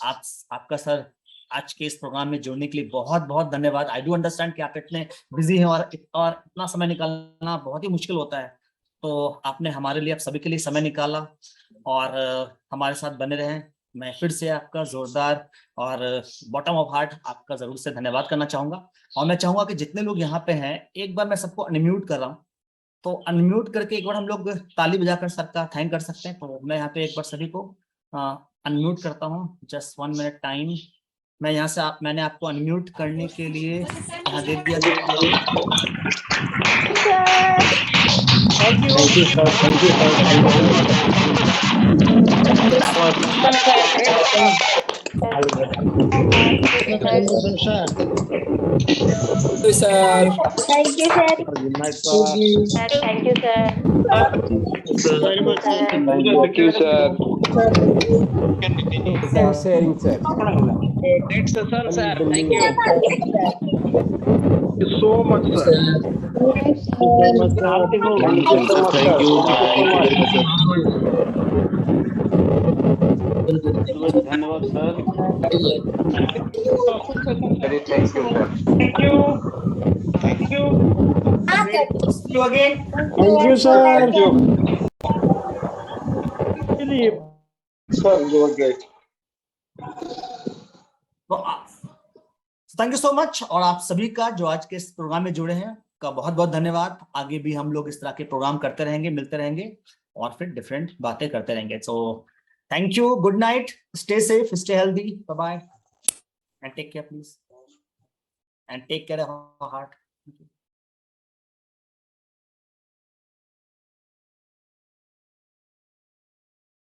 आपका सर आज के इस प्रोग्राम में जुड़ने के लिए बहुत बहुत धन्यवाद। आई डू अंडरस्टैंड कि आप इतने बिजी हैं और इतना समय निकालना बहुत ही मुश्किल होता है, तो आपने हमारे लिए, आप सभी के लिए समय निकाला और हमारे साथ बने रहें। मैं फिर से आपका जोरदार और बॉटम ऑफ हार्ट आपका जरूर से धन्यवाद करना चाहूंगा। और मैं चाहूंगा कि जितने लोग यहाँ पे हैं, एक बार मैं सबको अनम्यूट कर रहा हूँ, तो अनम्यूट करके एक बार हम लोग ताली बजाकर सबका थैंक कर सकते हैं। तो मैं यहाँ पे एक बार सभी को अनम्यूट करता हूँ। Just 1 minute time. मैं यहाँ से मैंने आपको अनम्यूट करने के लिए यहाँ दे दिया। Thank you, sir. Thank you, sir. Sharing, sir. Great session, sir. Thank you. Thank you so much, sir. Thank you. धन्यवाद sir. Very thank you, sir. Thank you. See you again. Thank you, sir. Thank you. Philip. Sir, you were great. तो thank you so much, और आप सभी का जो आज के इस प्रोग्राम में जुड़े हैं का बहुत बहुत धन्यवाद। आगे भी हम लोग इस तरह के प्रोग्राम करते रहेंगे, मिलते रहेंगे और फिर डिफरेंट बातें करते रहेंगे। So thank you, good night, stay safe, stay healthy, bye bye and take care please, and take care of your heart.